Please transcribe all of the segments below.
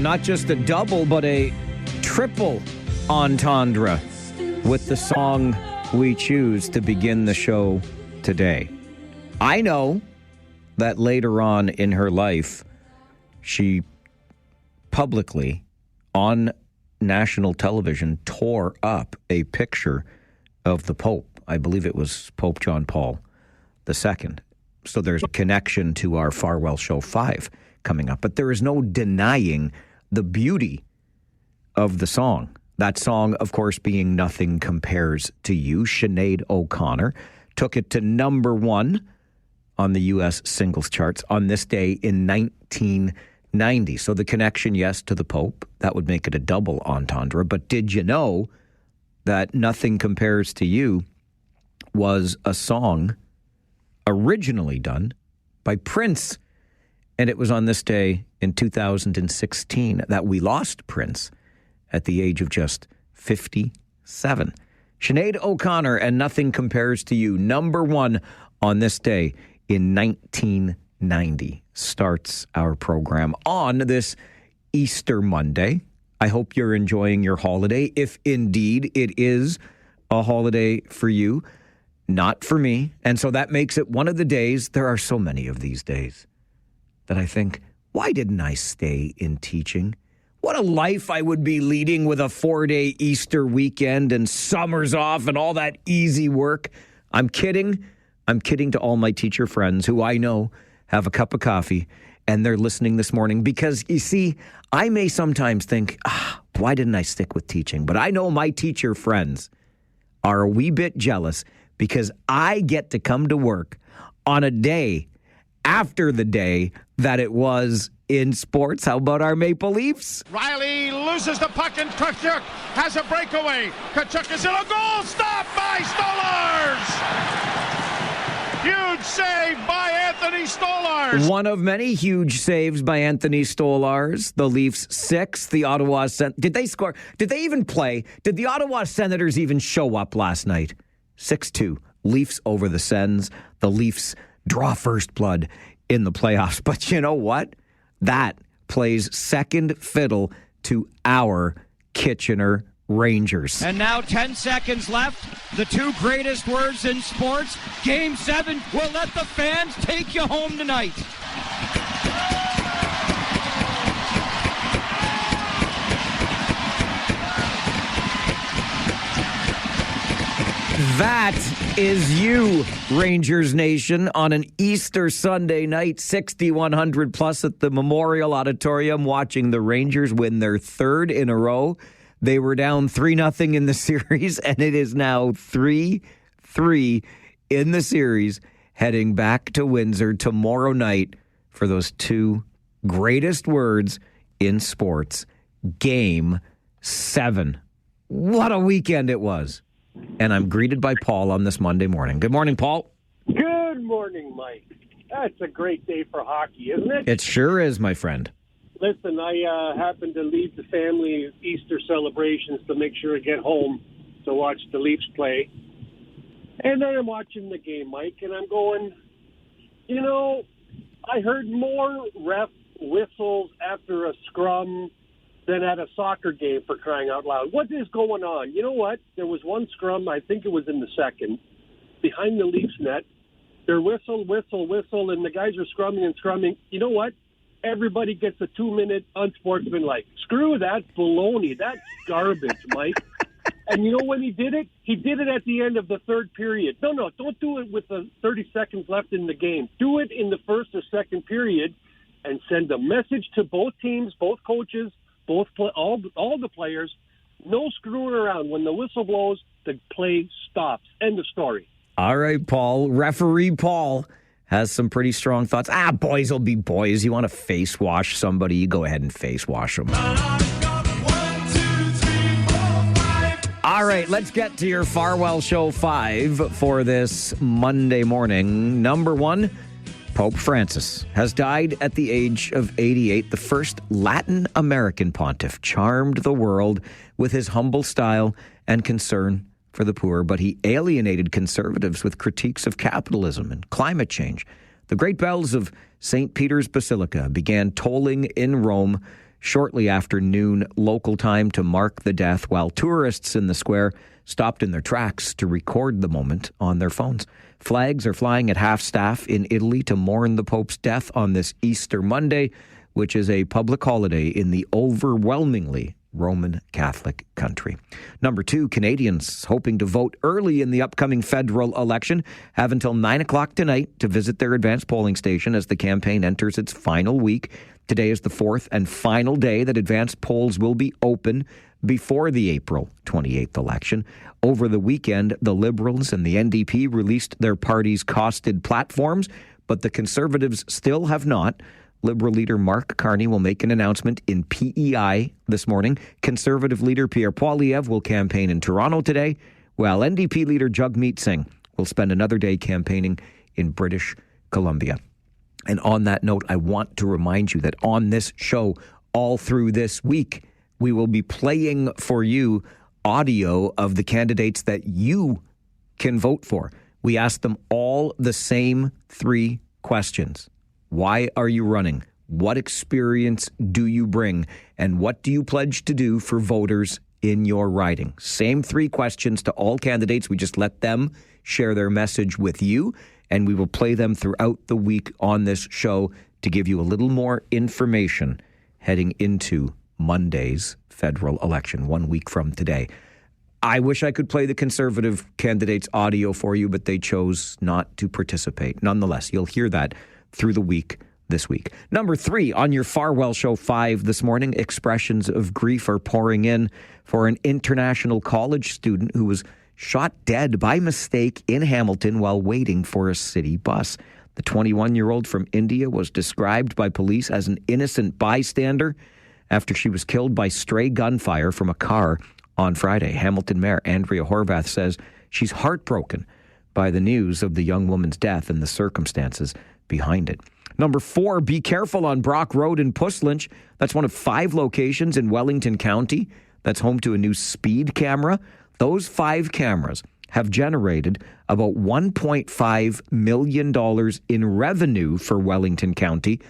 not just a double, but a triple entendre with the song we choose to begin the show today. I know that later on in her life, she publicly, on national television, tore up a picture of the Pope. I believe it was Pope John Paul II. So there's a connection to our Farwell Show 5 coming up. But there is no denying the beauty of the song. That song, of course, being Nothing Compares to You. Sinead O'Connor took it to number 1 on the U.S. singles charts on this day in 1990. So the connection, yes, to the Pope, that would make it a double entendre. But did you know that Nothing Compares to You was a song originally done by Prince? And it was on this day in 2016 that we lost Prince at the age of just 57. Sinead O'Connor and Nothing Compares to You, number 1 on this day in 1990, starts our program on this Easter Monday. I hope you're enjoying your holiday, if indeed it is a holiday for you, not for me. And so that makes it one of the days, there are so many of these days, that I think, why didn't I stay in teaching? What a life I would be leading with a 4-day Easter weekend and summers off and all that easy work. I'm kidding. I'm kidding to all my teacher friends who I know have a cup of coffee and they're listening this morning because, you see, I may sometimes think, why didn't I stick with teaching? But I know my teacher friends are a wee bit jealous because I get to come to work on a day after the day that it was in sports. How about our Maple Leafs? Riley loses the puck and Tkachuk has a breakaway. Tkachuk is in a goal. Stopped by Stolarz. Huge save by Anthony Stolarz. One of many huge saves by Anthony Stolarz. The Leafs 6. The Ottawa Did they score? Did they even play? Did the Ottawa Senators even show up last night? 6-2. Leafs over the Sens. The Leafs draw first blood in the playoffs. But you know what? That plays second fiddle to our Kitchener Rangers. And now 10 seconds left. The 2 greatest words in sports. Game 7 will let the fans take you home tonight. That is you, Rangers Nation, on an Easter Sunday night, 6,100 plus at the Memorial Auditorium, watching the Rangers win their 3rd in a row. They were down 3-0 in the series, and it is now 3-3 in the series, heading back to Windsor tomorrow night for those 2 greatest words in sports. Game 7. What a weekend it was. And I'm greeted by Paul on this Monday morning. Good morning, Paul. Good morning, Mike. That's a great day for hockey, isn't it? It sure is, my friend. Listen, I happened to leave the family Easter celebrations to make sure I get home to watch the Leafs play. And then I'm watching the game, Mike, and I'm going, I heard more ref whistles after a scrum than at a soccer game, for crying out loud. What is going on? You know what? There was one scrum, I think it was in the second, behind the Leafs net. They're whistle, and the guys are scrumming. You know what? Everybody gets a 2-minute unsportsmanlike. Screw that baloney. That's garbage, Mike. And you know when he did it? He did it at the end of the 3rd period. No, don't do it with the 30 seconds left in the game. Do it in the 1st or 2nd period and send a message to both teams, both coaches, all the players. No screwing around. When the whistle blows, the play stops. End of story. All right, Paul. Referee Paul has some pretty strong thoughts. Boys will be boys. You want to face wash somebody, you go ahead and face wash them. All right, let's get to your Farwell Show 5 for this Monday morning. Number 1, Pope Francis has died at the age of 88. The first Latin American pontiff, charmed the world with his humble style and concern for the poor, but he alienated conservatives with critiques of capitalism and climate change. The great bells of St. Peter's Basilica began tolling in Rome shortly after noon local time to mark the death, while tourists in the square stopped in their tracks to record the moment on their phones. Flags are flying at half-staff in Italy to mourn the Pope's death on this Easter Monday, which is a public holiday in the overwhelmingly Roman Catholic country. Number 2, Canadians hoping to vote early in the upcoming federal election have until 9 o'clock tonight to visit their advanced polling station as the campaign enters its final week. Today is the 4th and final day that advanced polls will be open before the April 28th election. Over the weekend, the Liberals and the NDP released their party's costed platforms, but the Conservatives still have not. Liberal leader Mark Carney will make an announcement in PEI this morning. Conservative leader Pierre Poilievre will campaign in Toronto today, while NDP leader Jagmeet Singh will spend another day campaigning in British Columbia. And on that note, I want to remind you that on this show, all through this week, we will be playing for you audio of the candidates that you can vote for. We ask them all the same 3 questions. Why are you running? What experience do you bring? And what do you pledge to do for voters in your riding? Same 3 questions to all candidates. We just let them share their message with you, and we will play them throughout the week on this show to give you a little more information heading into Monday's federal election, 1 week from today. I wish I could play the Conservative candidates' audio for you, but they chose not to participate. Nonetheless, you'll hear that through the week this week. Number 3, on your Farwell Show 5 this morning, expressions of grief are pouring in for an international college student who was shot dead by mistake in Hamilton while waiting for a city bus. The 21-year-old from India was described by police as an innocent bystander after she was killed by stray gunfire from a car on Friday. Hamilton Mayor Andrea Horvath says she's heartbroken by the news of the young woman's death and the circumstances behind it. Number 4, be careful on Brock Road in Puslinch. That's one of 5 locations in Wellington County that's home to a new speed camera. Those 5 cameras have generated about $1.5 million in revenue for Wellington County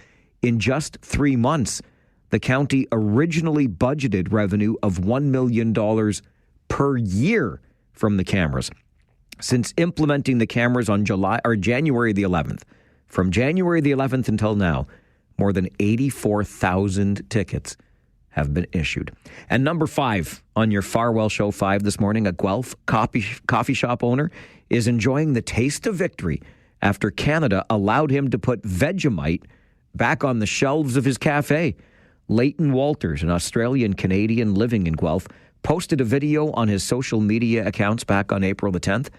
in just 3 months. The county originally budgeted revenue of $1 million per year from the cameras. Since implementing the cameras on January the 11th, from January the 11th until now, more than 84,000 tickets have been issued. And number 5 on your Farwell Show 5 this morning, a Guelph coffee shop owner is enjoying the taste of victory after Canada allowed him to put Vegemite back on the shelves of his cafe. Leighton Walters, an Australian Canadian living in Guelph, posted a video on his social media accounts back on April the 10th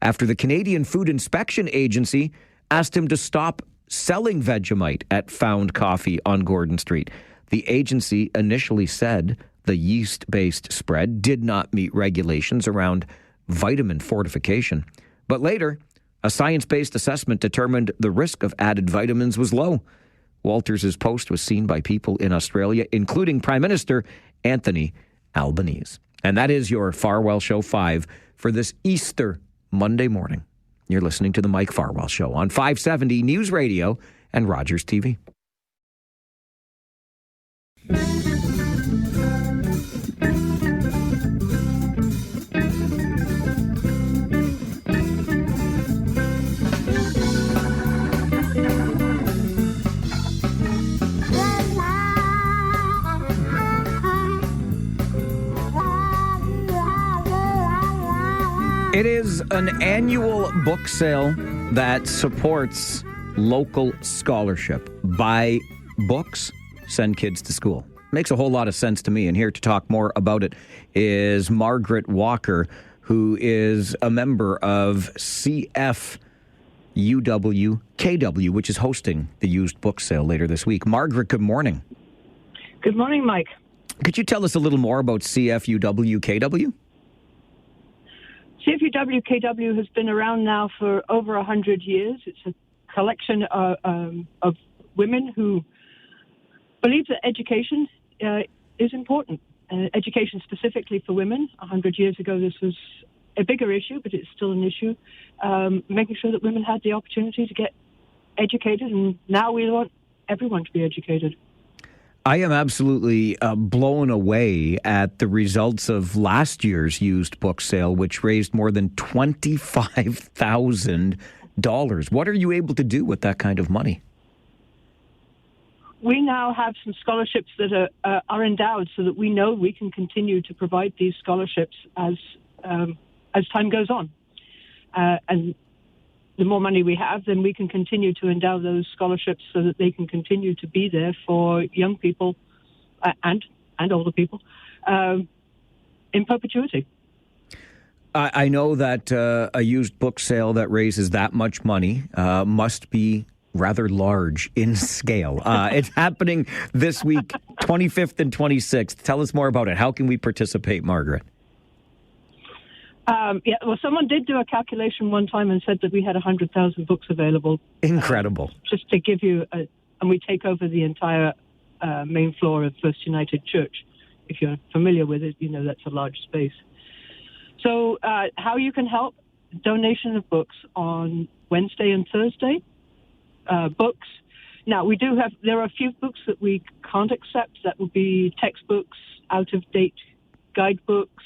after the Canadian Food Inspection Agency asked him to stop selling Vegemite at Found Coffee on Gordon Street. The agency initially said the yeast-based spread did not meet regulations around vitamin fortification. But later, a science-based assessment determined the risk of added vitamins was low. Walters' post was seen by people in Australia, including Prime Minister Anthony Albanese. And that is your Farwell Show 5 for this Easter Monday morning. You're listening to The Mike Farwell Show on 570 News Radio and Rogers TV. It is an annual book sale that supports local scholarship. Buy books, send kids to school. Makes a whole lot of sense to me. And here to talk more about it is Margaret Walker, who is a member of CFUW-KW, which is hosting the used book sale later this week. Margaret, good morning. Good morning, Mike. Could you tell us a little more about CFUW-KW? CFUW-KW has been around now for over 100 years. It's a collection of women who believe that education is important. Education specifically for women. 100 years ago, this was a bigger issue, but it's still an issue. Making sure that women had the opportunity to get educated, and now we want everyone to be educated. I am absolutely blown away at the results of last year's used book sale, which raised more than $25,000. What are you able to do with that kind of money? We now have some scholarships that are endowed so that we know we can continue to provide these scholarships as time goes on. And the more money we have, then we can continue to endow those scholarships so that they can continue to be there for young people and older people in perpetuity. I know that a used book sale that raises that much money must be rather large in scale. It's happening this week, 25th and 26th. Tell us more about it. How can we participate, Margaret? Well, someone did do a calculation one time and said that we had 100,000 books available. Incredible. Just to give you, and we take over the entire main floor of First United Church. If you're familiar with it, you know that's a large space. So how you can help? Donation of books on Wednesday and Thursday. Books. Now, there are a few books that we can't accept. That would be textbooks, out-of-date guidebooks,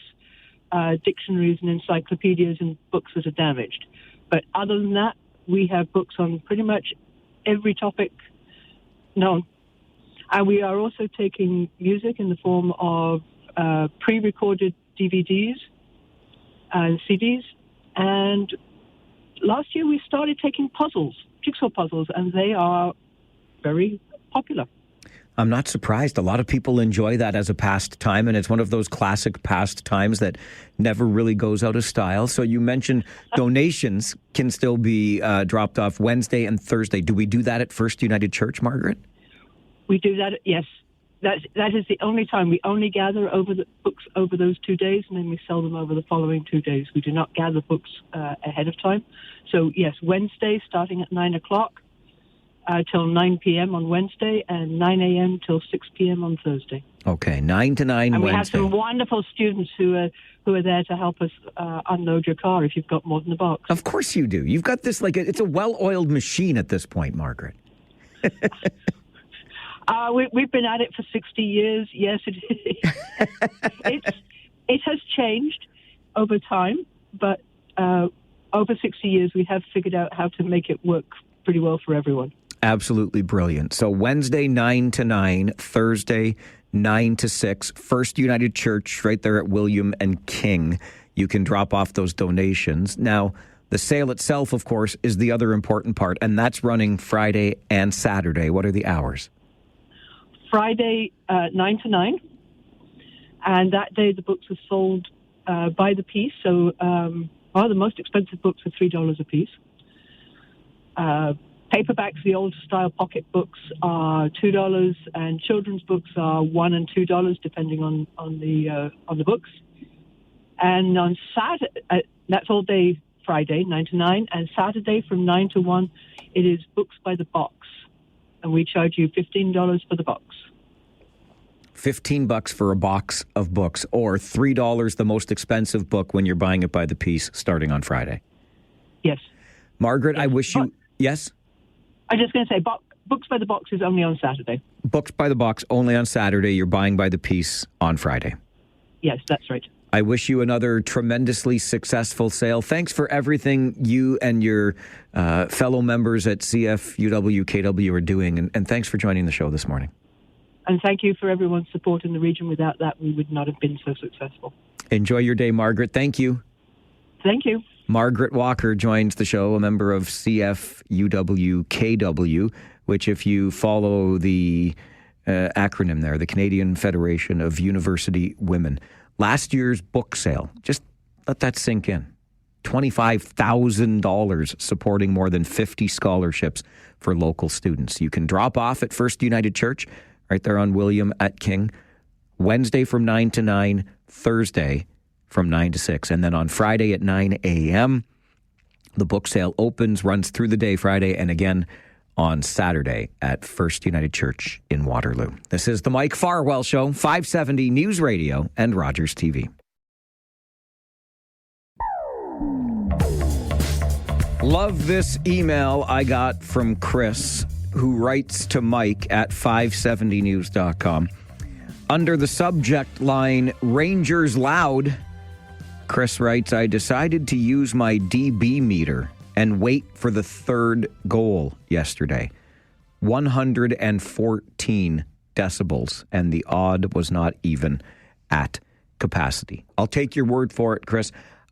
dictionaries and encyclopedias, and books that are damaged. But other than that, we have books on pretty much every topic known. And we are also taking music in the form of pre-recorded DVDs and CDs. And last year we started taking puzzles, jigsaw puzzles, and they are very popular. I'm not surprised. A lot of people enjoy that as a pastime, and it's one of those classic pastimes that never really goes out of style. So you mentioned donations can still be dropped off Wednesday and Thursday. Do we do that at First United Church, Margaret? We do that, yes. That is the only time. We only gather over the books over those 2 days, and then we sell them over the following 2 days. We do not gather books ahead of time. So, yes, Wednesday starting at 9 o'clock till 9 p.m. on Wednesday, and 9 a.m. till 6 p.m. on Thursday. Okay, 9 to 9 and Wednesday. We have some wonderful students who are there to help us unload your car if you've got more than a box. Of course you do. You've got this it's a well-oiled machine at this point, Margaret. We've been at it for 60 years. Yes, it has changed over time, but over 60 years we have figured out how to make it work pretty well for everyone. Absolutely brilliant. So Wednesday, 9 to 9, Thursday, 9 to 6, First United Church right there at William and King. You can drop off those donations. Now, the sale itself, of course, is the other important part, and that's running Friday and Saturday. What are the hours? Friday, 9 to 9. And that day the books are sold by the piece. So the most expensive books are $3 a piece. Paperbacks, the old style pocket books, are $2, and children's books are $1 and $2 depending on the books. And on Saturday, that's all day Friday, 9 to 9, and Saturday from 9 to 1, it is books by the box, and we charge you $15 for the box. $15 for a box of books, or $3 the most expensive book when you're buying it by the piece starting on Friday. Yes. Margaret, yes. I wish you... Yes? I'm just going to say, books by the box is only on Saturday. Books by the box only on Saturday. You're buying by the piece on Friday. Yes, that's right. I wish you another tremendously successful sale. Thanks for everything you and your fellow members at CFUW-KW are doing, and thanks for joining the show this morning. And thank you for everyone's support in the region. Without that, we would not have been so successful. Enjoy your day, Margaret. Thank you. Thank you. Margaret Walker joins the show, a member of CFUW-KW, which, if you follow the acronym there, the Canadian Federation of University Women. Last year's book sale, just let that sink in. $25,000 supporting more than 50 scholarships for local students. You can drop off at First United Church, right there on William at King, Wednesday from 9 to 9, Thursday from 9 to 6. And then on Friday at 9 a.m., the book sale opens, runs through the day Friday, and again on Saturday at First United Church in Waterloo. This is the Mike Farwell Show, 570 News Radio and Rogers TV. Love this email I got from Chris. who writes to Mike at 570news.com. Under the subject line, Rangers Loud, Chris writes, I decided to use my DB meter and wait for the third goal yesterday. 114 decibels, and the odd was not even at capacity. I'll take your word for it, Chris.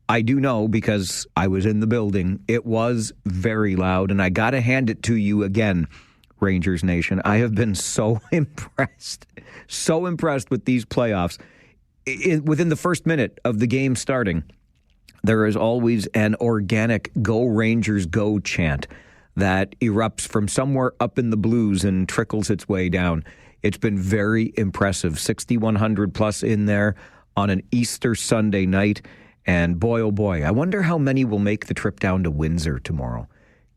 I do know, because I was in the building, it was very loud, and I got to hand it to you again, Rangers Nation. I have been so impressed with these playoffs. Within the first minute of the game starting, there is always an organic Go Rangers Go chant that erupts from somewhere up in the blues and trickles its way down. It's been very impressive. 6,100 plus in there on an Easter Sunday night. And boy, oh boy, I wonder how many will make the trip down to Windsor tomorrow.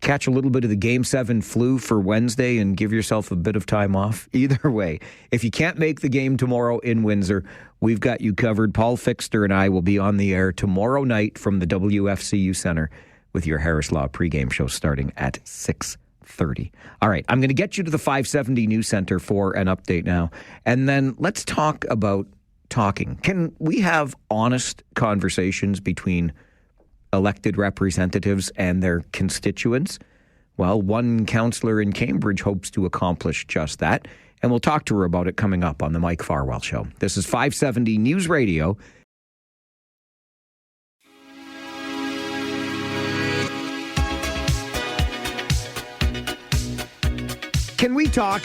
Catch a little bit of the Game 7 flu for Wednesday and give yourself a bit of time off. Either way, if you can't make the game tomorrow in Windsor, we've got you covered. Paul Fixter and I will be on the air tomorrow night from the WFCU Center with your Harris Law pregame show starting at 6:30. All right, I'm going to get you to the 570 News Center for an update now. And then let's talk about talking. Can we have honest conversations between elected representatives and their constituents? Well, one councillor in Cambridge hopes to accomplish just that, and we'll talk to her about it coming up on the Mike Farwell Show. This is 570 News Radio. Can we talk,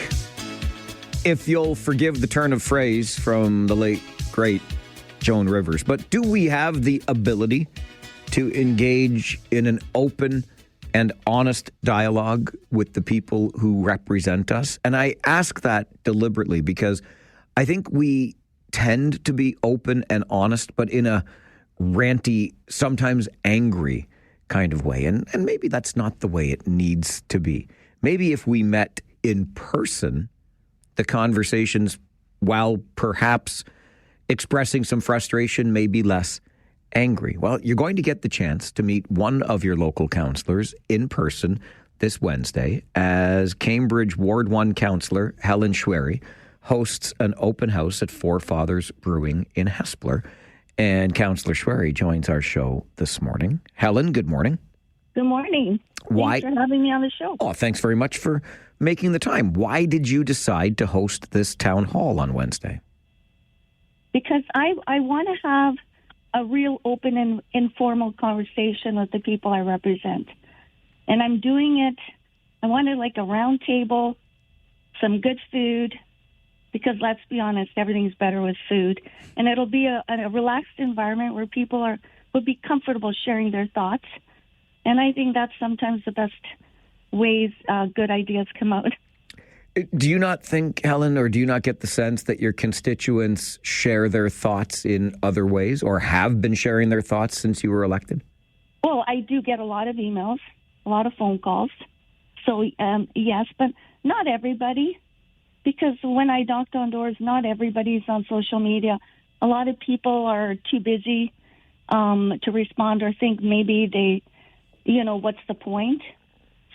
if you'll forgive the turn of phrase from the late, great Joan Rivers, but do we have the ability to engage in an open and honest dialogue with the people who represent us? And I ask that deliberately because I think we tend to be open and honest, but in a ranty, sometimes angry kind of way. And maybe that's not the way it needs to be. Maybe if we met in person, the conversations, while perhaps expressing some frustration, may be less angry. Well, you're going to get the chance to meet one of your local councillors in person this Wednesday as Cambridge Ward 1 councillor Helen Schwery hosts an open house at Four Fathers Brewing in Hespeler. And Councillor Schwery joins our show this morning. Helen, good morning. Good morning. Why? Thanks for having me on the show. Oh, thanks very much for making the time. Why did you decide to host this town hall on Wednesday? Because I want to have a real open and informal conversation with the people I represent. And I'm doing it, I wanted like a round table, some good food, because let's be honest, everything's better with food. And it'll be a relaxed environment where people will be comfortable sharing their thoughts. And I think that's sometimes the best ways good ideas come out. Do you not think, Helen, or do you not get the sense that your constituents share their thoughts in other ways or have been sharing their thoughts since you were elected? Well, I do get a lot of emails, a lot of phone calls. So, yes, but not everybody. Because when I knocked on doors, not everybody's on social media. A lot of people are too busy to respond or think maybe they, what's the point?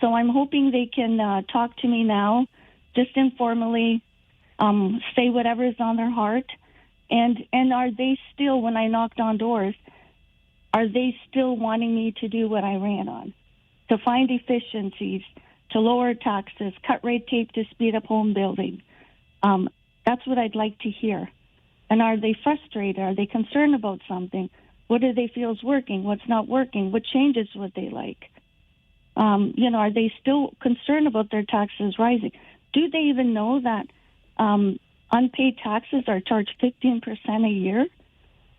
So I'm hoping they can talk to me now, just informally, say whatever's on their heart. And are they still, when I knocked on doors, are they still wanting me to do what I ran on? To find efficiencies, to lower taxes, cut red tape to speed up home building. That's what I'd like to hear. And are they frustrated? Are they concerned about something? What do they feel is working? What's not working? What changes would they like? Are they still concerned about their taxes rising? Do they even know that unpaid taxes are charged 15% a year?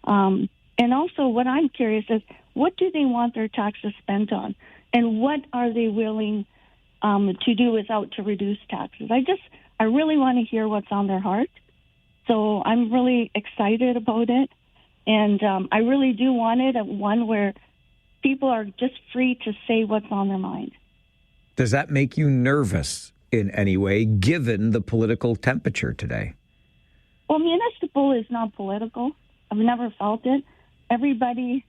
And also what I'm curious is, what do they want their taxes spent on? And what are they willing to do without to reduce taxes? I really want to hear what's on their heart. So I'm really excited about it. And I really do want it at one where people are just free to say what's on their mind. Does that make you nervous in any way, given the political temperature today? Well, municipal is not political. I've never felt it. Everybody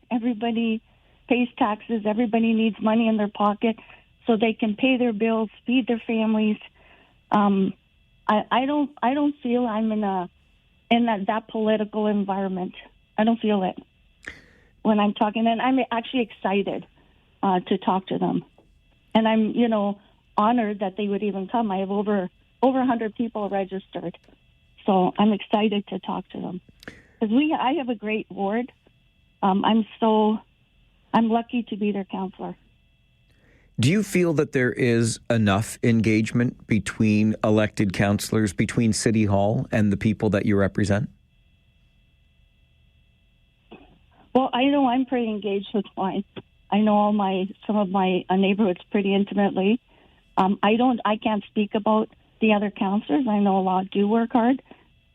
pays taxes. Everybody needs money in their pocket so they can pay their bills, feed their families. I don't feel I'm in that political environment. I don't feel it when I'm talking, and I'm actually excited to talk to them. And I'm, honored that they would even come. I have over 100 people registered, so I'm excited to talk to them because I have a great ward. I'm lucky to be their counselor. Do you feel that there is enough engagement between elected councillors, between City Hall and the people that you represent? Well, I know I'm pretty engaged with mine. I know some of my neighborhoods pretty intimately. I can't speak about the other councillors. I know a lot do work hard.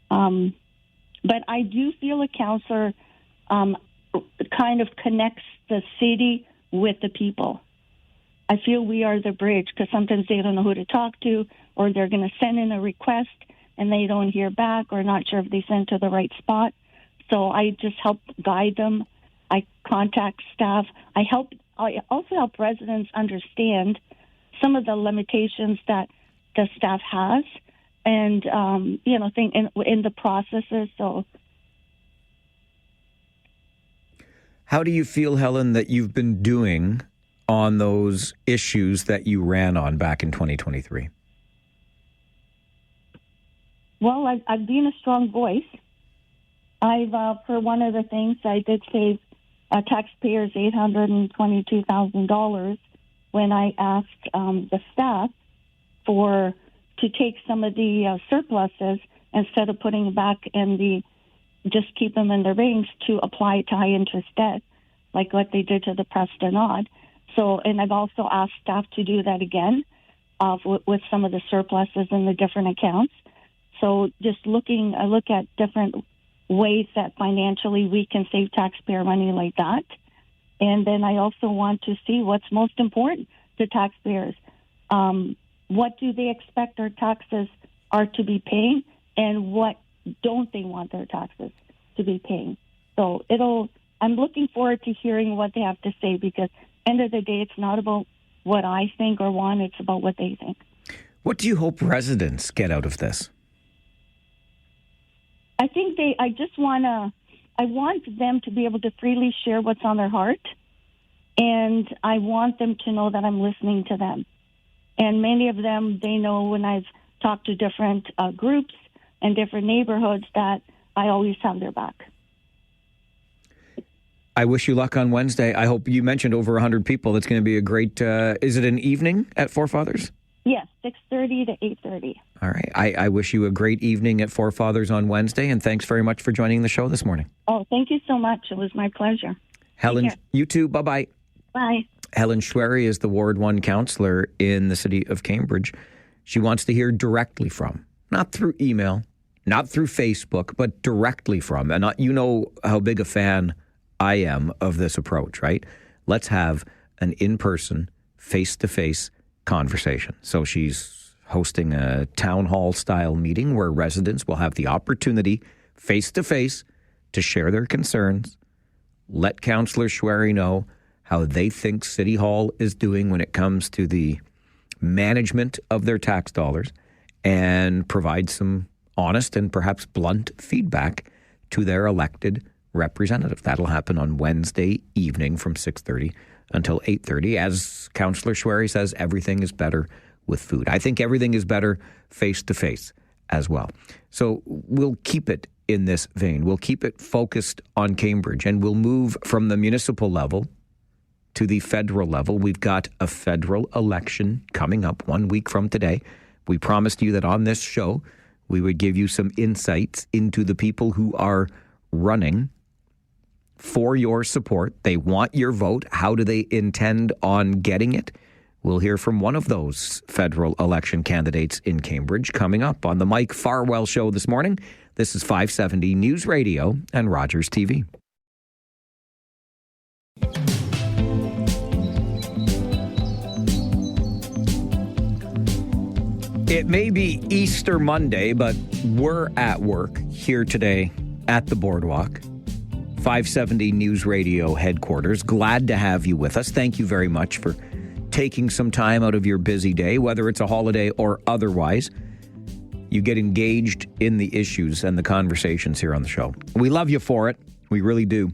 But I do feel a councillor kind of connects the city with the people. I feel we are the bridge because sometimes they don't know who to talk to, or they're going to send in a request and they don't hear back, or not sure if they sent to the right spot. So I just help guide them. I contact staff. I also help residents understand some of the limitations that the staff has, and think in the processes. So, how do you feel, Helen, that you've been doing on those issues that you ran on back in 2023? Well, I've been a strong voice. For one of the things, I did save taxpayers $822,000 when I asked the staff to take some of the surpluses, instead of putting them back just keep them in the range, to apply to high interest debt, like what they did to the Preston Odd. So, and I've also asked staff to do that again with some of the surpluses in the different accounts. So just I look at different ways that financially we can save taxpayer money like that. And then I also want to see what's most important to taxpayers. What do they expect their taxes are to be paying, and what don't they want their taxes to be paying? So I'm looking forward to hearing what they have to say, because end of the day, it's not about what I think or want, it's about what they think. What do you hope residents get out of this? I think I want them to be able to freely share what's on their heart, and I want them to know that I'm listening to them. And many of them, they know when I've talked to different groups and different neighborhoods that I always have their back. I wish you luck on Wednesday. I hope you mentioned over 100 people. That's going to be a great, is it an evening at Forefathers? Yes, 6:30 to 8:30. All right. I wish you a great evening at Forefathers on Wednesday, and thanks very much for joining the show this morning. Oh, thank you so much. It was my pleasure. Helen, you too. Bye-bye. Bye. Helen Schwery is the Ward 1 councillor in the city of Cambridge. She wants to hear directly from, not through email, not through Facebook, but directly from. And you know how big a fan I am of this approach, right? Let's have an in-person, face-to-face conversation. So she's hosting a town hall style meeting where residents will have the opportunity face-to-face to share their concerns, let Councillor Schwery know how they think City Hall is doing when it comes to the management of their tax dollars, and provide some honest and perhaps blunt feedback to their elected representative. That'll happen on Wednesday evening from 6:30 until 8:30. As Councillor Schwery says, everything is better with food. I think everything is better face-to-face as well. So we'll keep it in this vein. We'll keep it focused on Cambridge, and we'll move from the municipal level to the federal level. We've got a federal election coming up 1 week from today. We promised you that on this show, we would give you some insights into the people who are running for your support. They want your vote. How do they intend on getting it? We'll hear from one of those federal election candidates in Cambridge coming up on the Mike Farwell Show this morning. This is 570 News Radio and Rogers TV. It may be Easter Monday, but we're at work here today at the Boardwalk. 570 News Radio headquarters. Glad to have you with us. Thank you very much for taking some time out of your busy day, whether it's a holiday or otherwise. You get engaged in the issues and the conversations here on the show. We love you for it. We really do.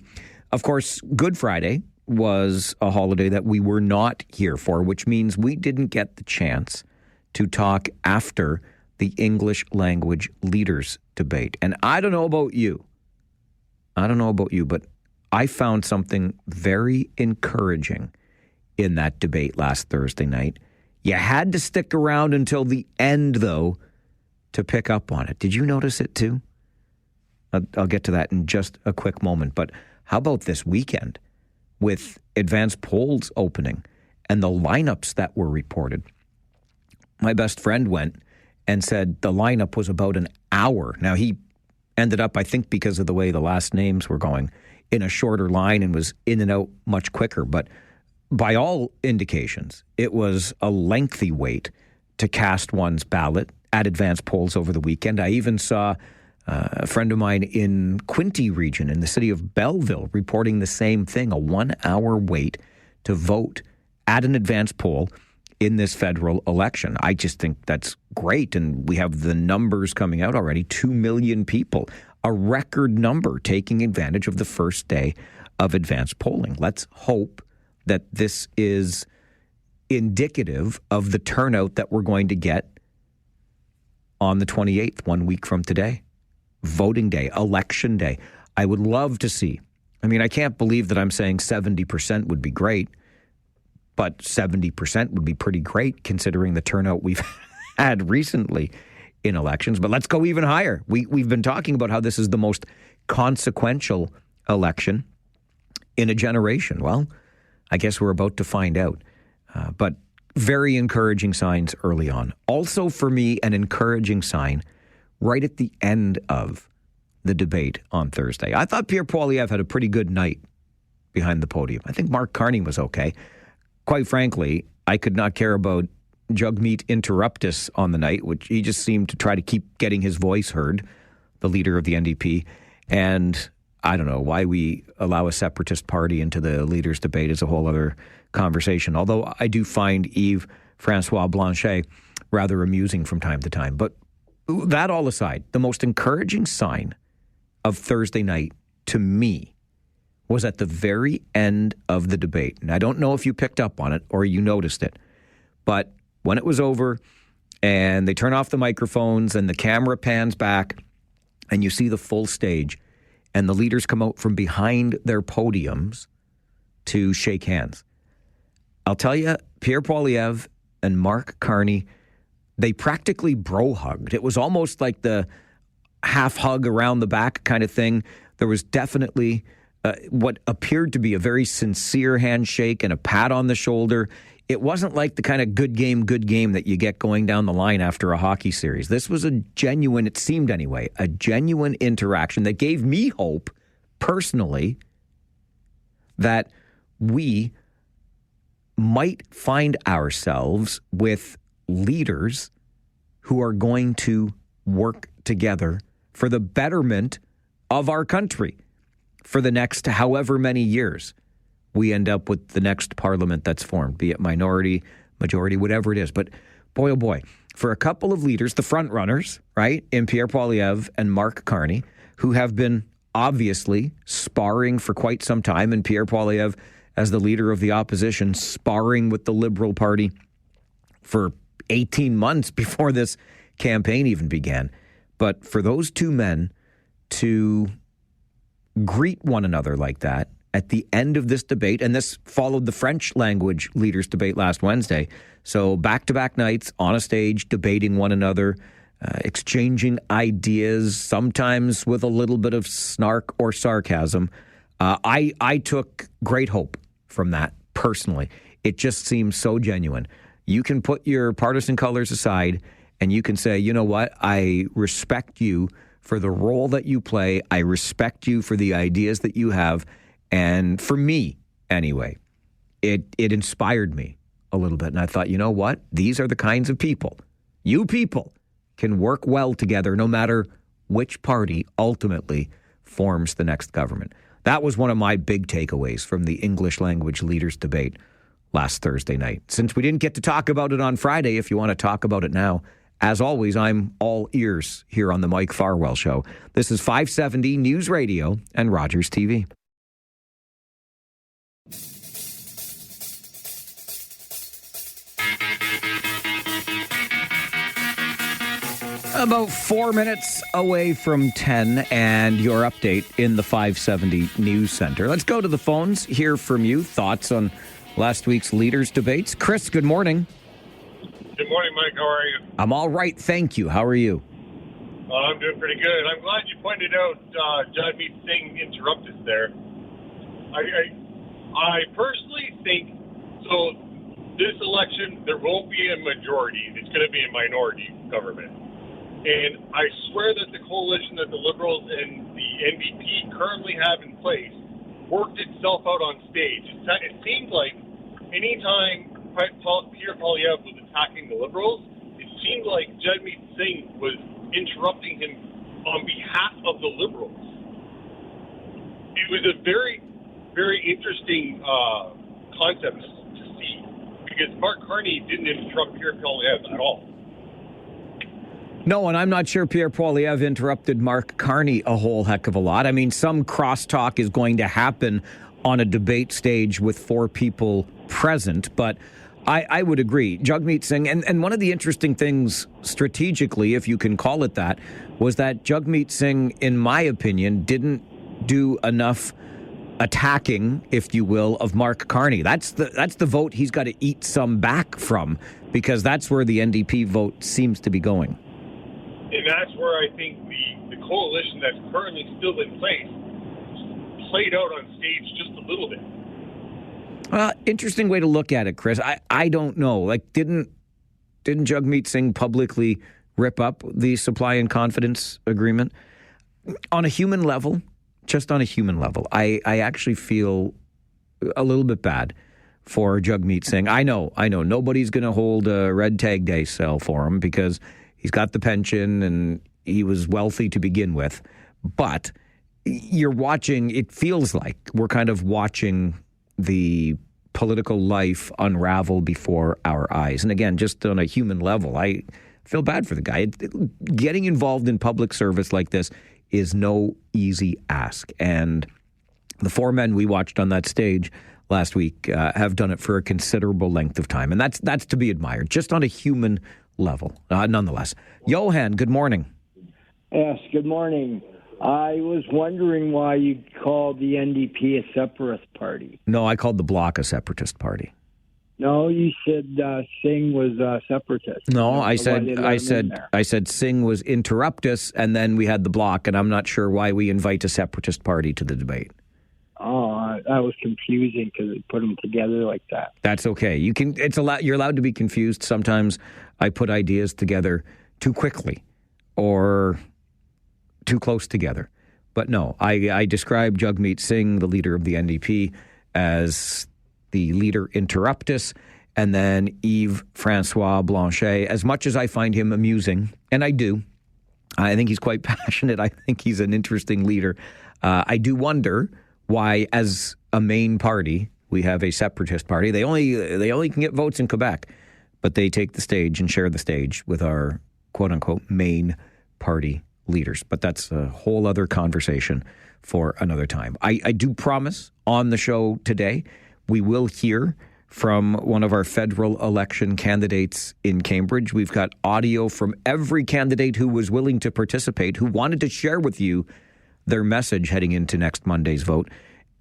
Of course, Good Friday was a holiday that we were not here for, which means we didn't get the chance to talk after the English language leaders debate. And I don't know about you, but I found something very encouraging in that debate last Thursday night. You had to stick around until the end, though, to pick up on it. Did you notice it too? I'll get to that in just a quick moment. But how about this weekend with advanced polls opening and the lineups that were reported? My best friend went and said the lineup was about an hour. Now, he ended up, I think because of the way the last names were going, in a shorter line and was in and out much quicker. But by all indications, it was a lengthy wait to cast one's ballot at advanced polls over the weekend. I even saw a friend of mine in Quinte region in the city of Belleville reporting the same thing, a 1 hour wait to vote at an advanced poll in this federal election. I just think that's great. And we have the numbers coming out already, 2 million people, a record number taking advantage of the first day of advanced polling. Let's hope that this is indicative of the turnout that we're going to get on the 28th, 1 week from today. Voting day, election day. I would love to see. I mean, I can't believe that I'm saying 70% would be great, but 70% would be pretty great considering the turnout we've had recently in elections. But let's go even higher. We've been talking about how this is the most consequential election in a generation. Well, I guess we're about to find out. But very encouraging signs early on. Also for me, an encouraging sign right at the end of the debate on Thursday. I thought Pierre Poilievre had a pretty good night behind the podium. I think Mark Carney was okay. Quite frankly, I could not care about Jagmeet Interruptus on the night, which he just seemed to try to keep getting his voice heard, the leader of the NDP. And I don't know why we allow a separatist party into the leaders' debate is a whole other conversation. Although I do find Yves Francois Blanchet rather amusing from time to time. But that all aside, the most encouraging sign of Thursday night to me was at the very end of the debate. And I don't know if you picked up on it or you noticed it, but when it was over and they turn off the microphones and the camera pans back and you see the full stage and the leaders come out from behind their podiums to shake hands. I'll tell you, Pierre Poilievre and Mark Carney, they practically bro-hugged. It was almost like the half hug around the back kind of thing. There was definitely what appeared to be a very sincere handshake and a pat on the shoulder. It wasn't like the kind of good game that you get going down the line after a hockey series. This was a genuine, it seemed anyway, a genuine interaction that gave me hope, personally, that we might find ourselves with leaders who are going to work together for the betterment of our country for the next however many years we end up with the next parliament that's formed, be it minority, majority, whatever it is. But boy, oh boy, for a couple of leaders, the front runners, right, in Pierre Poilievre and Mark Carney, who have been obviously sparring for quite some time, and Pierre Poilievre as the leader of the opposition sparring with the Liberal Party for 18 months before this campaign even began. But for those two men to greet one another like that at the end of this debate, and this followed the French language leaders debate last Wednesday. So back-to-back nights on a stage, debating one another, exchanging ideas, sometimes with a little bit of snark or sarcasm. I took great hope from that personally. It just seems so genuine. You can put your partisan colors aside and you can say, you know what, I respect you for the role that you play. I respect you for the ideas that you have. And for me, anyway, it inspired me a little bit. And I thought, you know what? These are the kinds of people. You people can work well together no matter which party ultimately forms the next government. That was one of my big takeaways from the English language leaders debate last Thursday night. Since we didn't get to talk about it on Friday, if you want to talk about it now, as always, I'm all ears here on the Mike Farwell Show. This is 570 News Radio and Rogers TV. About 4 minutes away from 10 and your update in the 570 News Center. Let's go to the phones, hear from you. Thoughts on last week's leaders' debates. Chris, good morning. Good morning, Mike. How are you? I'm all right, thank you. How are you? I'm doing pretty good. I'm glad you pointed out Jagmeet Singh interruptus there. I personally think, so this election, there won't be a majority. It's going to be a minority government. And I swear that the coalition that the Liberals and the NDP currently have in place worked itself out on stage. It seemed like anytime Pierre Poilievre was attacking the Liberals, it seemed like Jagmeet Singh was interrupting him on behalf of the Liberals. It was a very, very interesting concept to see, because Mark Carney didn't interrupt Pierre Poilievre at all. No, and I'm not sure Pierre Poilievre interrupted Mark Carney a whole heck of a lot. I mean, some crosstalk is going to happen on a debate stage with 4 people present, but I would agree. Jagmeet Singh, and one of the interesting things strategically, if you can call it that, was that Jagmeet Singh, in my opinion, didn't do enough attacking, if you will, of Mark Carney. That's the vote he's got to eat some back from, because that's where the NDP vote seems to be going. And that's where I think the coalition that's currently still in place played out on stage just a little bit. Interesting way to look at it, Chris. I don't know. Like, didn't Jagmeet Singh publicly rip up the supply and confidence agreement? On a human level, just on a human level, I actually feel a little bit bad for Jagmeet Singh. I know nobody's going to hold a red tag day sale for him because he's got the pension and he was wealthy to begin with. But you're watching, it feels like we're kind of watching the political life unravel before our eyes. And again, just on a human level, I feel bad for the guy. Getting involved in public service like this is no easy ask. And the 4 men we watched on that stage last week have done it for a considerable length of time. And that's to be admired, just on a human level, nonetheless. Johan, good morning. Yes, good morning. I was wondering why you called the NDP a separatist party. No, I called the Bloc a separatist party. No, you said Singh was a separatist. No, I said Singh was interruptus, and then we had the Bloc, and I'm not sure why we invite a separatist party to the debate. Oh, that was confusing because they put them together like that. That's okay. You're allowed to be confused. Sometimes I put ideas together too quickly or too close together. But no, I described Jagmeet Singh, the leader of the NDP, as the leader interruptus, and then Yves-Francois Blanchet. As much as I find him amusing, and I do, I think he's quite passionate. I think he's an interesting leader. I do wonder why, as a main party, we have a separatist party. They only can get votes in Quebec, but they take the stage and share the stage with our quote-unquote main party leaders. But that's a whole other conversation for another time. I do promise on the show today, we will hear from one of our federal election candidates in Cambridge. We've got audio from every candidate who was willing to participate, who wanted to share with you their message heading into next Monday's vote.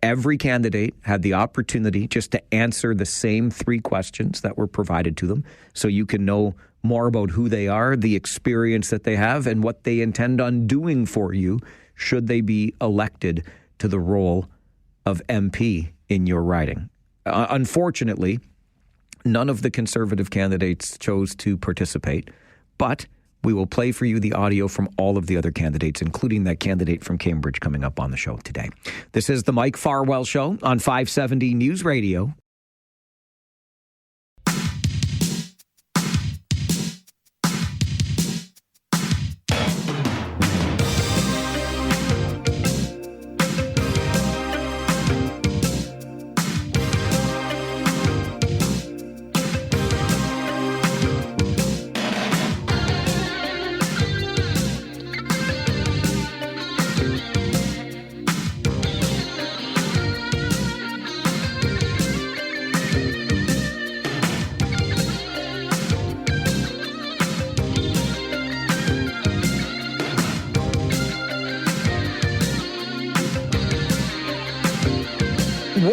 Every candidate had the opportunity just to answer the same 3 questions that were provided to them, so you can know more about who they are, the experience that they have, and what they intend on doing for you should they be elected to the role of MP in your riding. Unfortunately, none of the Conservative candidates chose to participate, but we will play for you the audio from all of the other candidates, including that candidate from Cambridge coming up on the show today. This is the Mike Farwell Show on 570 News Radio.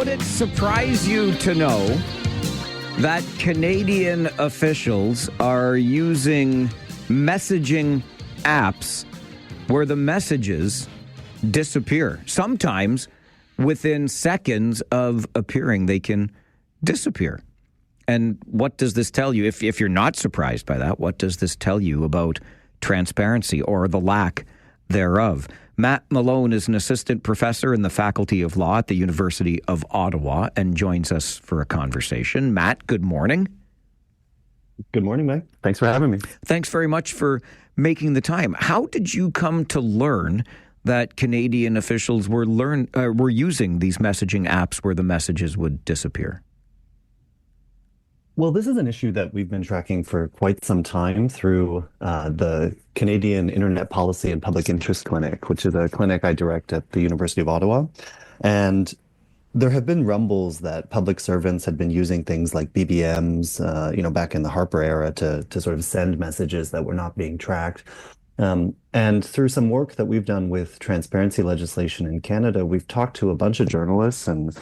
Would it surprise you to know that Canadian officials are using messaging apps where the messages disappear? Sometimes within seconds of appearing, they can disappear. And what does this tell you? If you're not surprised by that, what does this tell you about transparency or the lack thereof? Matt Malone is an assistant professor in the Faculty of Law at the University of Ottawa and joins us for a conversation. Matt, good morning. Good morning, Mike. Thanks for having me. Thanks very much for making the time. How did you come to learn that Canadian officials were using these messaging apps where the messages would disappear? Well, this is an issue that we've been tracking for quite some time through the Canadian Internet Policy and Public Interest Clinic, which is a clinic I direct at the University of Ottawa. And there have been rumbles that public servants had been using things like BBMs, back in the Harper era to sort of send messages that were not being tracked. And through some work that we've done with transparency legislation in Canada, we've talked to a bunch of journalists and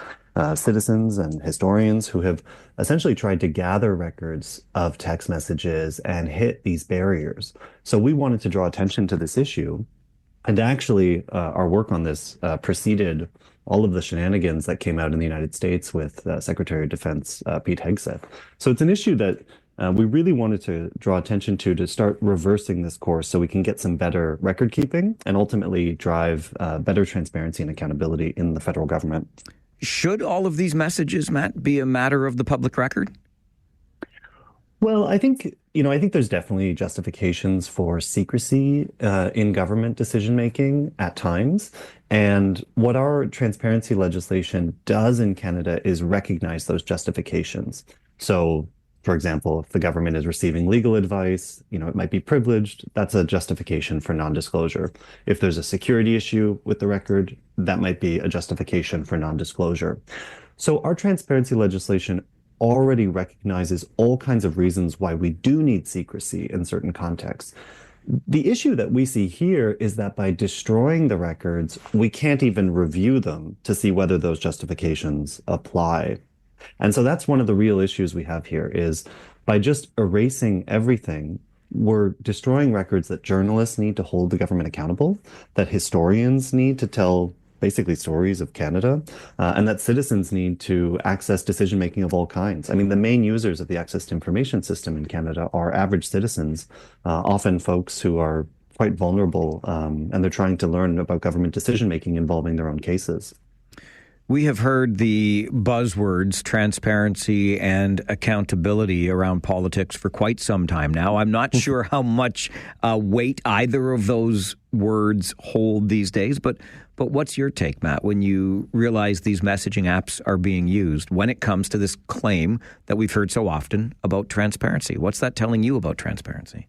citizens and historians who have essentially tried to gather records of text messages and hit these barriers. So we wanted to draw attention to this issue. And actually, our work on this preceded all of the shenanigans that came out in the United States with Secretary of Defense Pete Hegseth. So it's an issue that we really wanted to draw attention to start reversing this course so we can get some better record keeping and ultimately drive better transparency and accountability in the federal government. Should all of these messages, Matt, be a matter of the public record? Well, I think there's definitely justifications for secrecy in government decision making at times. And what our transparency legislation does in Canada is recognize those justifications. So, for example, if the government is receiving legal advice, it might be privileged. That's a justification for non-disclosure. If there's a security issue with the record, that might be a justification for non-disclosure. So our transparency legislation already recognizes all kinds of reasons why we do need secrecy in certain contexts. The issue that we see here is that by destroying the records, we can't even review them to see whether those justifications apply. And so that's one of the real issues we have here is by just erasing everything, we're destroying records that journalists need to hold the government accountable, that historians need to tell basically stories of Canada, and that citizens need to access decision-making of all kinds. I mean, the main users of the access to information system in Canada are average citizens, often folks who are quite vulnerable, and they're trying to learn about government decision-making involving their own cases. We have heard the buzzwords transparency and accountability around politics for quite some time now. I'm not sure how much weight either of those words hold these days, but what's your take, Matt, when you realize these messaging apps are being used when it comes to this claim that we've heard so often about transparency? What's that telling you about transparency?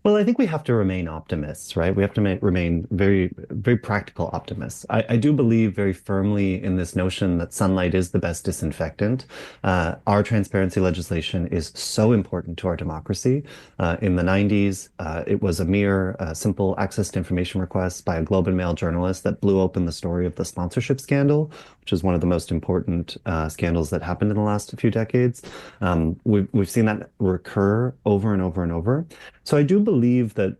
Well, I think we have to remain optimists, right? We have to remain very, very practical optimists. I do believe very firmly in this notion that sunlight is the best disinfectant. Our transparency legislation is so important to our democracy. In the 90s, it was a mere simple access to information request by a Globe and Mail journalist that blew open the story of the sponsorship scandal, which is one of the most important scandals that happened in the last few decades. We've seen that recur over and over and over. So I do believe that,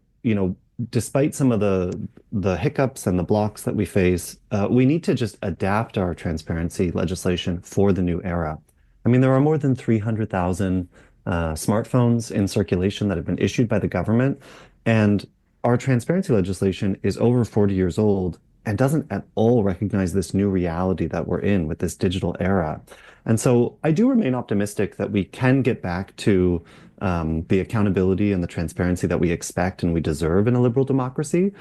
despite some of the hiccups and the blocks that we face, we need to just adapt our transparency legislation for the new era. I mean, there are more than 300,000 smartphones in circulation that have been issued by the government, and our transparency legislation is over 40 years old and doesn't at all recognize this new reality that we're in with this digital era. And so I do remain optimistic that we can get back to the accountability and the transparency that we expect and we deserve in a liberal democracy.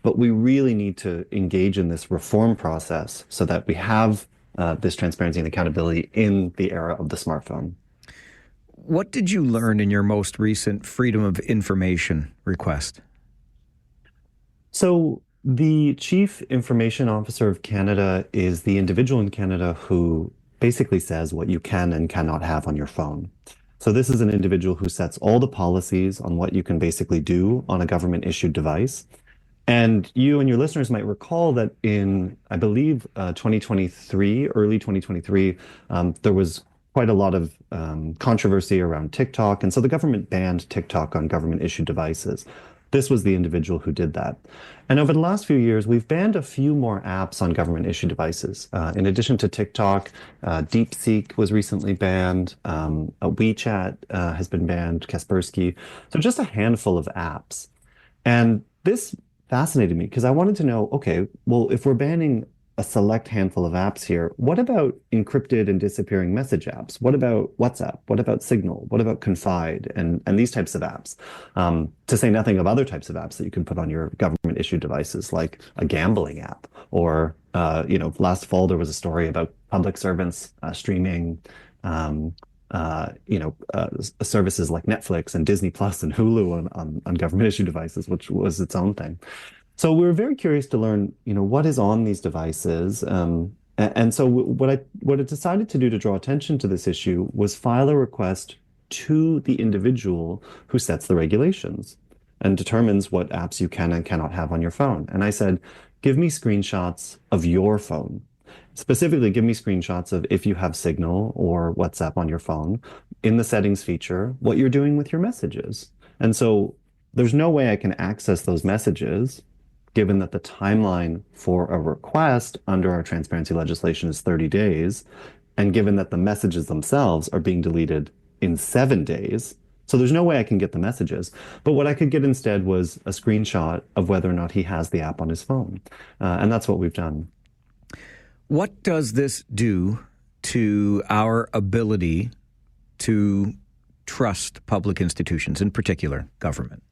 But we really need to engage in this reform process so that we have this transparency and accountability in the era of the smartphone. What did you learn in your most recent Freedom of Information request? So the Chief Information Officer of Canada is the individual in Canada who basically says what you can and cannot have on your phone. So this is an individual who sets all the policies on what you can basically do on a government-issued device. And you and your listeners might recall that in, I believe, 2023, early 2023, there was quite a lot of controversy around TikTok. And so the government banned TikTok on government-issued devices. This was the individual who did that. And over the last few years, we've banned a few more apps on government-issued devices. In addition to TikTok, DeepSeek was recently banned. WeChat has been banned, Kaspersky. So just a handful of apps. And this fascinated me because I wanted to know, okay, well, if we're banning a select handful of apps here, what about encrypted and disappearing message apps? What about WhatsApp? What about Signal? What about Confide and these types of apps? To say nothing of other types of apps that you can put on your government issued devices, like a gambling app, or last fall there was a story about public servants streaming services like Netflix and Disney Plus and Hulu on government issued devices, which was its own thing. So we were very curious to learn, what is on these devices. And so what I decided to do to draw attention to this issue was file a request to the individual who sets the regulations and determines what apps you can and cannot have on your phone. And I said, give me screenshots of your phone. Specifically, give me screenshots of if you have Signal or WhatsApp on your phone, in the settings feature, what you're doing with your messages. And so there's no way I can access those messages, given that the timeline for a request under our transparency legislation is 30 days, and given that the messages themselves are being deleted in 7 days. So there's no way I can get the messages. But what I could get instead was a screenshot of whether or not he has the app on his phone. And that's what we've done. What does this do to our ability to trust public institutions, in particular government?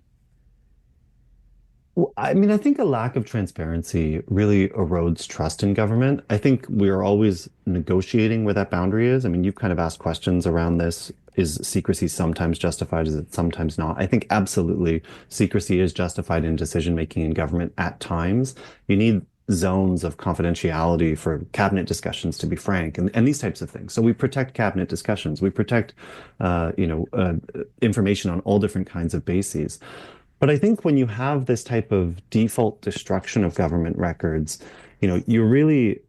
Well, I mean, I think a lack of transparency really erodes trust in government. I think we're always negotiating where that boundary is. I mean, you've kind of asked questions around this. Is secrecy sometimes justified? Is it sometimes not? I think absolutely secrecy is justified in decision-making in government at times. You need zones of confidentiality for cabinet discussions, to be frank, and these types of things. So we protect cabinet discussions. We protect, information on all different kinds of bases. But I think when you have this type of default destruction of government records, you're really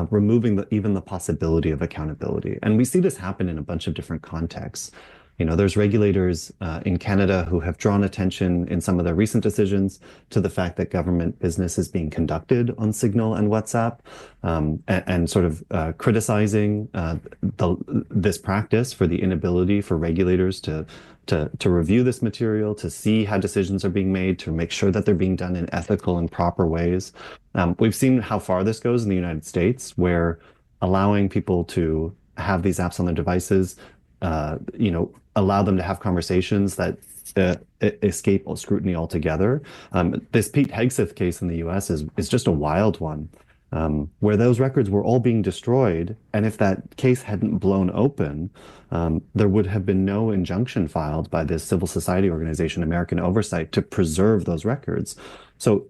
removing even the possibility of accountability. And we see this happen in a bunch of different contexts. There's regulators in Canada who have drawn attention in some of their recent decisions to the fact that government business is being conducted on Signal and WhatsApp, and sort of criticizing this practice for the inability for regulators to review this material, to see how decisions are being made, to make sure that they're being done in ethical and proper ways. We've seen how far this goes in the United States, where allowing people to have these apps on their devices, allow them to have conversations that escape scrutiny altogether. This Pete Hegseth case in the US is just a wild one, where those records were all being destroyed. And if that case hadn't blown open, there would have been no injunction filed by this civil society organization, American Oversight, to preserve those records. So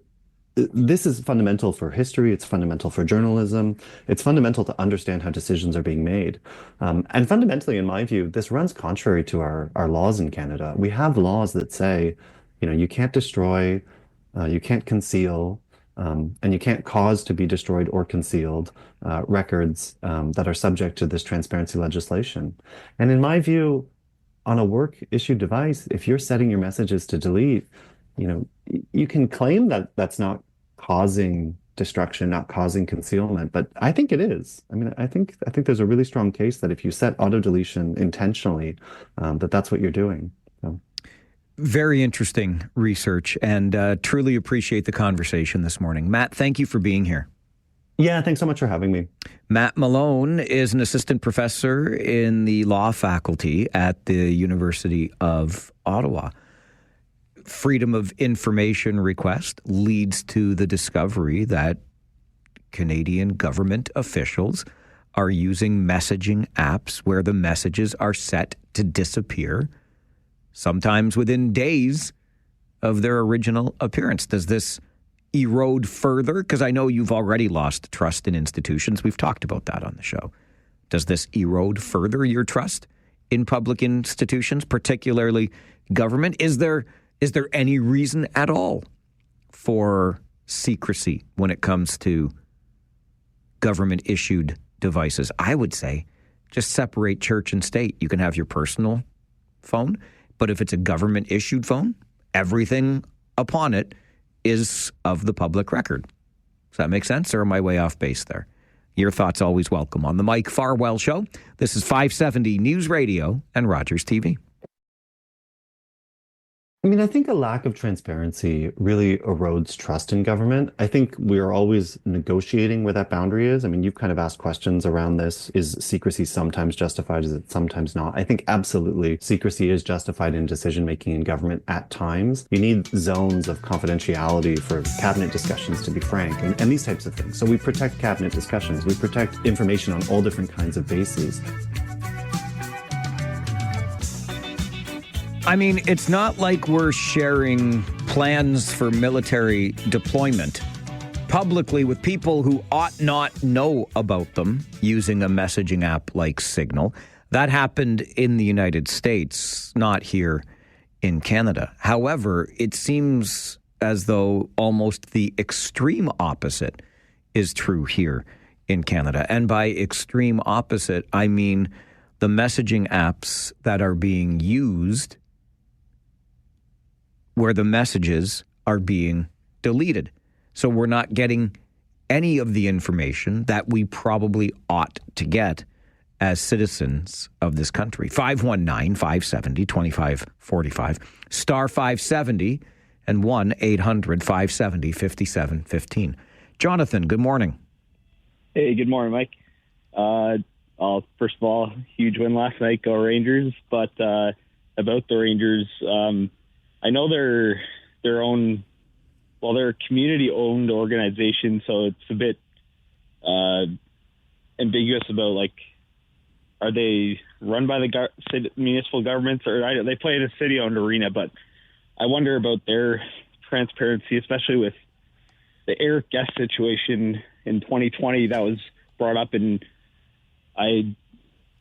this is fundamental for history. It's fundamental for journalism. It's fundamental to understand how decisions are being made. And fundamentally, in my view, this runs contrary to our laws in Canada. We have laws that say, you can't destroy, you can't conceal, and you can't cause to be destroyed or concealed records that are subject to this transparency legislation. And in my view, on a work-issued device, if you're setting your messages to delete, you can claim that that's not causing destruction, not causing concealment, but I think it is. I mean, I think there's a really strong case that if you set auto deletion intentionally, that's what you're doing. So. Very interesting research, and truly appreciate the conversation this morning. Matt, thank you for being here. Yeah, thanks so much for having me. Matt Malone is an assistant professor in the law faculty at the University of Ottawa. Freedom of information request leads to the discovery that Canadian government officials are using messaging apps where the messages are set to disappear, sometimes within days of their original appearance. Does this erode further? Because I know you've already lost trust in institutions. We've talked about that on the show. Does this erode further your trust in public institutions, particularly government? Is there any reason at all for secrecy when it comes to government-issued devices. I would say just separate church and state. You can have your personal phone, but if it's a government-issued phone, everything upon it is of the public record. Does that make sense, or am I way off base there? Your thoughts always welcome on the Mike Farwell Show. This is 570 News Radio and Rogers TV. I mean, I think a lack of transparency really erodes trust in government. I think we're always negotiating where that boundary is. I mean, you've kind of asked questions around this. Is secrecy sometimes justified? Is it sometimes not? I think absolutely secrecy is justified in decision-making in government at times. You need zones of confidentiality for cabinet discussions, to be frank, and these types of things. So we protect cabinet discussions. We protect information on all different kinds of bases. I mean, it's not like we're sharing plans for military deployment publicly with people who ought not know about them using a messaging app like Signal. That happened in the United States, not here in Canada. However, it seems as though almost the extreme opposite is true here in Canada. And by extreme opposite, I mean the messaging apps that are being used where the messages are being deleted. So we're not getting any of the information that we probably ought to get as citizens of this country. 519-570-2545, star 570, and 1-800-570-5715. Jonathan, good morning. Hey, good morning, Mike. First of all, huge win last night, go Rangers. But about the Rangers, I know they're a community-owned organization, so it's a bit ambiguous about, like, are they run by the municipal governments, or they play in a city-owned arena? But I wonder about their transparency, especially with the Eric Guest situation in 2020 that was brought up, and I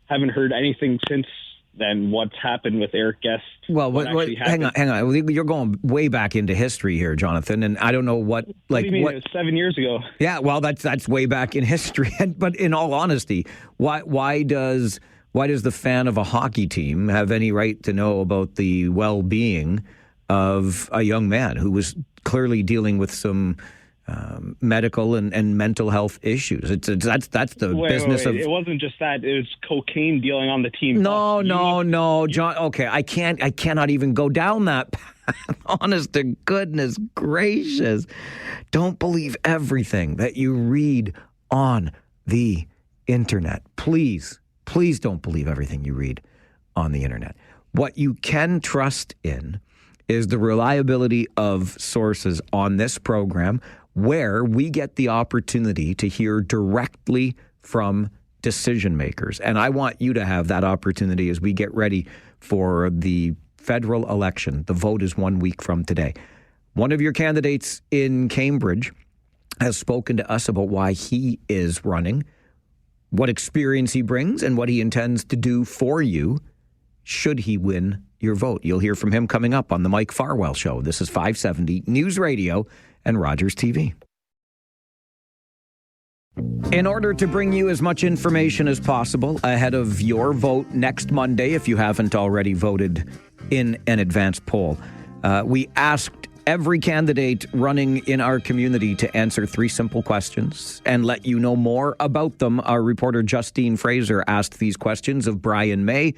haven't heard anything since then what's happened with Eric Guest. Well, hang on. You're going way back into history here, Jonathan, and I don't know what. What do you mean? It was 7 years ago. Yeah, well, that's way back in history. But in all honesty, why does the fan of a hockey team have any right to know about the well-being of a young man who was clearly dealing with some medical and mental health issues? That's the business of. It wasn't just that; it was cocaine dealing on the team. No, John. Okay, I cannot even go down that path. Honest to goodness gracious, don't believe everything that you read on the internet. Please don't believe everything you read on the internet. What you can trust in is the reliability of sources on this program, where we get the opportunity to hear directly from decision makers. And I want you to have that opportunity as we get ready for the federal election. The vote is 1 week from today. One of your candidates in Cambridge has spoken to us about why he is running, what experience he brings, and what he intends to do for you should he win your vote. You'll hear from him coming up on the Mike Farwell Show. This is 570 News Radio and Rogers TV. In order to bring you as much information as possible ahead of your vote next Monday, if you haven't already voted in an advance poll, we asked every candidate running in our community to answer 3 simple questions and let you know more about them. Our reporter Justine Fraser asked these questions of Brian May,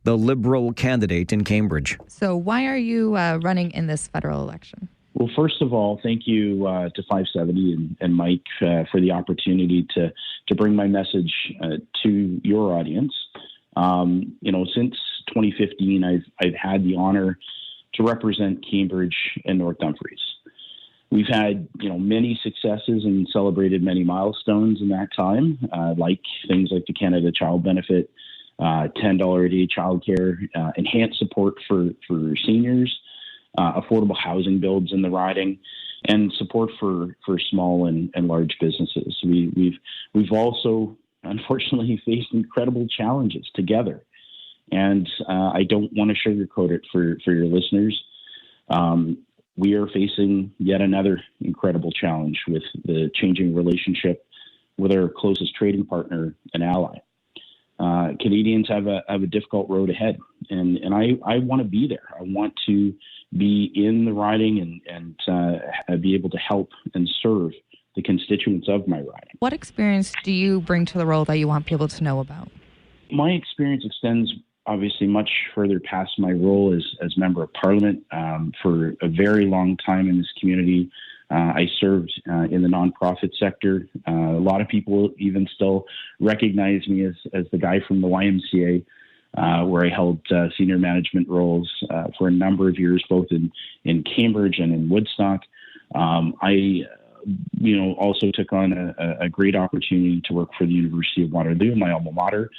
the Liberal candidate in Cambridge. So why are you running in this federal election? Well, first of all, thank you to 570 and Mike for the opportunity to bring my message to your audience. Since 2015, I've had the honor to represent Cambridge and North Dumfries. We've had many successes and celebrated many milestones in that time, like things like the Canada Child Benefit, $10 a day childcare, enhanced support for seniors, affordable housing builds in the riding, and support for small and large businesses. We've also, unfortunately, faced incredible challenges together. And I don't want to sugarcoat it for your listeners. we are facing yet another incredible challenge with the changing relationship with our closest trading partner and ally. Canadians have a difficult road ahead, and I want to be there. I want to be in the riding and be able to help and serve the constituents of my riding. What experience do you bring to the role that you want people to know about? My experience extends obviously much further past my role as Member of Parliament. For a very long time in this community, I served in the nonprofit sector. A lot of people even still recognize me as the guy from the YMCA, where I held senior management roles for a number of years, both in Cambridge and in Woodstock. I also took on a great opportunity to work for the University of Waterloo, my alma mater,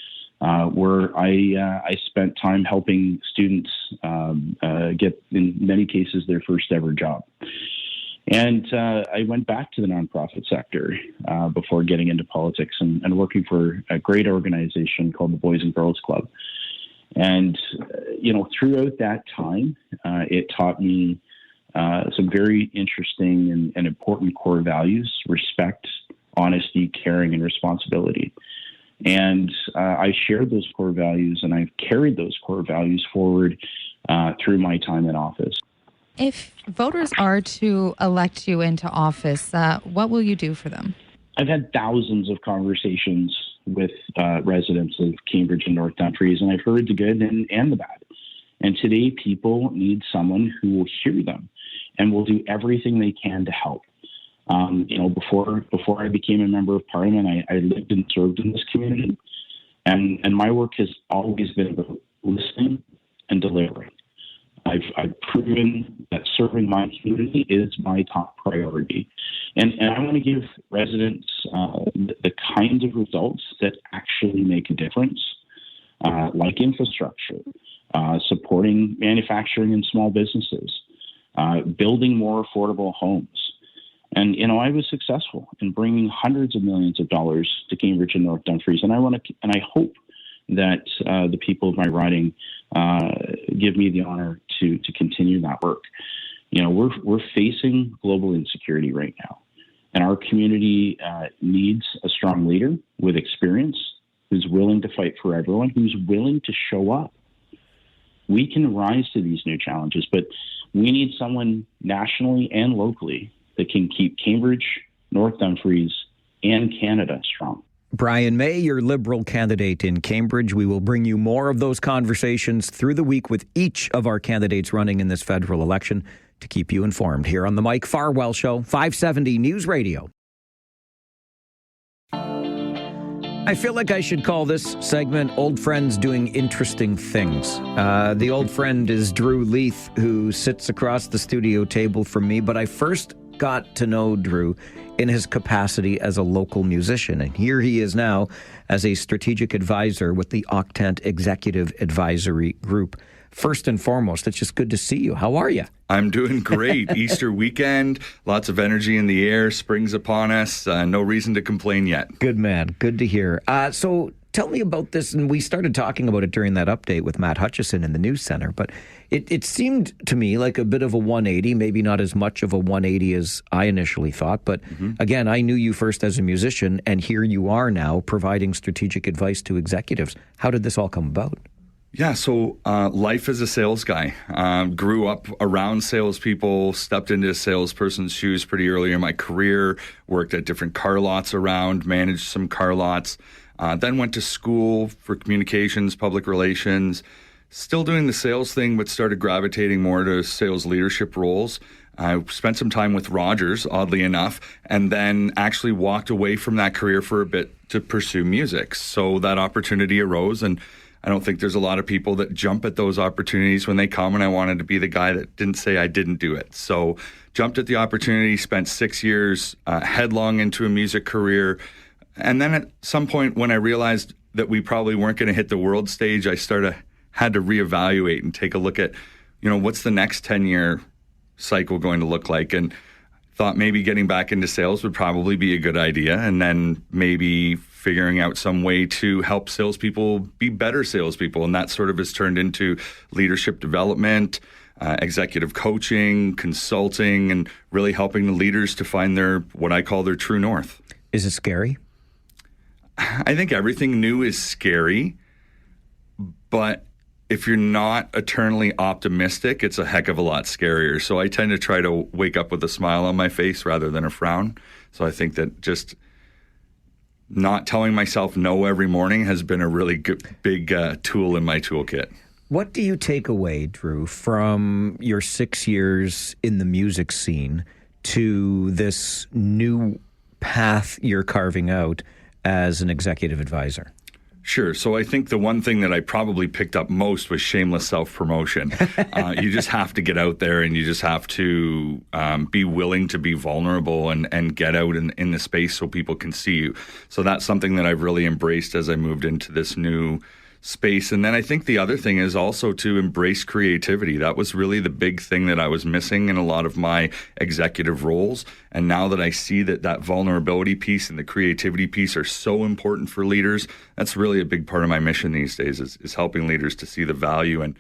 where I spent time helping students get, in many cases, their first ever job. And I went back to the nonprofit sector before getting into politics and working for a great organization called the Boys and Girls Club. And, throughout that time, it taught me some very interesting and important core values: respect, honesty, caring, and responsibility. And I shared those core values, and I've carried those core values forward through my time in office. If voters are to elect you into office, what will you do for them? I've had thousands of conversations with residents of Cambridge and North Dumfries, and I've heard the good and the bad. And today, people need someone who will hear them and will do everything they can to help. Before I became a member of Parliament, I lived and served in this community, and my work has always been about listening and delivering. I've proven that serving my community is my top priority. And I want to give residents the kinds of results that actually make a difference, like infrastructure, supporting manufacturing and small businesses, building more affordable homes. And, I was successful in bringing hundreds of millions of dollars to Cambridge and North Dumfries. And I hope that the people of my riding give me the honor to continue that work. We're facing global insecurity right now, and our community needs a strong leader with experience who's willing to fight for everyone, who's willing to show up. We can rise to these new challenges, but we need someone nationally and locally that can keep Cambridge, North Dumfries, and Canada strong. Brian May, your Liberal candidate in Cambridge. We will bring you more of those conversations through the week with each of our candidates running in this federal election to keep you informed here on the Mike Farwell Show, 570 News Radio. I feel like I should call this segment Old Friends Doing Interesting Things. The old friend is Drewe Leith, who sits across the studio table from me, but I first got to know Drewe in his capacity as a local musician. And here he is now as a strategic advisor with the Octant Executive Advisory Group. First and foremost, it's just good to see you. How are you? I'm doing great. Easter weekend, lots of energy in the air, spring's upon us. No reason to complain yet. Good man. Good to hear. So tell me about this. And we started talking about it during that update with Matt Hutchison in the News Center. But it seemed to me like a bit of a 180, maybe not as much of a 180 as I initially thought. But again, I knew you first as a musician, and here you are now providing strategic advice to executives. How did this all come about? Yeah, so life as a sales guy. Grew up around salespeople, stepped into a salesperson's shoes pretty early in my career, worked at different car lots around, managed some car lots, then went to school for communications, public relations, still doing the sales thing, but started gravitating more to sales leadership roles. I spent some time with Rogers, oddly enough, and then actually walked away from that career for a bit to pursue music. So that opportunity arose, and I don't think there's a lot of people that jump at those opportunities when they come, and I wanted to be the guy that didn't say I didn't do it. So jumped at the opportunity, spent 6 years headlong into a music career. And then at some point when I realized that we probably weren't going to hit the world stage, I had to reevaluate and take a look at, what's the next 10-year cycle going to look like? And thought maybe getting back into sales would probably be a good idea, and then maybe figuring out some way to help salespeople be better salespeople. And that sort of has turned into leadership development, executive coaching, consulting, and really helping the leaders to find what I call their true north. Is it scary? I think everything new is scary, but if you're not eternally optimistic, it's a heck of a lot scarier. So I tend to try to wake up with a smile on my face rather than a frown. So I think that just not telling myself no every morning has been a really good, big tool in my toolkit. What do you take away, Drewe, from your 6 years in the music scene to this new path you're carving out as an executive advisor? Sure. So I think the one thing that I probably picked up most was shameless self-promotion. You just have to get out there, and you just have to be willing to be vulnerable and get out in the space so people can see you. So that's something that I've really embraced as I moved into this new space. And then I think the other thing is also to embrace creativity. That was really the big thing that I was missing in a lot of my executive roles. And now that I see that vulnerability piece and the creativity piece are so important for leaders, that's really a big part of my mission these days is helping leaders to see the value and,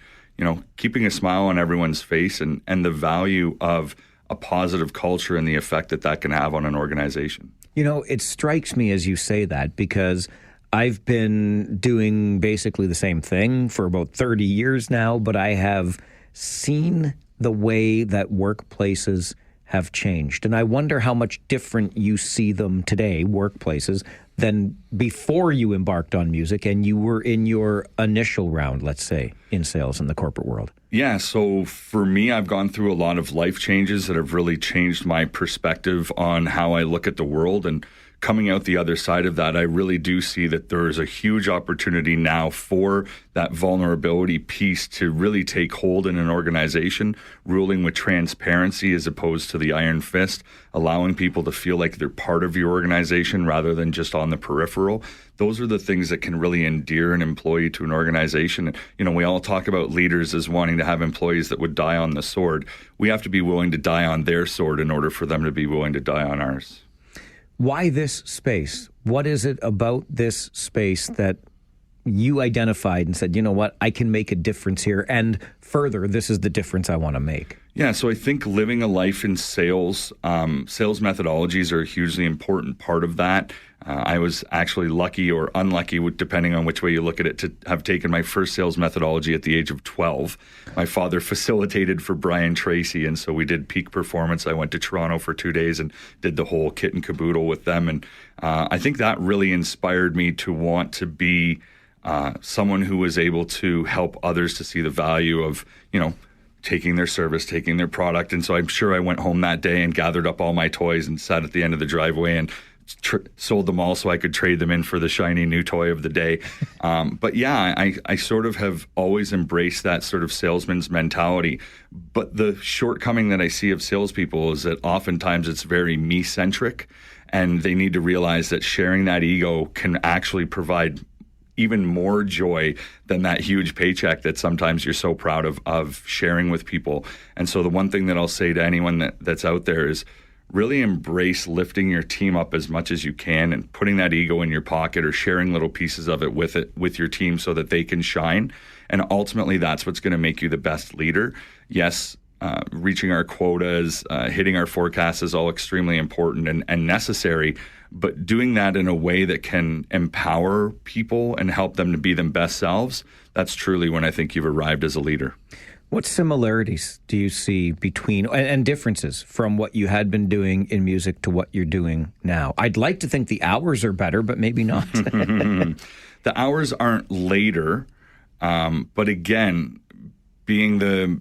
keeping a smile on everyone's face and the value of a positive culture and the effect that can have on an organization. It strikes me as you say that, because I've been doing basically the same thing for about 30 years now, but I have seen the way that workplaces have changed. And I wonder how much different you see them today, workplaces, than before you embarked on music and you were in your initial round, let's say, in sales in the corporate world. Yeah, so for me, I've gone through a lot of life changes that have really changed my perspective on how I look at the world. And coming out the other side of that, I really do see that there is a huge opportunity now for that vulnerability piece to really take hold in an organization, ruling with transparency as opposed to the iron fist, allowing people to feel like they're part of your organization rather than just on the peripheral. Those are the things that can really endear an employee to an organization. We all talk about leaders as wanting to have employees that would die on the sword. We have to be willing to die on their sword in order for them to be willing to die on ours. Why this space? What is it about this space that you identified and said, you know what, I can make a difference here, and further, this is the difference I want to make? Yeah, so I think living a life in sales, sales methodologies are a hugely important part of that. I was actually lucky or unlucky, depending on which way you look at it, to have taken my first sales methodology at the age of 12. My father facilitated for Brian Tracy, and so we did peak performance. I went to Toronto for 2 days and did the whole kit and caboodle with them. And I think that really inspired me to want to be someone who was able to help others to see the value of, taking their service, taking their product. And so I'm sure I went home that day and gathered up all my toys and sat at the end of the driveway and sold them all so I could trade them in for the shiny new toy of the day. But yeah, I sort of have always embraced that sort of salesman's mentality. But the shortcoming that I see of salespeople is that oftentimes it's very me-centric, and they need to realize that sharing that ego can actually provide even more joy than that huge paycheck that sometimes you're so proud of sharing with people. And so the one thing that I'll say to anyone that's out there is really embrace lifting your team up as much as you can and putting that ego in your pocket or sharing little pieces of it with your team so that they can shine. And ultimately, that's what's going to make you the best leader. Yes, reaching our quotas, hitting our forecasts is all extremely important and necessary, but doing that in a way that can empower people and help them to be their best selves, that's truly when I think you've arrived as a leader. What similarities do you see between and differences from what you had been doing in music to what you're doing now? I'd like to think the hours are better, but maybe not. The hours aren't later, but again, being the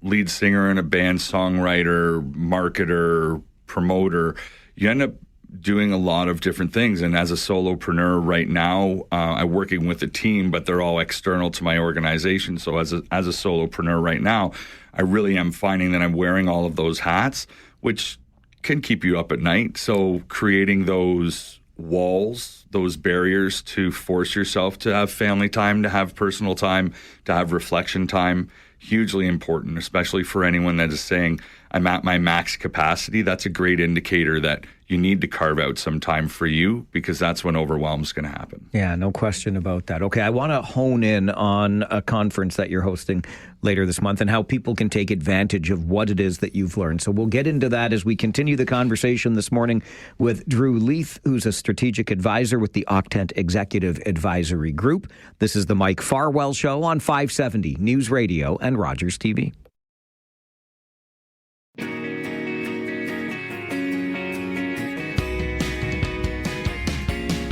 lead singer in a band, songwriter, marketer, promoter, you end up doing a lot of different things. And as a solopreneur right now, I'm working with a team, but they're all external to my organization. So as a solopreneur right now, I really am finding that I'm wearing all of those hats, which can keep you up at night. So creating those walls, those barriers to force yourself to have family time, to have personal time, to have reflection time, hugely important, especially for anyone that is saying, I'm at my max capacity, that's a great indicator that you need to carve out some time for you, because that's when overwhelm's going to happen. Yeah, no question about that. Okay, I want to hone in on a conference that you're hosting later this month and how people can take advantage of what it is that you've learned. So we'll get into that as we continue the conversation this morning with Drewe Leith, who's a strategic advisor with the Octant Executive Advisory Group. This is the Mike Farwell Show on 570 News Radio and Rogers TV.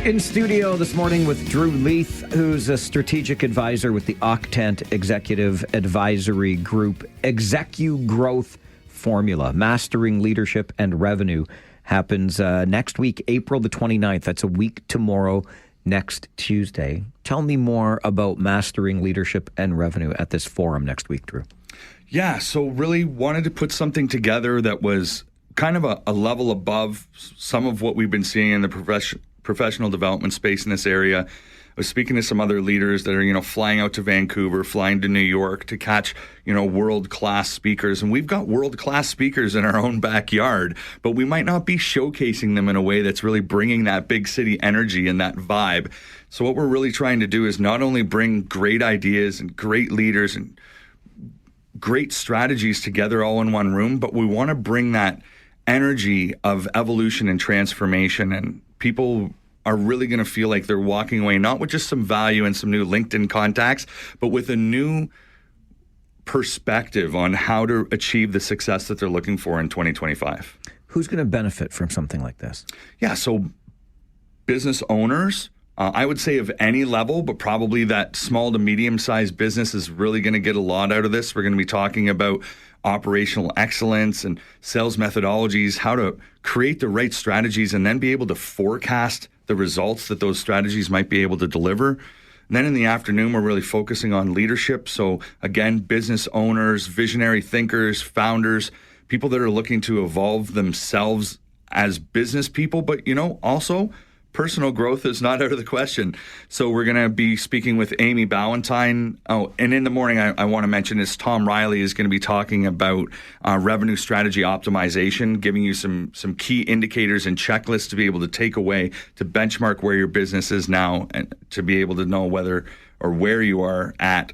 In studio this morning with Drewe Leith, who's a strategic advisor with the Octant Executive Advisory Group. Execugrowth Formula, Mastering Leadership and Revenue, happens next week, April the 29th. That's a week tomorrow, next Tuesday. Tell me more about Mastering Leadership and Revenue at this forum next week, Drewe. Yeah, so really wanted to put something together that was kind of a level above some of what we've been seeing in the professional development space in this area. I was speaking to some other leaders that are, flying out to Vancouver, flying to New York to catch, world-class speakers. And we've got world-class speakers in our own backyard, but we might not be showcasing them in a way that's really bringing that big city energy and that vibe. So what we're really trying to do is not only bring great ideas and great leaders and great strategies together all in one room, but we want to bring that energy of evolution and transformation, and people are really going to feel like they're walking away not with just some value and some new LinkedIn contacts, but with a new perspective on how to achieve the success that they're looking for in 2025. Who's going to benefit from something like this? Yeah, so business owners, I would say of any level, but probably that small to medium-sized business is really going to get a lot out of this. We're going to be talking about operational excellence and sales methodologies, how to create the right strategies and then be able to forecast the results that those strategies might be able to deliver. And then in the afternoon, we're really focusing on leadership. So again, business owners, visionary thinkers, founders, people that are looking to evolve themselves as business people, but also personal growth is not out of the question. So we're going to be speaking with Amy Ballantyne. Oh, and in the morning, I want to mention is Tom Riley is going to be talking about revenue strategy optimization, giving you some key indicators and checklists to be able to take away to benchmark where your business is now and to be able to know whether or where you are at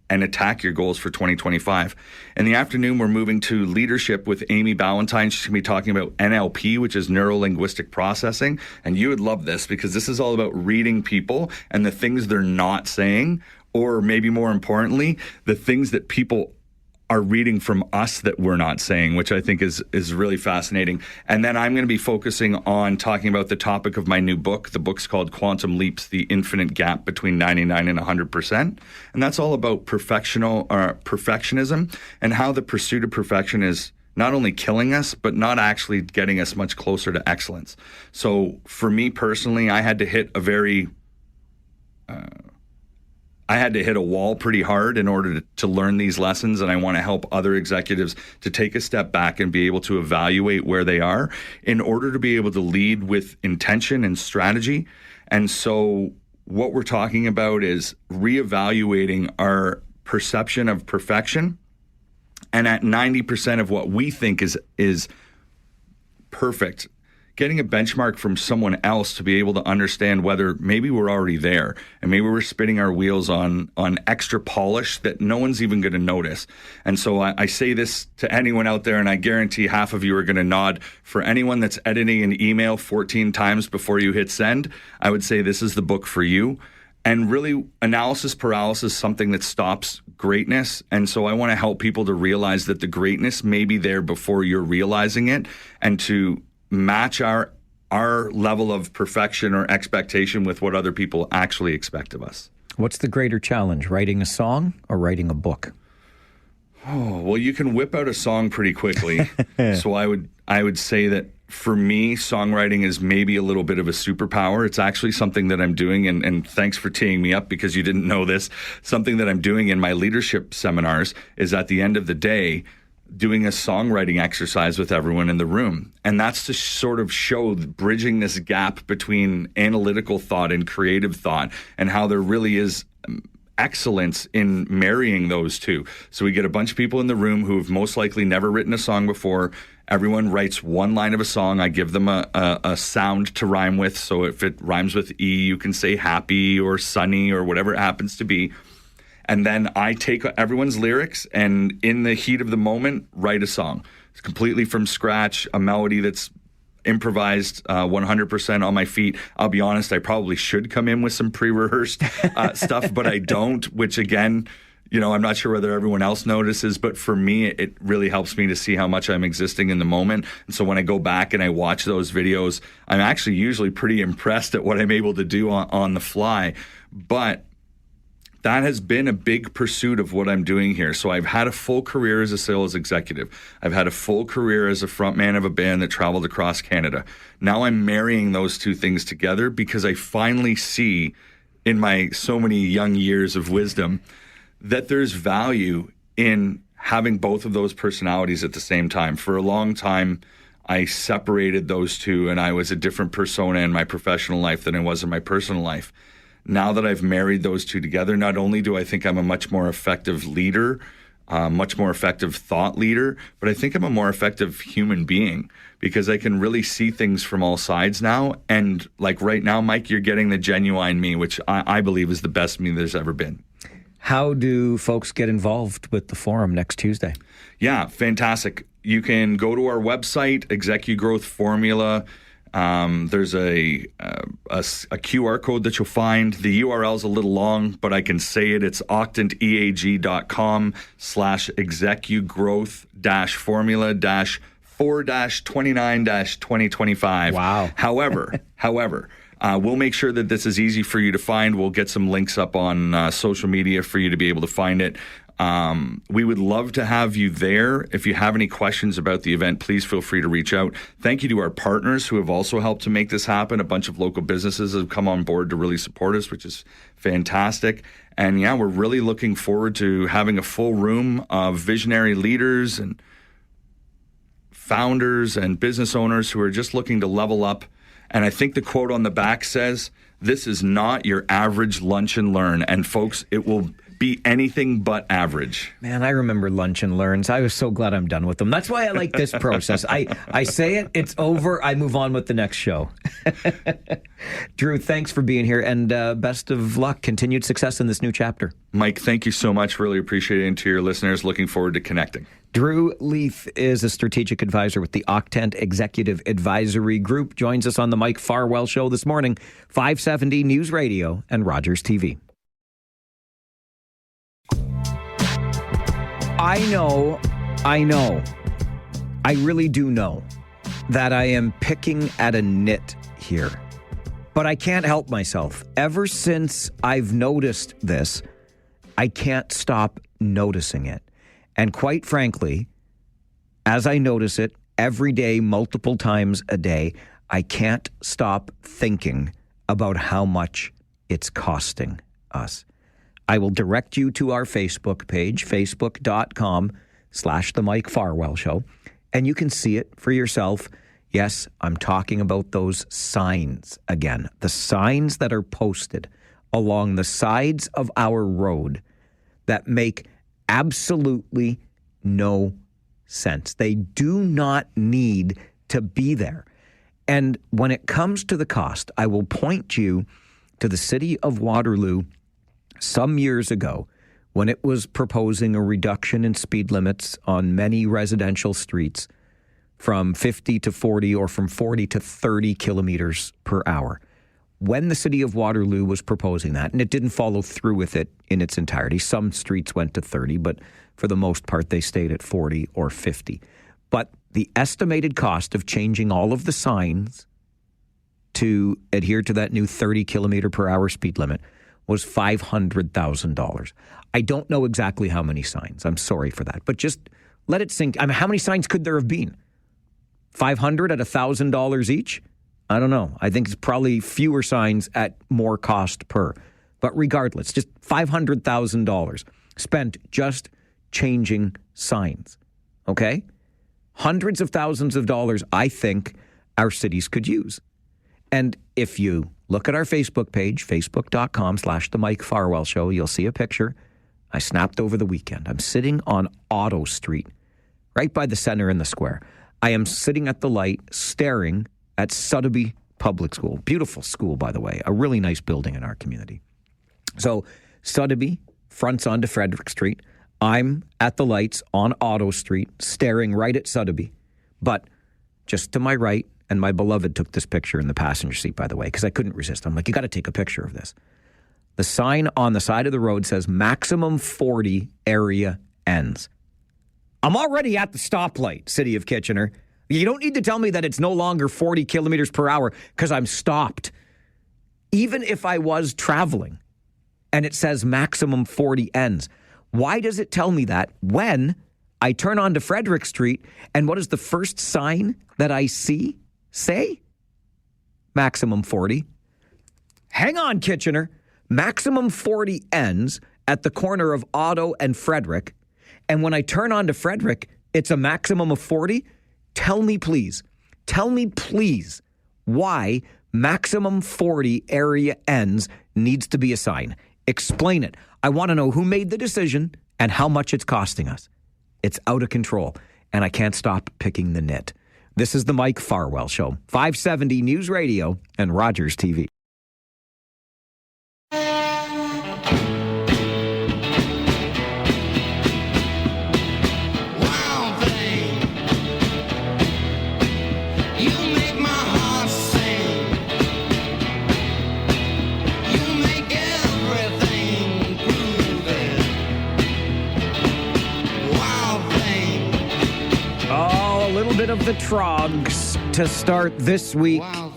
and attack your goals for 2025. In the afternoon, we're moving to leadership with Amy Ballantyne. She's going to be talking about NLP, which is neuro-linguistic processing. And you would love this because this is all about reading people and the things they're not saying, or maybe more importantly, the things that people are reading from us that we're not saying, which I think is really fascinating. And then I'm going to be focusing on talking about the topic of my new book. The book's called Quantum Leaps, The Infinite Gap Between 99 and 100%. And that's all about perfectionism and how the pursuit of perfection is not only killing us, but not actually getting us much closer to excellence. So for me personally, I had to hit a wall pretty hard in order to learn these lessons, and I want to help other executives to take a step back and be able to evaluate where they are in order to be able to lead with intention and strategy. And so what we're talking about is reevaluating our perception of perfection, and at 90% of what we think is perfect, getting a benchmark from someone else to be able to understand whether maybe we're already there and maybe we're spinning our wheels on extra polish that no one's even going to notice. And so I say this to anyone out there, and I guarantee half of you are going to nod. For anyone that's editing an email 14 times before you hit send, I would say this is the book for you. And really, analysis paralysis is something that stops greatness. And so I want to help people to realize that the greatness may be there before you're realizing it, and to match our level of perfection or expectation with what other people actually expect of us. What's the greater challenge, writing a song or writing a book? Oh, well, you can whip out a song pretty quickly. So I would say that for me, songwriting is maybe a little bit of a superpower. It's actually something that I'm doing, and thanks for teeing me up because you didn't know this. Something that I'm doing in my leadership seminars is at the end of the day, doing a songwriting exercise with everyone in the room. And that's to sort of show bridging this gap between analytical thought and creative thought, and how there really is excellence in marrying those two. So we get a bunch of people in the room who have most likely never written a song before. Everyone writes one line of a song. I give them a sound to rhyme with. So if it rhymes with E, you can say happy or sunny or whatever it happens to be. And then I take everyone's lyrics and in the heat of the moment, write a song. It's completely from scratch, a melody that's improvised 100% on my feet. I'll be honest, I probably should come in with some pre-rehearsed stuff, but I don't, which again, I'm not sure whether everyone else notices, but for me, it really helps me to see how much I'm existing in the moment. And so when I go back and I watch those videos, I'm actually usually pretty impressed at what I'm able to do on the fly. But that has been a big pursuit of what I'm doing here. So I've had a full career as a sales executive. I've had a full career as a frontman of a band that traveled across Canada. Now I'm marrying those two things together because I finally see in my so many young years of wisdom that there's value in having both of those personalities at the same time. For a long time, I separated those two and I was a different persona in my professional life than I was in my personal life. Now that I've married those two together, not only do I think I'm a much more effective leader, much more effective thought leader, but I think I'm a more effective human being because I can really see things from all sides now. And like right now, Mike, you're getting the genuine me, which I believe is the best me there's ever been. How do folks get involved with the forum next Tuesday? Yeah, fantastic. You can go to our website, Execugrowth Formula. There's a QR code that you'll find. The URL is a little long, but I can say it. It's octanteeg.com/execugrowth-formula-4-29-2025. Wow. However, we'll make sure that this is easy for you to find. We'll get some links up on social media for you to be able to find it. We would love to have you there. If you have any questions about the event, please feel free to reach out. Thank you to our partners who have also helped to make this happen. A bunch of local businesses have come on board to really support us, which is fantastic. And yeah, we're really looking forward to having a full room of visionary leaders and founders and business owners who are just looking to level up. And I think the quote on the back says, "This is not your average lunch and learn." And folks, it will be anything but average. Man, I remember lunch and learns. I was so glad I'm done with them. That's why I like this process. I say it, it's over, I move on with the next show. Drewe, thanks for being here, and best of luck. Continued success in this new chapter. Mike, thank you so much. Really appreciate it. And to your listeners, looking forward to connecting. Drewe Leith is a strategic advisor with the Octant Executive Advisory Group. Joins us on the Mike Farwell Show this morning, 570 News Radio and Rogers TV. I know, I really do know that I am picking at a nit here, but I can't help myself. Ever since I've noticed this, I can't stop noticing it. And quite frankly, as I notice it every day, multiple times a day, I can't stop thinking about how much it's costing us. I will direct you to our Facebook page, facebook.com/The Mike Farwell Show, and you can see it for yourself. Yes, I'm talking about those signs again. The signs that are posted along the sides of our road that make absolutely no sense. They do not need to be there. And when it comes to the cost, I will point you to the city of Waterloo some years ago when it was proposing a reduction in speed limits on many residential streets from 50 to 40 or from 40 to 30 kilometers per hour. When the city of Waterloo was proposing that, and it didn't follow through with it in its entirety, some streets went to 30, but for the most part, they stayed at 40 or 50. But the estimated cost of changing all of the signs to adhere to that new 30 kilometer per hour speed limit was $500,000. I don't know exactly how many signs. I'm sorry for that. But just let it sink. I mean, how many signs could there have been? 500 at $1,000 each? I don't know. I think it's probably fewer signs at more cost per. But regardless, just $500,000 spent just changing signs. Okay? Hundreds of thousands of dollars, I think, our cities could use. And if you look at our Facebook page, facebook.com/The Mike Farwell Show. You'll see a picture I snapped over the weekend. I'm sitting on Otto Street, right by the center in the square. I am sitting at the light staring at Sotheby Public School. Beautiful school, by the way. A really nice building in our community. So Sotheby fronts onto Frederick Street. I'm at the lights on Otto Street, staring right at Sotheby. But just to my right, and my beloved took this picture in the passenger seat, by the way, because I couldn't resist. I'm like, you got to take a picture of this. The sign on the side of the road says maximum 40 area ends. I'm already at the stoplight, City of Kitchener. You don't need to tell me that it's no longer 40 kilometers per hour because I'm stopped. Even if I was traveling and it says maximum 40 ends, why does it tell me that when I turn onto Frederick Street and what is the first sign that I see say? Maximum 40. Hang on, Kitchener. Maximum 40 ends at the corner of Otto and Frederick. And when I turn onto Frederick, it's a maximum of 40. Tell me, please, why maximum 40 area ends needs to be a sign. Explain it. I want to know who made the decision and how much it's costing us. It's out of control, and I can't stop picking the nit. This is the Mike Farwell Show, 570 News Radio and Rogers TV. Of the Trogs to start this week. I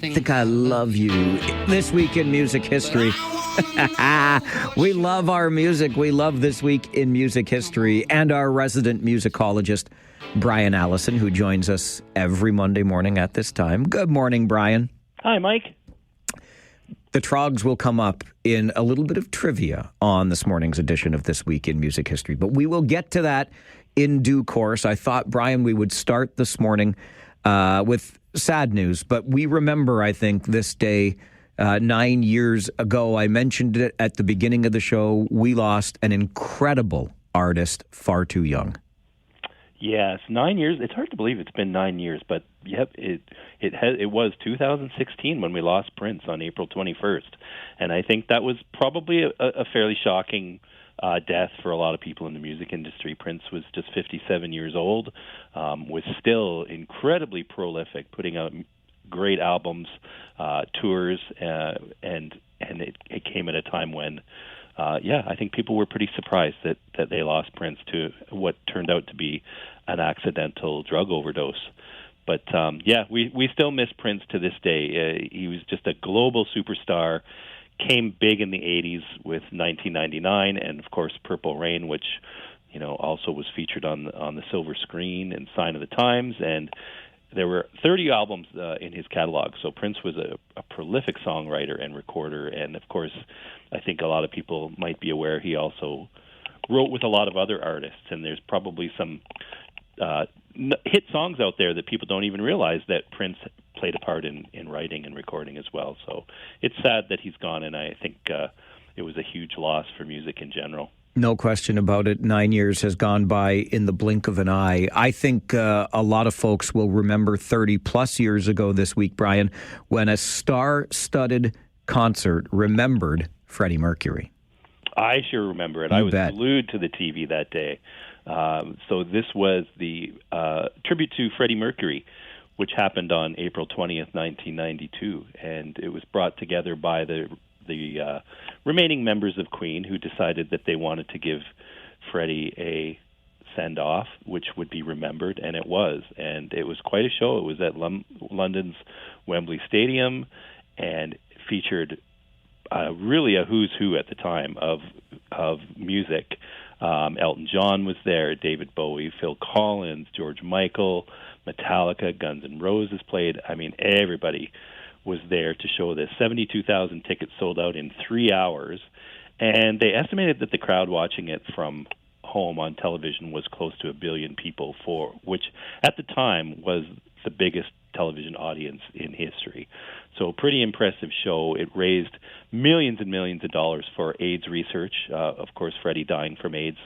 think I love you. This week in music history. We love our music. We love this week in music history. And our resident musicologist, Brian Allison, who joins us every Monday morning at this time. Good morning, Brian. Hi, Mike. The Trogs will come up in a little bit of trivia on this morning's edition of This Week in Music History, but we will get to that in due course. I thought, Brian, we would start this morning with sad news, but we remember, I think, this day 9 years ago. I mentioned it at the beginning of the show. We lost an incredible artist far too young. Yes, 9 years. It's hard to believe it's been 9 years, but yep, it was 2016 when we lost Prince on April 21st, and I think that was probably a fairly shocking death for a lot of people in the music industry. Prince was just 57 years old, was still incredibly prolific, putting out great albums, tours, and it came at a time when, I think people were pretty surprised that they lost Prince to what turned out to be an accidental drug overdose. But we still miss Prince to this day. He was just a global superstar. Came big in the 80s with 1999 and, of course, Purple Rain, which, also was featured on the silver screen and Sign of the Times. And there were 30 albums in his catalog. So Prince was a prolific songwriter and recorder. And, of course, I think a lot of people might be aware he also wrote with a lot of other artists. And there's probably some hit songs out there that people don't even realize that Prince played a part in writing and recording as well. So it's sad that he's gone, and I think it was a huge loss for music in general. No question about it. 9 years has gone by in the blink of an eye. I think a lot of folks will remember 30 plus years ago this week, Brian, when a star-studded concert remembered Freddie Mercury. I sure remember it. I was glued to the TV that day. So this was the tribute to Freddie Mercury, which happened on April 20th, 1992, and it was brought together by the remaining members of Queen, who decided that they wanted to give Freddie a send-off, which would be remembered, and it was. And it was quite a show. It was at London's Wembley Stadium, and featured really a who's who at the time of music. Elton John was there, David Bowie, Phil Collins, George Michael, Metallica, Guns N' Roses played. I mean, everybody was there to show this. 72,000 tickets sold out in 3 hours, and they estimated that the crowd watching it from home on television was close to 1 billion people, for which at the time was the biggest television audience in history. So pretty impressive show. It raised millions and millions of dollars for AIDS research. Of course, Freddie dying from AIDS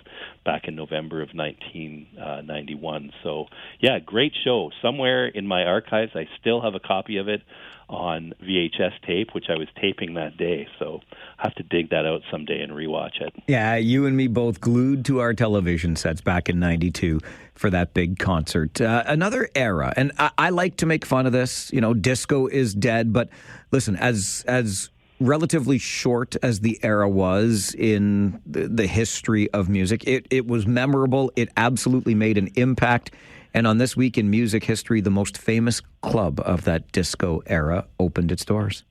back in November of 1991. So, yeah, great show. Somewhere in my archives, I still have a copy of it on VHS tape, which I was taping that day. So I have to dig that out someday and rewatch it. Yeah, you and me both glued to our television sets back in 92 for that big concert. Another era, and I like to make fun of this, disco is dead, but listen, as relatively short as the era was in the history of music, it was memorable. It absolutely made an impact. And on This Week in Music History, the most famous club of that disco era opened its doors.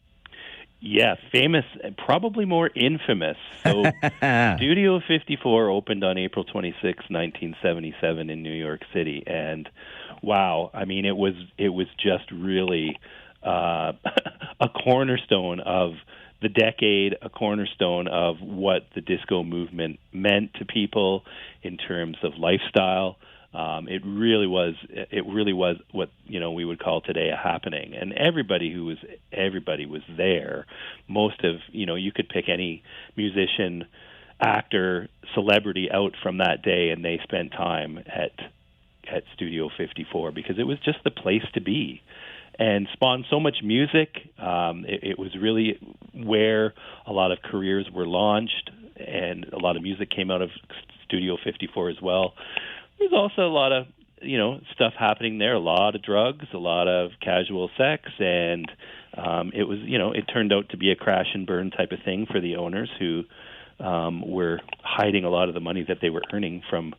Yeah, famous, probably more infamous. So Studio 54 opened on April 26, 1977 in New York City. And wow, I mean, it was just really a cornerstone of the decade, a cornerstone of what the disco movement meant to people in terms of lifestyle. It really was what we would call today a happening, and everybody was there. Most of you could pick any musician, actor, celebrity out from that day, and they spent time at Studio 54 because it was just the place to be, and spawned so much music. It was really where a lot of careers were launched, and a lot of music came out of Studio 54 as well. There's also a lot of, stuff happening there, a lot of drugs, a lot of casual sex, and it was, it turned out to be a crash and burn type of thing for the owners who were hiding a lot of the money that they were earning from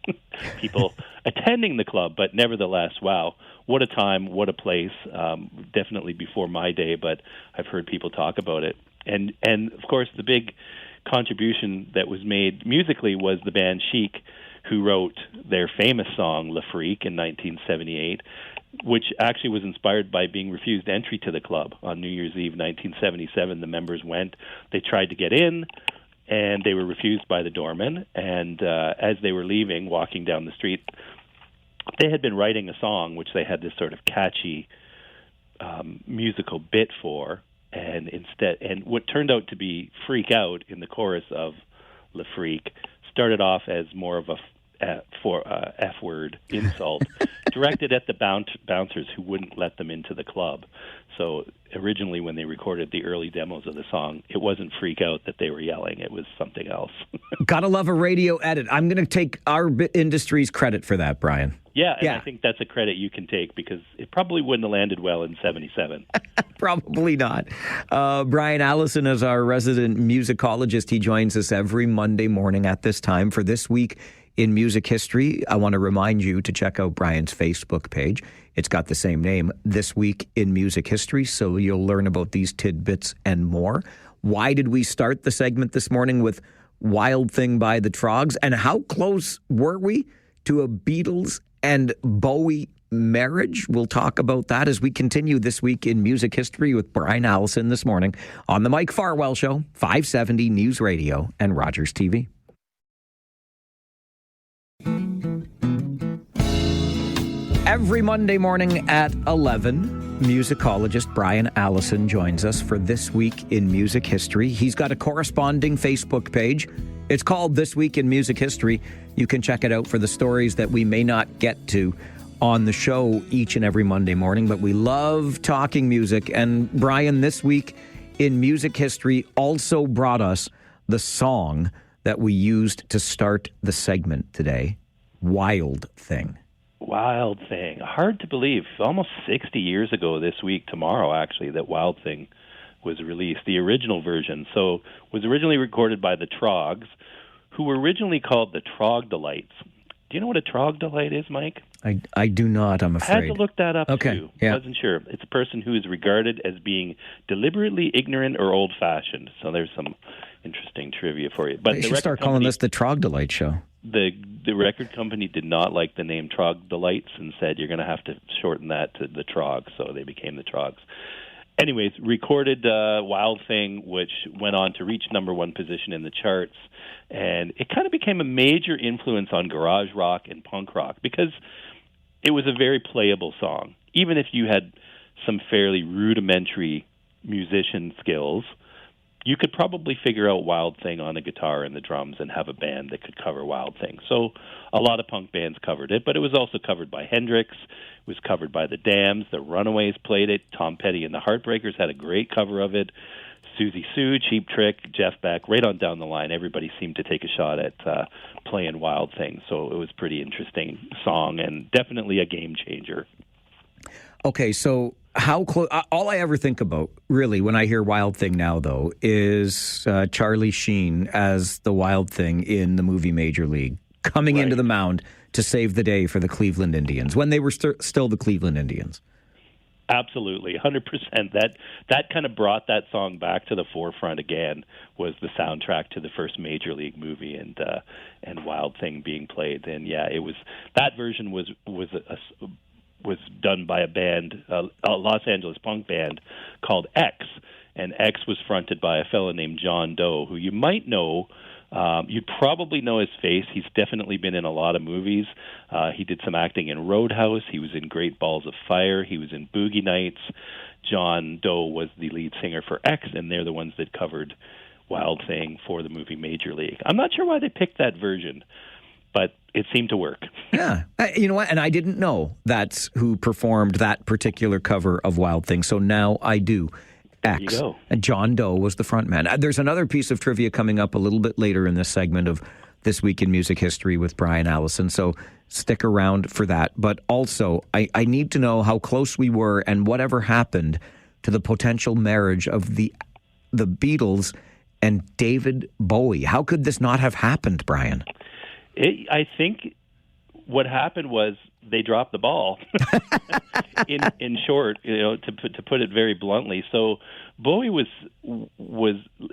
people attending the club. But nevertheless, wow, what a time, what a place. Definitely before my day, but I've heard people talk about it. And of course, the big contribution that was made musically was the band Chic, who wrote their famous song Le Freak in 1978, which actually was inspired by being refused entry to the club. On New Year's Eve 1977, the members went. They tried to get in, and they were refused by the doorman. And as they were leaving, walking down the street, they had been writing a song, which they had this sort of catchy musical bit for, and what turned out to be Freak Out in the chorus of Le Freak started off as more of a F-word insult directed at the bouncers who wouldn't let them into the club. So originally when they recorded the early demos of the song, it wasn't Freak Out that they were yelling. It was something else. Gotta love a radio edit. I'm going to take our industry's credit for that, Brian. Yeah, and I think that's a credit you can take because it probably wouldn't have landed well in 77. Probably not. Brian Allison is our resident musicologist. He joins us every Monday morning at this time for This Week in Music History. I want to remind you to check out Brian's Facebook page. It's got the same name, This Week in Music History, so you'll learn about these tidbits and more. Why did we start the segment this morning with Wild Thing by the Troggs? And how close were we to a Beatles and Bowie marriage? We'll talk about that as we continue This Week in Music History with Brian Allison this morning on the Mike Farwell Show, 570 News Radio and Rogers TV. Every Monday morning at 11, musicologist Brian Allison joins us for This Week in Music History. He's got a corresponding Facebook page. It's called This Week in Music History. You can check it out for the stories that we may not get to on the show each and every Monday morning, but we love talking music. And Brian, This Week in Music History also brought us the song that we used to start the segment today, Wild Thing. Wild Thing. Hard to believe. Almost 60 years ago this week, tomorrow actually, that Wild Thing was released. The original version. So was originally recorded by the Troggs, who were originally called the Trogdolites. Do you know what a Trogdolite is, Mike? I do not, I'm afraid. I had to look that up, okay. too. Yeah. Wasn't sure. It's a person who is regarded as being deliberately ignorant or old-fashioned. So there's some interesting trivia for you. But they should start calling this the Trogdolite Show. The record company did not like the name Trogdolites and said, you're going to have to shorten that to the Trogs, so they became the Trogs. Anyways, recorded Wild Thing, which went on to reach number one position in the charts, and it kind of became a major influence on garage rock and punk rock because it was a very playable song. Even if you had some fairly rudimentary musician skills, you could probably figure out Wild Thing on the guitar and the drums and have a band that could cover Wild Thing. So a lot of punk bands covered it, but it was also covered by Hendrix. It was covered by the Dams. The Runaways played it. Tom Petty and the Heartbreakers had a great cover of it. Susie Sue, Cheap Trick, Jeff Beck, right on down the line. Everybody seemed to take a shot at playing Wild Thing. So it was a pretty interesting song and definitely a game changer. Okay, so how close? All I ever think about, really, when I hear Wild Thing now, though, is Charlie Sheen as the Wild Thing in the movie Major League, coming into the mound to save the day for the Cleveland Indians, when they were still the Cleveland Indians. Absolutely, 100%. That kind of brought that song back to the forefront again, was the soundtrack to the first Major League movie and Wild Thing being played. And yeah, it was, that version was done by a band, a Los Angeles punk band called X, and X was fronted by a fellow named John Doe, who you might know. You'd probably know his face. He's definitely been in a lot of movies. He did some acting in Roadhouse. He was in Great Balls of Fire. He was in Boogie Nights. John Doe was the lead singer for X, and they're the ones that covered Wild Thing for the movie Major League. I'm not sure why they picked that version, but it seemed to work. Yeah. You know what? And I didn't know that's who performed that particular cover of Wild Thing. So now I do. X. There you go. And John Doe was the front man. There's another piece of trivia coming up a little bit later in this segment of This Week in Music History with Brian Allison. So stick around for that. But also, I need to know how close we were and whatever happened to the potential marriage of the Beatles and David Bowie. How could this not have happened, Brian? I think what happened was they dropped the ball. in short, to put it very bluntly. So Bowie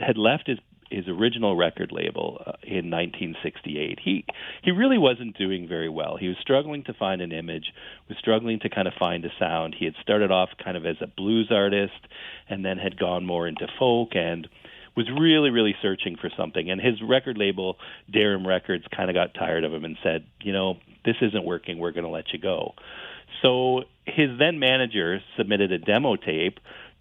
had left his original record label in 1968. He really wasn't doing very well. He was struggling to find an image, was struggling to kind of find a sound. He had started off kind of as a blues artist and then had gone more into folk and was really, really searching for something. And his record label, Darum Records, kind of got tired of him and said, this isn't working, we're going to let you go. So his then manager submitted a demo tape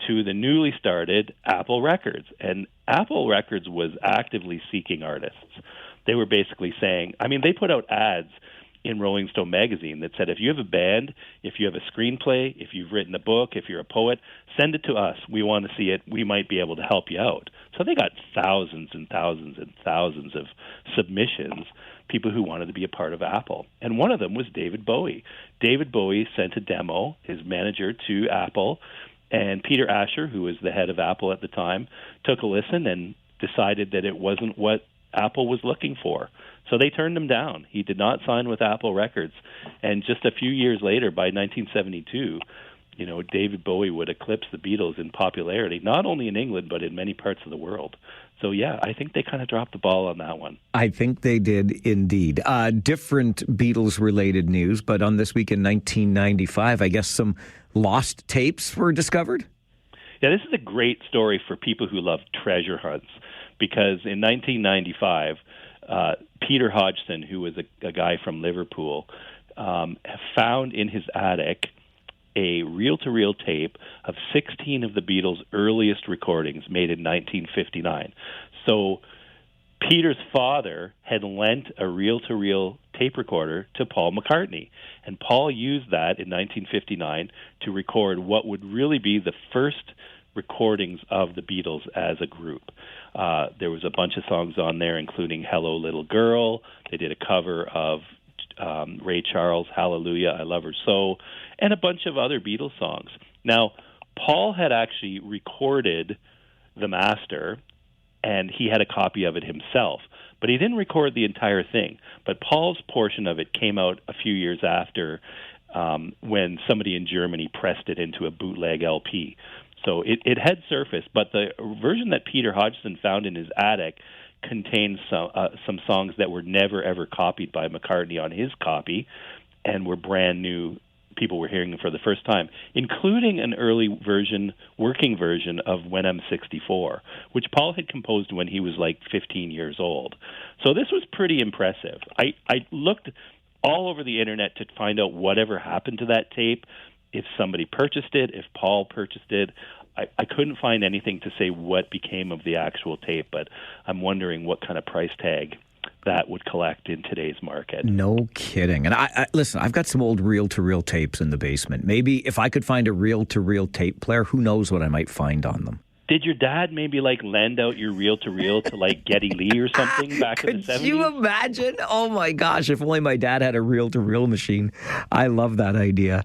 to the newly started Apple Records. And Apple Records was actively seeking artists. They were basically saying, they put out ads in Rolling Stone magazine that said, if you have a band, if you have a screenplay, if you've written a book, if you're a poet, send it to us. We want to see it. We might be able to help you out. So they got thousands and thousands and thousands of submissions, people who wanted to be a part of Apple. And one of them was David Bowie. David Bowie sent a demo, his manager, to Apple, and Peter Asher, who was the head of Apple at the time, took a listen and decided that it wasn't what Apple was looking for. So they turned him down. He did not sign with Apple Records. And just a few years later, by 1972, David Bowie would eclipse the Beatles in popularity, not only in England, but in many parts of the world. So, yeah, I think they kind of dropped the ball on that one. I think they did indeed. Different Beatles-related news, but on This Week in 1995, I guess some lost tapes were discovered? Yeah, this is a great story for people who love treasure hunts, because in 1995, Peter Hodgson, who was a guy from Liverpool, found in his attic a reel-to-reel tape of 16 of the Beatles' earliest recordings made in 1959. So Peter's father had lent a reel-to-reel tape recorder to Paul McCartney, and Paul used that in 1959 to record what would really be the first recordings of the Beatles as a group. There was a bunch of songs on there, including Hello Little Girl. They did a cover of Ray Charles' Hallelujah, I Love Her So, and a bunch of other Beatles songs. Now, Paul had actually recorded the master, and he had a copy of it himself, but he didn't record the entire thing. But Paul's portion of it came out a few years after, when somebody in Germany pressed it into a bootleg LP. So it had surfaced, but the version that Peter Hodgson found in his attic contains some songs that were never, ever copied by McCartney on his copy and were brand new. People were hearing them for the first time, including an early version, working version of When I'm 64, which Paul had composed when he was like 15 years old. So this was pretty impressive. I looked all over the internet to find out whatever happened to that tape. if somebody purchased it, if Paul purchased it. I couldn't find anything to say what became of the actual tape, but I'm wondering what kind of price tag that would collect in today's market. No kidding. And I listen, I've got some old reel-to-reel tapes in the basement. Maybe if I could find a reel-to-reel tape player, who knows what I might find on them. Did your dad maybe like lend out your reel-to-reel to like Geddy Lee or something back in the 70s? Could you imagine? Oh my gosh, if only my dad had a reel-to-reel machine. I love that idea.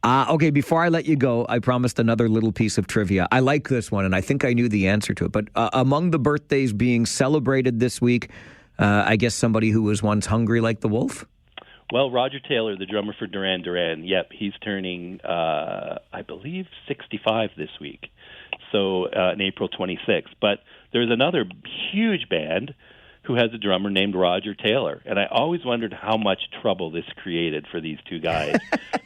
Okay, before I let you go, I promised another little piece of trivia. I like this one, and I think I knew the answer to it. But among the birthdays being celebrated this week, I guess somebody who was once hungry like the wolf? Well, Roger Taylor, the drummer for Duran Duran, yep, he's turning, I believe, 65 this week. So on April 26th. But there's another huge band who has a drummer named Roger Taylor. And I always wondered how much trouble this created for these two guys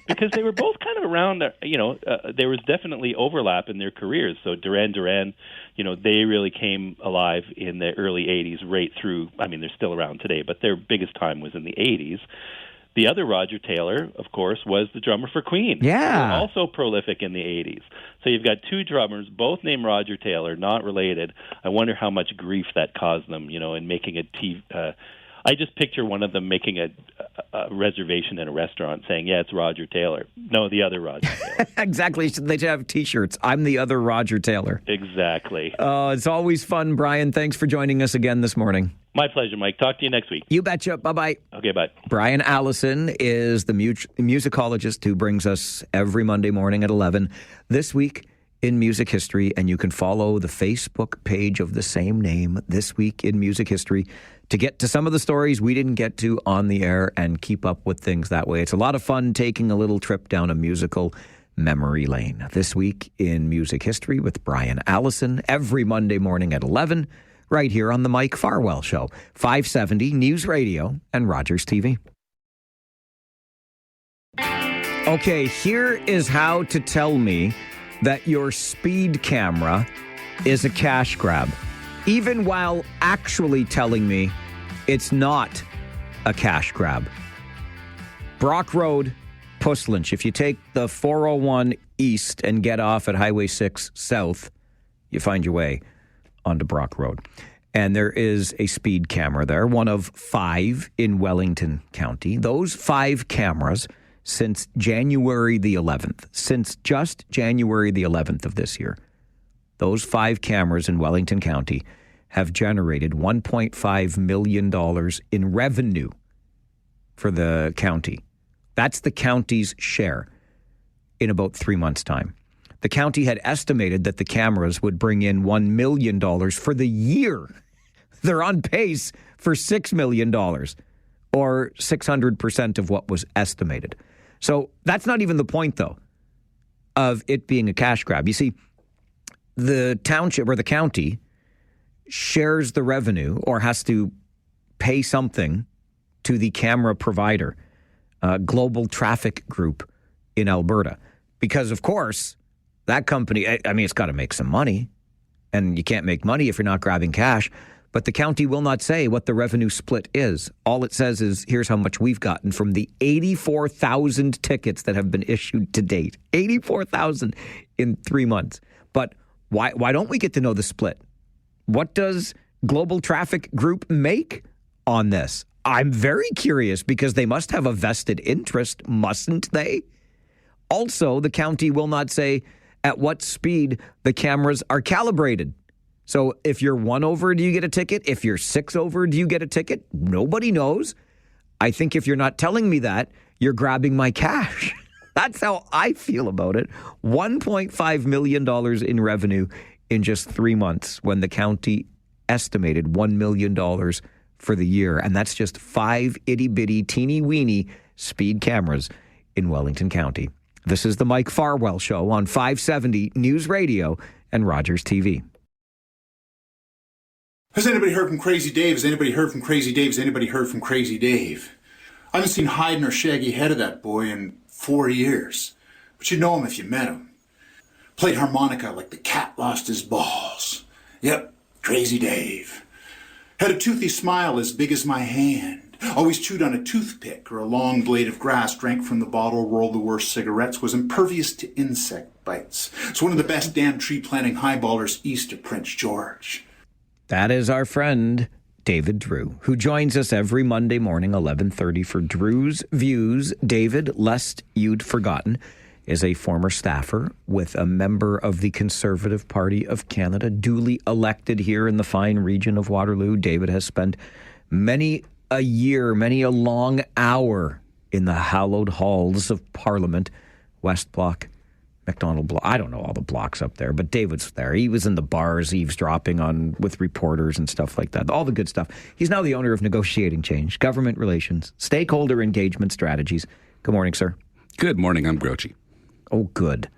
because they were both kind of around, there was definitely overlap in their careers. So Duran Duran, they really came alive in the early 80s right through, I mean, they're still around today, but their biggest time was in the 80s. The other Roger Taylor, of course, was the drummer for Queen. Yeah. Also prolific in the 80s. So you've got two drummers, both named Roger Taylor, not related. I wonder how much grief that caused them, in making a TV. I just picture one of them making a reservation in a restaurant saying, yeah, it's Roger Taylor. No, the other Roger Taylor. Exactly. They should have T-shirts. I'm the other Roger Taylor. Exactly. It's always fun, Brian. Thanks for joining us again this morning. My pleasure, Mike. Talk to you next week. You betcha. Bye-bye. Okay, bye. Brian Allison is the musicologist who brings us every Monday morning at 11. This week in music history, and you can follow the Facebook page of the same name, This Week in Music History, to get to some of the stories we didn't get to on the air and keep up with things that way. It's a lot of fun taking a little trip down a musical memory lane. This Week in Music History with Brian Allison every Monday morning at 11, right here on the Mike Farwell Show, 570 News Radio and Rogers TV. Okay, here is how to tell me that your speed camera is a cash grab, even while actually telling me it's not a cash grab. Brock Road, Puslinch. If you take the 401 east and get off at Highway 6 south, you find your way onto Brock Road. And there is a speed camera there, one of 5 in Wellington County. Those 5 cameras, since January the 11th, since just January the 11th of this year, those 5 cameras in Wellington County have generated $1.5 million in revenue for the county. That's the county's share in about 3 months' time. The county had estimated that the cameras would bring in $1 million for the year. They're on pace for $6 million, or 600% of what was estimated. So that's not even the point, though, of it being a cash grab. You see, the township or the county shares the revenue or has to pay something to the camera provider, Global Traffic Group in Alberta. Because, of course, that company, it's got to make some money. And you can't make money if you're not grabbing cash. But the county will not say what the revenue split is. All it says is, here's how much we've gotten from the 84,000 tickets that have been issued to date. 84,000 in 3 months. But why don't we get to know the split? What does Global Traffic Group make on this? I'm very curious because they must have a vested interest, mustn't they? Also, the county will not say at what speed the cameras are calibrated. So if you're 1 over, do you get a ticket? If you're 6 over, do you get a ticket? Nobody knows. I think if you're not telling me that, you're grabbing my cash. That's how I feel about it. $1.5 million in revenue in just 3 months when the county estimated $1 million for the year. And that's just 5 itty-bitty, teeny-weeny speed cameras in Wellington County. This is the Mike Farwell Show on 570 News Radio and Rogers TV. Has anybody heard from Crazy Dave? Has anybody heard from Crazy Dave? Has anybody heard from Crazy Dave? I haven't seen hide nor shaggy head of that boy in 4 years. But you'd know him if you met him. Played harmonica like the cat lost his balls. Yep, Crazy Dave. Had a toothy smile as big as my hand. Always chewed on a toothpick or a long blade of grass, drank from the bottle, rolled the worst cigarettes, was impervious to insect bites. It's one of the best damn tree planting highballers east of Prince George. That is our friend David Drewe, who joins us every Monday morning, 11:30 for Drew's Views. David, lest you'd forgotten, is a former staffer with a member of the Conservative Party of Canada, duly elected here in the fine region of Waterloo. David has spent many a year, many a long hour in the hallowed halls of Parliament, West Block, McDonald Block. I don't know all the blocks up there, but David's there. He was in the bars eavesdropping on with reporters and stuff like that. All the good stuff. He's now the owner of Negotiating Change, Government Relations, Stakeholder Engagement Strategies. Good morning, sir. Good morning. I'm grouchy. Oh, good.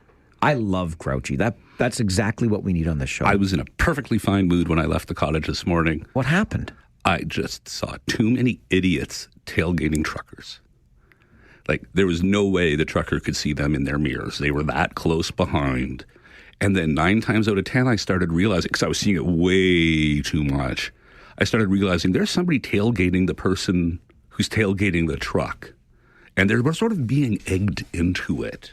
I love grouchy. That's exactly what we need on this show. I was in a perfectly fine mood when I left the cottage this morning. What happened? I just saw too many idiots tailgating truckers. Like, there was no way the trucker could see them in their mirrors. They were that close behind. And then 9 times out of 10, I started realizing, because I was seeing it way too much, I started realizing there's somebody tailgating the person who's tailgating the truck. And they're sort of being egged into it.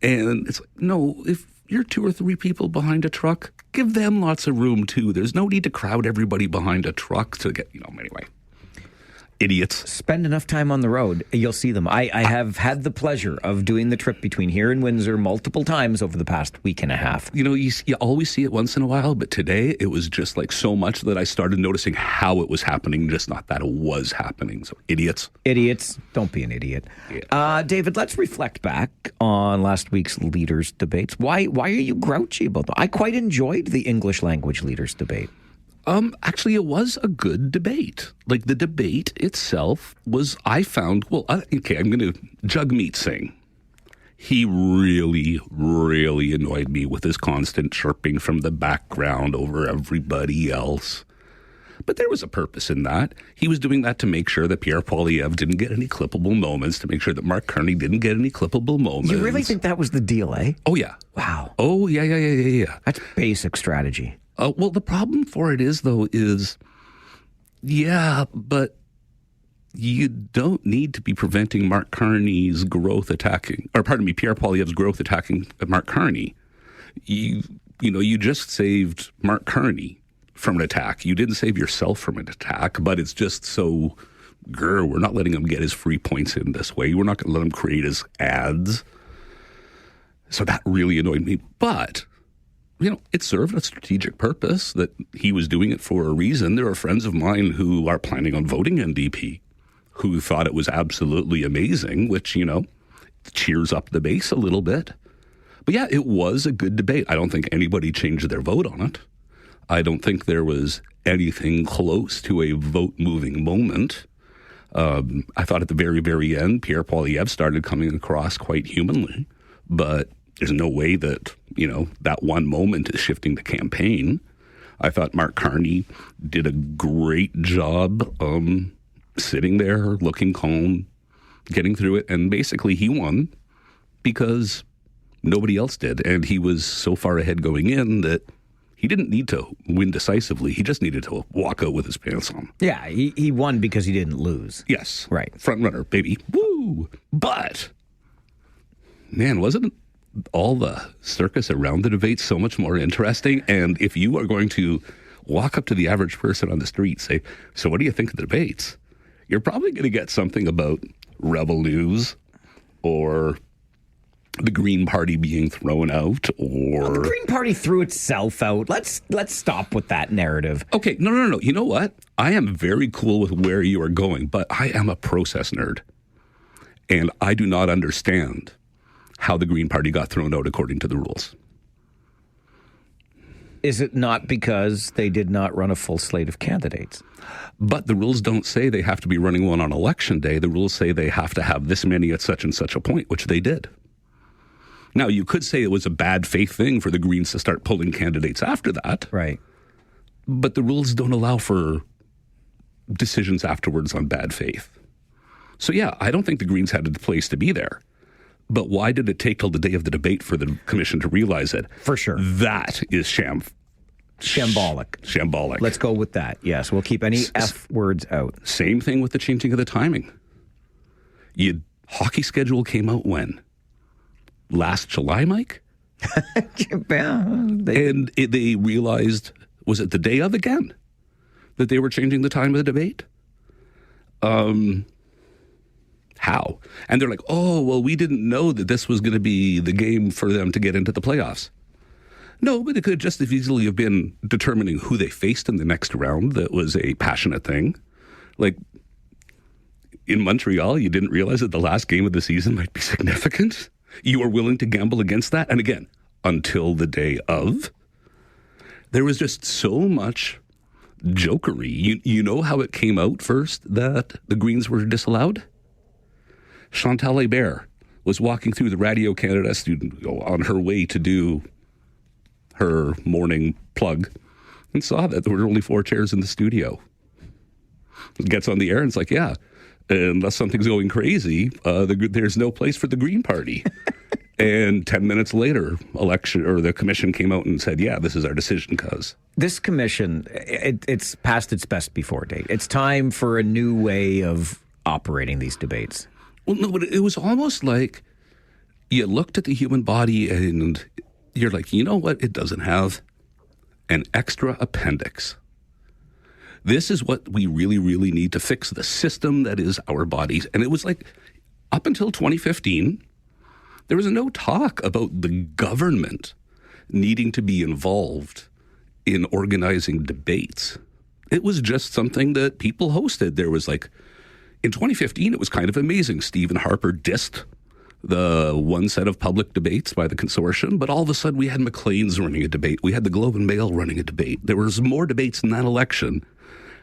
And it's like, no, if you're 2 or 3 people behind a truck, give them lots of room too. There's no need to crowd everybody behind a truck to get, anyway. Idiots. Spend enough time on the road, you'll see them. I have had the pleasure of doing the trip between here and Windsor multiple times over the past week and a half. You always see it once in a while, but today it was just like so much that I started noticing how it was happening, just not that it was happening. So idiots. Idiots. Don't be an idiot. Yeah. David, let's reflect back on last week's leaders' debates. Why are you grouchy about them? I quite enjoyed the English language leaders' debate. Actually, it was a good debate. Like, the debate itself was, I found, I'm going to Jugmeat Singh. He really, really annoyed me with his constant chirping from the background over everybody else. But there was a purpose in that. He was doing that to make sure that Pierre Poilievre didn't get any clippable moments, to make sure that Mark Carney didn't get any clippable moments. You really think that was the deal, eh? Oh, yeah. Wow. Oh, yeah. That's basic strategy. Well, the problem for it is, though, but you don't need to be preventing Mark Carney's growth attacking, or pardon me, Pierre Poilievre's growth attacking Mark Carney. You just saved Mark Carney from an attack. You didn't save yourself from an attack, but it's just so, we're not letting him get his free points in this way. We're not going to let him create his ads. So that really annoyed me. But it served a strategic purpose, that he was doing it for a reason. There are friends of mine who are planning on voting NDP who thought it was absolutely amazing, which, cheers up the base a little bit. But yeah, it was a good debate. I don't think anybody changed their vote on it. I don't think there was anything close to a vote-moving moment. I thought at the very, very end, Pierre Poilievre started coming across quite humanly, but there's no way that, that one moment is shifting the campaign. I thought Mark Carney did a great job sitting there, looking calm, getting through it. And basically he won because nobody else did. And he was so far ahead going in that he didn't need to win decisively. He just needed to walk out with his pants on. Yeah, he won because he didn't lose. Yes. Right. Front runner, baby. Woo! But, man, wasn't all the circus around the debate so much more interesting? And if you are going to walk up to the average person on the street, say, so what do you think of the debates? You're probably going to get something about Rebel News or the Green Party being thrown out, or... the Green Party threw itself out. Let's stop with that narrative. Okay, no. You know what? I am very cool with where you are going, but I am a process nerd. And I do not understand how the Green Party got thrown out according to the rules. Is it not because they did not run a full slate of candidates? But the rules don't say they have to be running one on election day. The rules say they have to have this many at such and such a point, which they did. Now, you could say it was a bad faith thing for the Greens to start pulling candidates after that. Right. But the rules don't allow for decisions afterwards on bad faith. So, yeah, I don't think the Greens had a place to be there. But why did it take till the day of the debate for the commission to realize it? For sure. That is sham Shambolic. Shambolic. Let's go with that. Yes, we'll keep any F words out. Same thing with the changing of the timing. Hockey schedule came out when? Last July, Mike? And they realized, was it the day of again, that they were changing the time of the debate? How? And they're like, oh, well, we didn't know that this was going to be the game for them to get into the playoffs. No, but it could just as easily have been determining who they faced in the next round. That was a passionate thing. Like, in Montreal, you didn't realize that the last game of the season might be significant. You were willing to gamble against that. And again, until the day of, there was just so much jokery. You know how it came out first that the Greens were disallowed? Chantal Hébert was walking through the Radio Canada studio on her way to do her morning plug and saw that there were only 4 chairs in the studio. Gets on the air and it's like, yeah, unless something's going crazy, there's no place for the Green Party. And 10 minutes later, the commission came out and said, yeah, this is our decision, cuz. This commission, it's past its best before date. It's time for a new way of operating these debates. Well, no, but it was almost like you looked at the human body and you're like, you know what? It doesn't have an extra appendix. This is what we really, really need to fix the system that is our bodies. And it was like, up until 2015, there was no talk about the government needing to be involved in organizing debates. It was just something that people hosted. There was like, in 2015, it was kind of amazing. Stephen Harper dissed the one set of public debates by the consortium, but all of a sudden we had Maclean's running a debate. We had the Globe and Mail running a debate. There was more debates in that election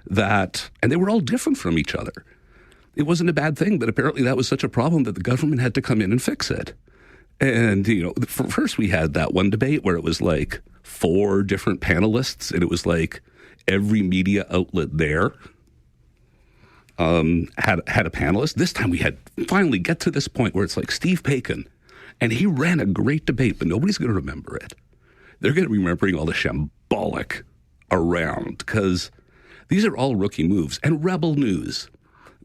and they were all different from each other. It wasn't a bad thing, but apparently that was such a problem that the government had to come in and fix it. And, first we had that one debate where it was like 4 different panelists, and it was like every media outlet there had a panelist. This time we had finally get to this point where it's like Steve Paikin, and he ran a great debate, but nobody's going to remember it. They're going to be remembering all the shambolic around, because these are all rookie moves. And Rebel News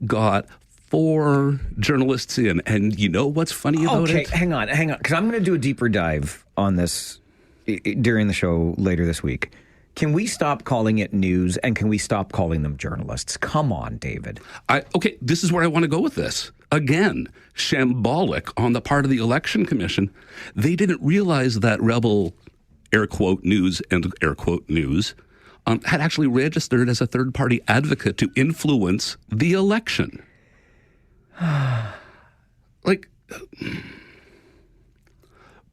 got 4 journalists in, and you know what's funny about it? Okay, hang on, because I'm going to do a deeper dive on this during the show later this week. Can we stop calling it news, and can we stop calling them journalists? Come on, David. Okay, this is where I want to go with this. Again, shambolic on the part of the Election Commission. They didn't realize that Rebel, air quote, news, and air quote, news, had actually registered as a third-party advocate to influence the election.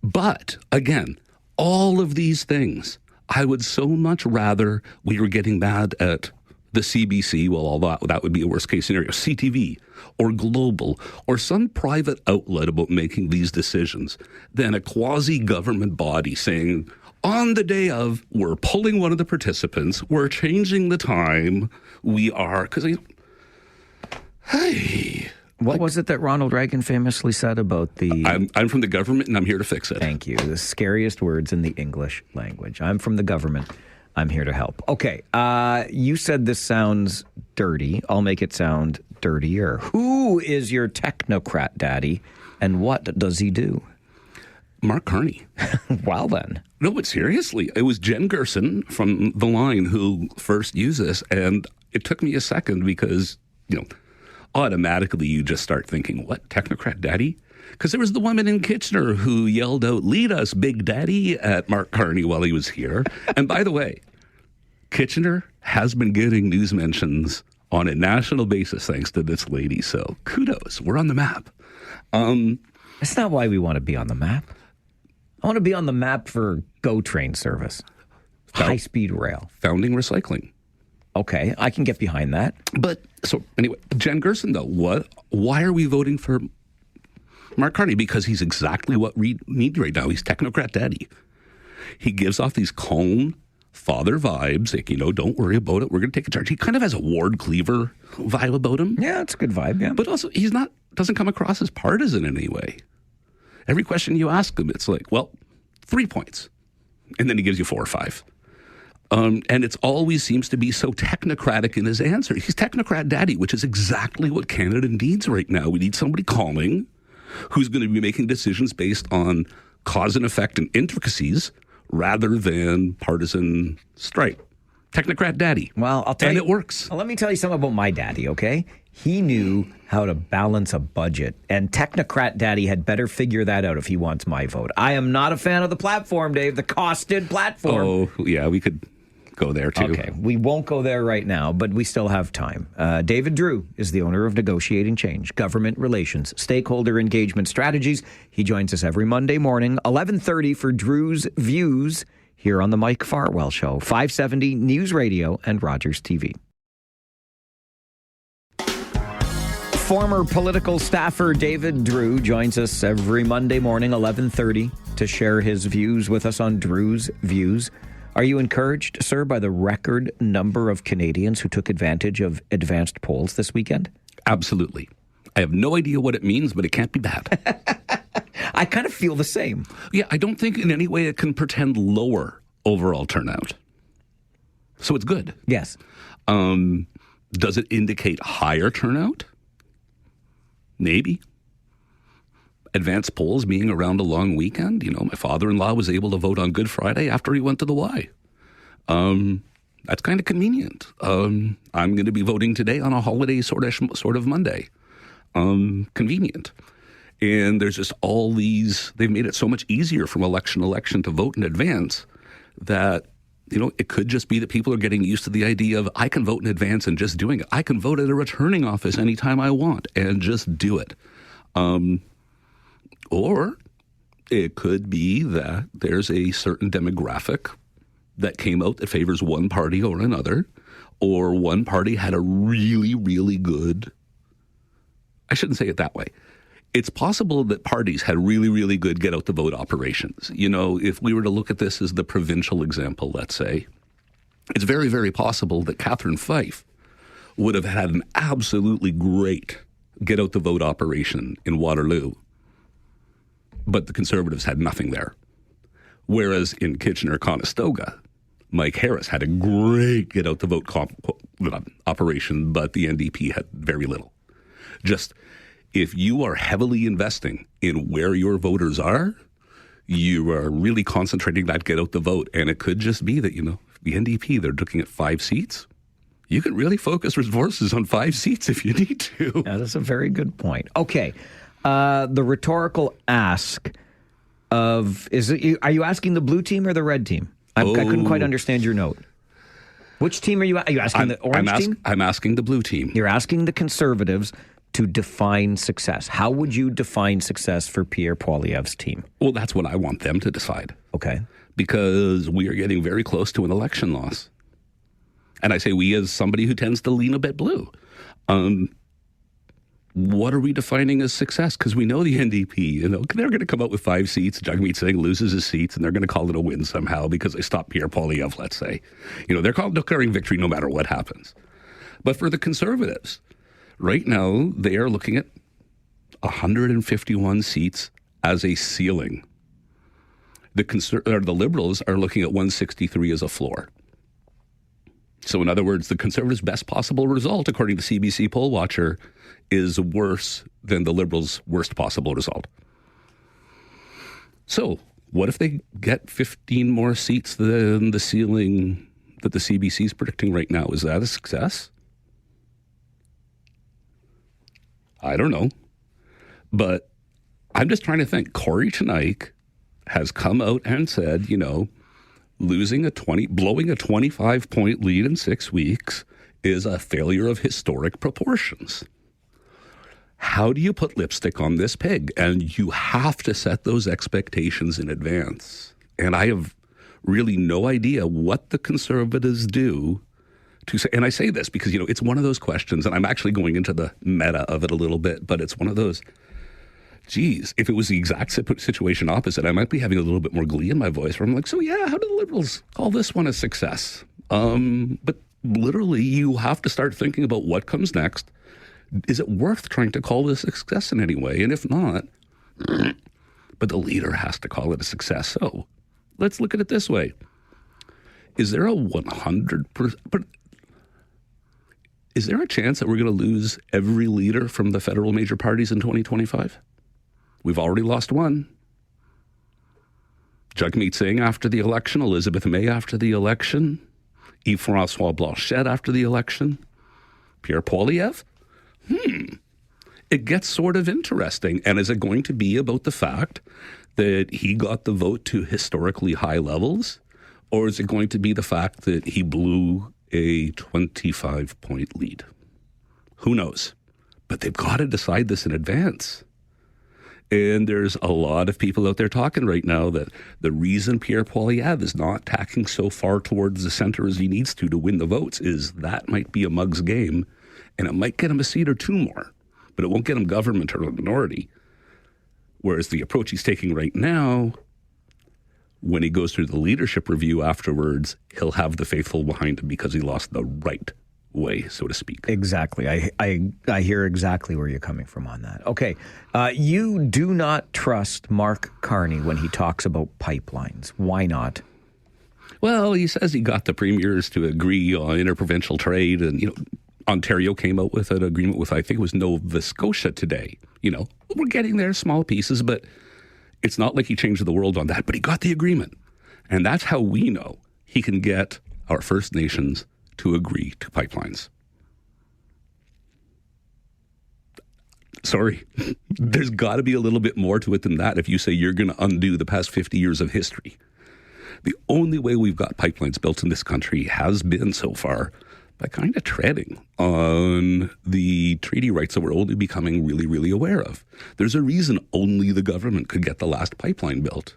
But, again, all of these things, I would so much rather we were getting mad at the CBC, well, all that would be a worst-case scenario, CTV, or Global, or some private outlet about making these decisions, than a quasi-government body saying, on the day of, we're pulling one of the participants, we're changing the time, we are, because what was it that Ronald Reagan famously said about the... I'm from the government and I'm here to fix it. Thank you. The scariest words in the English language. I'm from the government. I'm here to help. Okay. You said this sounds dirty. I'll make it sound dirtier. Who is your technocrat daddy and what does he do? Mark Carney. Well, then. No, but seriously, it was Jen Gerson from The Line who first used this, and it took me a second because, automatically you just start thinking, what, technocrat daddy? Because there was the woman in Kitchener who yelled out, lead us, Big Daddy, at Mark Carney while he was here. And by the way, Kitchener has been getting news mentions on a national basis thanks to this lady, so kudos, we're on the map. That's not why we want to be on the map. I want to be on the map for GO train service. High-speed rail. Founding recycling. Okay, I can get behind that. But, so anyway, Jen Gerson, though, why are we voting for Mark Carney? Because he's exactly what we need right now. He's technocrat daddy. He gives off these calm father vibes, like, don't worry about it, we're going to take a charge. He kind of has a Ward Cleaver vibe about him. Yeah, it's a good vibe, yeah. But also, doesn't come across as partisan in any way. Every question you ask him, it's like, well, 3 points. And then he gives you 4 or 5. And it always seems to be so technocratic in his answer. He's technocrat daddy, which is exactly what Canada needs right now. We need somebody calming who's going to be making decisions based on cause and effect and intricacies rather than partisan stripe. Technocrat daddy. Well, I'll tell you. And it works. Let me tell you something about my daddy, okay? He knew how to balance a budget, and Technocrat Daddy had better figure that out if he wants my vote. I am not a fan of the platform, Dave, the costed platform. Oh, yeah, we could go there too. Okay, we won't go there right now, but we still have time. David Drewe is the owner of Negotiating Change, Government Relations, Stakeholder Engagement Strategies. He joins us every Monday morning, 11:30 for Drewe's Views here on the Mike Farwell Show, 570 News Radio and Rogers TV. Former political staffer David Drewe joins us every Monday morning, 11:30, to share his views with us on Drewe's Views. Are you encouraged, sir, by the record number of Canadians who took advantage of advanced polls this weekend? Absolutely. I have no idea what it means, but it can't be bad. I kind of feel the same. Yeah, I don't think in any way it can pretend lower overall turnout. So it's good. Yes. Does it indicate higher turnout? Maybe. Advanced polls being around a long weekend. You know, my father-in-law was able to vote on Good Friday after he went to the Y. That's kind of convenient. I'm going to be voting today on a holiday sort of Monday. Convenient. And there's just all these, they've made it so much easier from election to election to vote in advance that, you know, it could just be that people are getting used to the idea of I can vote in advance and just doing it. I can vote at a returning office anytime I want and just do it. Or it could be that there's a certain demographic that came out that favors one party or another, or one party had a really, really good, I shouldn't say it that way. It's possible that parties had really, really good get-out-the-vote operations. You know, if we were to look at this as the provincial example, let's say, it's very, very possible that Catherine Fife would have had an absolutely great get-out-the-vote operation in Waterloo, but the Conservatives had nothing there. Whereas in Kitchener-Conestoga, Mike Harris had a great get-out-the-vote operation, but the NDP had very little. Just, if you are heavily investing in where your voters are, you are really concentrating that get out the vote. And it could just be that, you know, the NDP, they're looking at 5 seats. You can really focus resources on 5 seats if you need to. Yeah, that's a very good point. Okay. The rhetorical ask of, are you asking the blue team or the red team? I couldn't quite understand your note. Which team are you asking the orange team? I'm asking the blue team. You're asking the Conservatives to define success. How would you define success for Pierre Poilievre's team? Well, that's what I want them to decide. Okay. Because we are getting very close to an election loss. And I say we as somebody who tends to lean a bit blue. What are we defining as success? Because we know the NDP, you know, they're going to come out with 5 seats. Jagmeet Singh loses his seats, and they're going to call it a win somehow because they stopped Pierre Poilievre, let's say. You know, they're declaring victory no matter what happens. But for the Conservatives, right now, they are looking at 151 seats as a ceiling. The Liberals are looking at 163 as a floor. So in other words, the Conservatives' best possible result, according to CBC Poll Watcher, is worse than the Liberals' worst possible result. So what if they get 15 more seats than the ceiling that the CBC is predicting right now? Is that a success? I don't know. But I'm just trying to think. Corey Tenike has come out and said, you know, blowing a 25-point lead in 6 weeks is a failure of historic proportions. How do you put lipstick on this pig? And you have to set those expectations in advance. And I have really no idea what the Conservatives do to say, and I say this because, you know, it's one of those questions, and I'm actually going into the meta of it a little bit, but it's one of those, geez, if it was the exact situation opposite, I might be having a little bit more glee in my voice where I'm like, so yeah, how do the Liberals call this one a success? But literally, you have to start thinking about what comes next. Is it worth trying to call this a success in any way? And if not, but the leader has to call it a success. So let's look at it this way. Is there a 100%? But is there a chance that we're going to lose every leader from the federal major parties in 2025? We've already lost one. Jagmeet Singh after the election, Elizabeth May after the election, Yves-François Blanchet after the election, Pierre Poilievre? It gets sort of interesting. And is it going to be about the fact that he got the vote to historically high levels? Or is it going to be the fact that he blew a 25-point lead? Who knows? But they've got to decide this in advance. And there's a lot of people out there talking right now that the reason Pierre Poilievre is not tacking so far towards the center as he needs to win the votes is that might be a mug's game, and it might get him a seat or two more, but it won't get him government or a minority. Whereas the approach he's taking right now, when he goes through the leadership review afterwards, he'll have the faithful behind him because he lost the right way, so to speak. Exactly. I hear exactly where you're coming from on that. Okay. You do not trust Mark Carney when he talks about pipelines. Why not? Well, he says he got the premiers to agree on interprovincial trade, and, Ontario came out with an agreement with, I think it was Nova Scotia today. We're getting there, small pieces, but it's not like he changed the world on that, but he got the agreement. And that's how we know he can get our First Nations to agree to pipelines. Sorry, there's got to be a little bit more to it than that if you say you're going to undo the past 50 years of history. The only way we've got pipelines built in this country has been so far by kind of treading on the treaty rights that we're only becoming really, really aware of. There's a reason only the government could get the last pipeline built.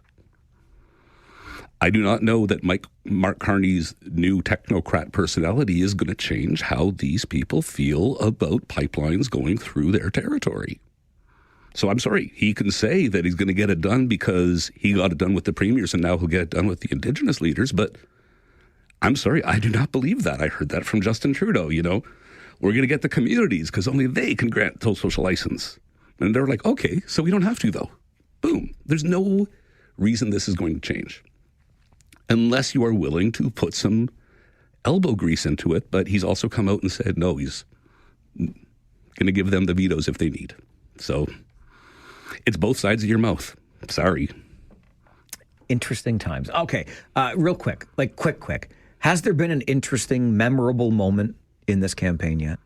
I do not know that Mark Carney's new technocrat personality is going to change how these people feel about pipelines going through their territory. So I'm sorry, he can say that he's going to get it done because he got it done with the premiers and now he'll get it done with the Indigenous leaders, but I'm sorry, I do not believe that. I heard that from Justin Trudeau, We're going to get the communities because only they can grant social license. And they're like, okay, so we don't have to though. Boom. There's no reason this is going to change. Unless you are willing to put some elbow grease into it. But he's also come out and said, no, he's going to give them the vetoes if they need. So it's both sides of your mouth. Sorry. Interesting times. Okay, real quick, quick. Has there been an interesting, memorable moment in this campaign yet?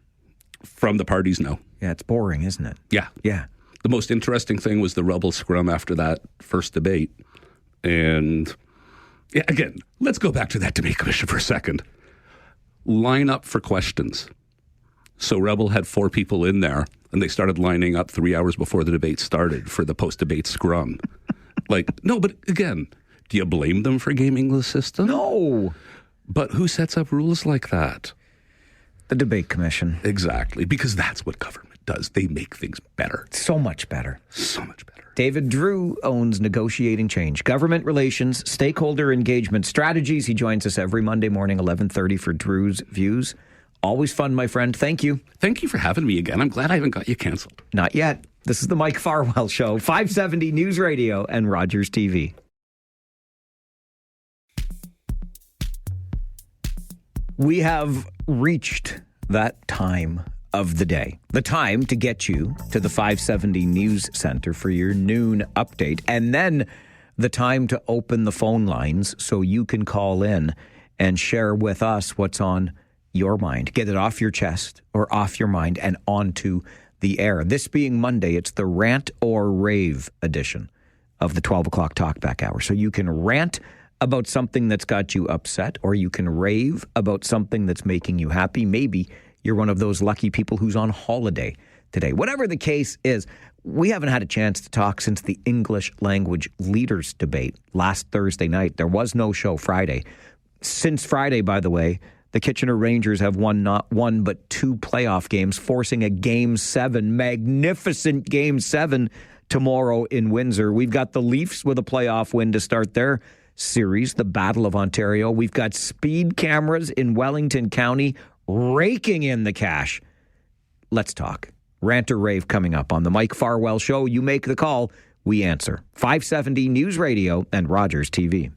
From the parties, no. Yeah, it's boring, isn't it? Yeah. Yeah. The most interesting thing was the rebel scrum after that first debate. And yeah, again, let's go back to that debate commission for a second. Line up for questions. So Rebel had 4 people in there, and they started lining up 3 hours before the debate started for the post-debate scrum. No, but again, do you blame them for gaming the system? No. But who sets up rules like that? The debate commission. Exactly, because that's what government does. They make things better. So much better. So much better. David Drewe owns Negotiating Change, Government Relations, Stakeholder Engagement Strategies. He joins us every Monday morning, 11:30 for Drew's Views. Always fun, my friend. Thank you. Thank you for having me again. I'm glad I haven't got you canceled. Not yet. This is the Mike Farwell Show, 570 News Radio and Rogers TV. We have reached that time of the day. The time to get you to the 570 News Center for your noon update. And then the time to open the phone lines so you can call in and share with us what's on your mind. Get it off your chest or off your mind and onto the air. This being Monday, it's the Rant or Rave edition of the 12 o'clock Talkback Hour. So you can rant about something that's got you upset, or you can rave about something that's making you happy. Maybe you're one of those lucky people who's on holiday today. Whatever the case is, we haven't had a chance to talk since the English language leaders debate last Thursday night. There was no show Friday. Since Friday, by the way, the Kitchener Rangers have won not one but 2 playoff games, forcing a Game 7, magnificent Game 7 tomorrow in Windsor. We've got the Leafs with a playoff win to start their series, the Battle of Ontario. We've got speed cameras in Wellington County raking in the cash. Let's talk. Rant or Rave coming up on the Mike Farwell Show. You make the call, we answer. 570 News Radio and Rogers TV.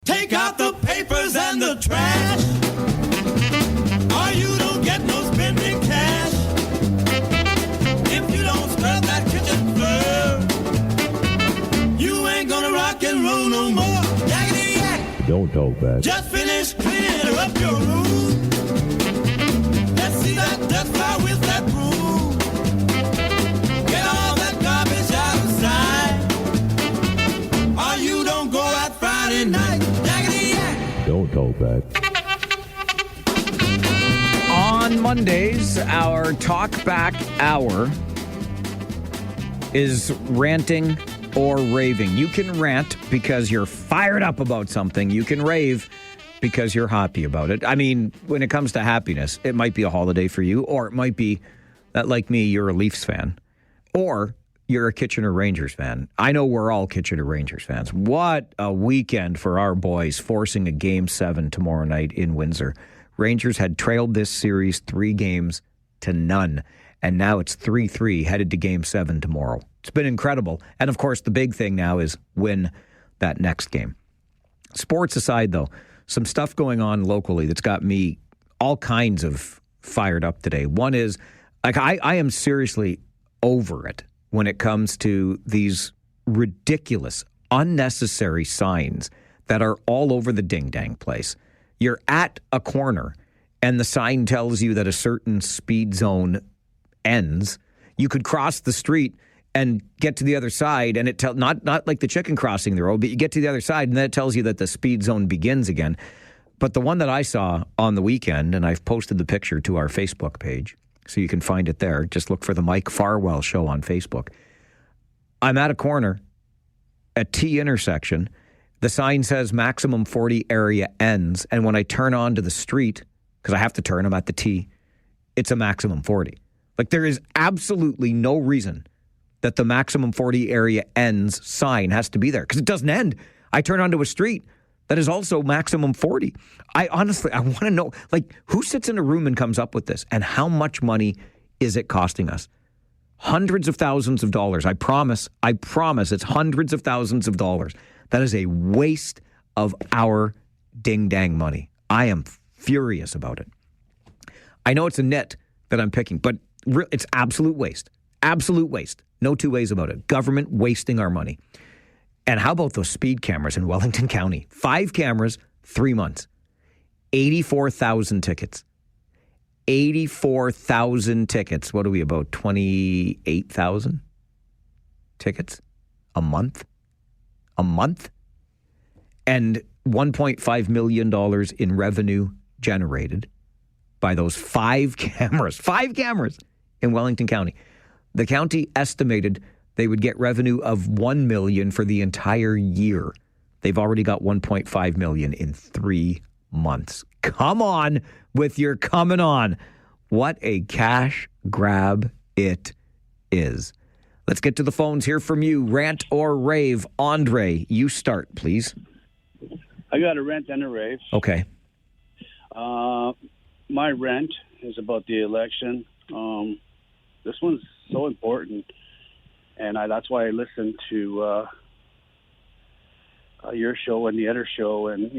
Take take out the papers and the trash, or you don't get no spending cash. If you don't scrub that kitchen floor, you ain't gonna rock and roll no more. Yakety yak. Don't talk back. Just finish cleaning up your room. Let's see that dust fly with that broom. Get all that garbage out of sight, or you don't go out Friday night. Yakety yak. Don't talk back. On Mondays, our Talkback Hour is ranting or raving. You can rant because you're fired up about something. You can rave because you're happy about it. I mean, when it comes to happiness, it might be a holiday for you, or it might be that, like me, you're a Leafs fan, or you're a Kitchener Rangers fan. I know we're all Kitchener Rangers fans. What a weekend for our boys, forcing a Game 7 tomorrow night in Windsor. Rangers had trailed this series 3-0, and now it's 3-3 headed to Game 7 tomorrow. It's been incredible. And, of course, the big thing now is win that next game. Sports aside, though, some stuff going on locally that's got me all kinds of fired up today. One is, like, I am seriously over it when it comes to these ridiculous, unnecessary signs that are all over the ding-dang place. You're at a corner, and the sign tells you that a certain speed zone ends. You could cross the street and get to the other side, and it not like the chicken crossing the road, but you get to the other side, and then it tells you that the speed zone begins again. But the one that I saw on the weekend, and I've posted the picture to our Facebook page, so you can find it there. Just look for the Mike Farwell Show on Facebook. I'm at a corner, a T intersection. The sign says maximum 40 area ends, and when I turn onto the street, because I have to turn, I'm at the T, it's a maximum 40. Like, there is absolutely no reason that the maximum 40 area ends sign has to be there, because it doesn't end. I turn onto a street that is also maximum 40. I want to know, like, who sits in a room and comes up with this, and how much money is it costing us? Hundreds of thousands of dollars. I promise it's hundreds of thousands of dollars. That is a waste of our ding-dang money. I am furious about it. I know it's a nit that I'm picking, but it's absolute waste. Absolute waste. No two ways about it. Government wasting our money. And how about those speed cameras in Wellington County? 5 cameras, 3 months. 84,000 tickets. 84,000 tickets. What are we, about 28,000 tickets a month? A month? And $1.5 million in revenue generated by those 5 cameras. 5 cameras in Wellington County. The county estimated they would get revenue of $1 million for the entire year. They've already got $1.5 million in 3 months. Come on with your coming on. What a cash grab it is. Let's get to the phones. Hear from you. Rant or rave. Andre, you start, please. I got a rant and a rave. Okay. My rant is about the election. This one's so important, and that's why I listen to your show and the other show, and,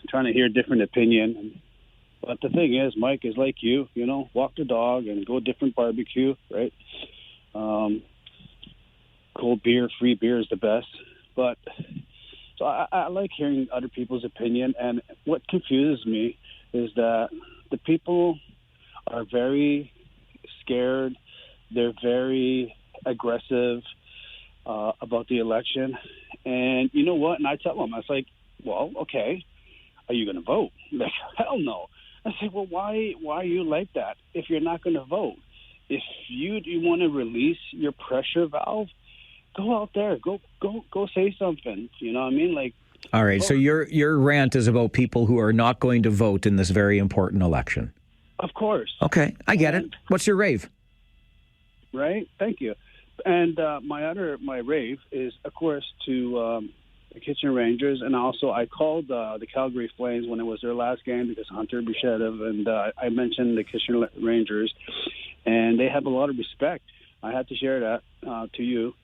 trying to hear different opinion. But the thing is, Mike is like you, walk the dog and go different barbecue, right? Cold beer, free beer is the best. But so I like hearing other people's opinion, and what confuses me is that the people are very scared. They're very aggressive about the election. And you know what? And I tell them, I was like, well, okay, are you going to vote? Like, hell no. I say, well, why are you like that if you're not going to vote? If you want to release your pressure valve, go out there, go say something. You know what I mean? Like, all right. Vote. So your rant is about people who are not going to vote in this very important election. Of course. Okay, I get it. What's your rave? Right. Thank you. And my rave is, of course, to the Kitchener Rangers, and also I called the Calgary Flames when it was their last game because Hunter Bichev, and I mentioned the Kitchener Rangers, and they have a lot of respect. I had to share that to you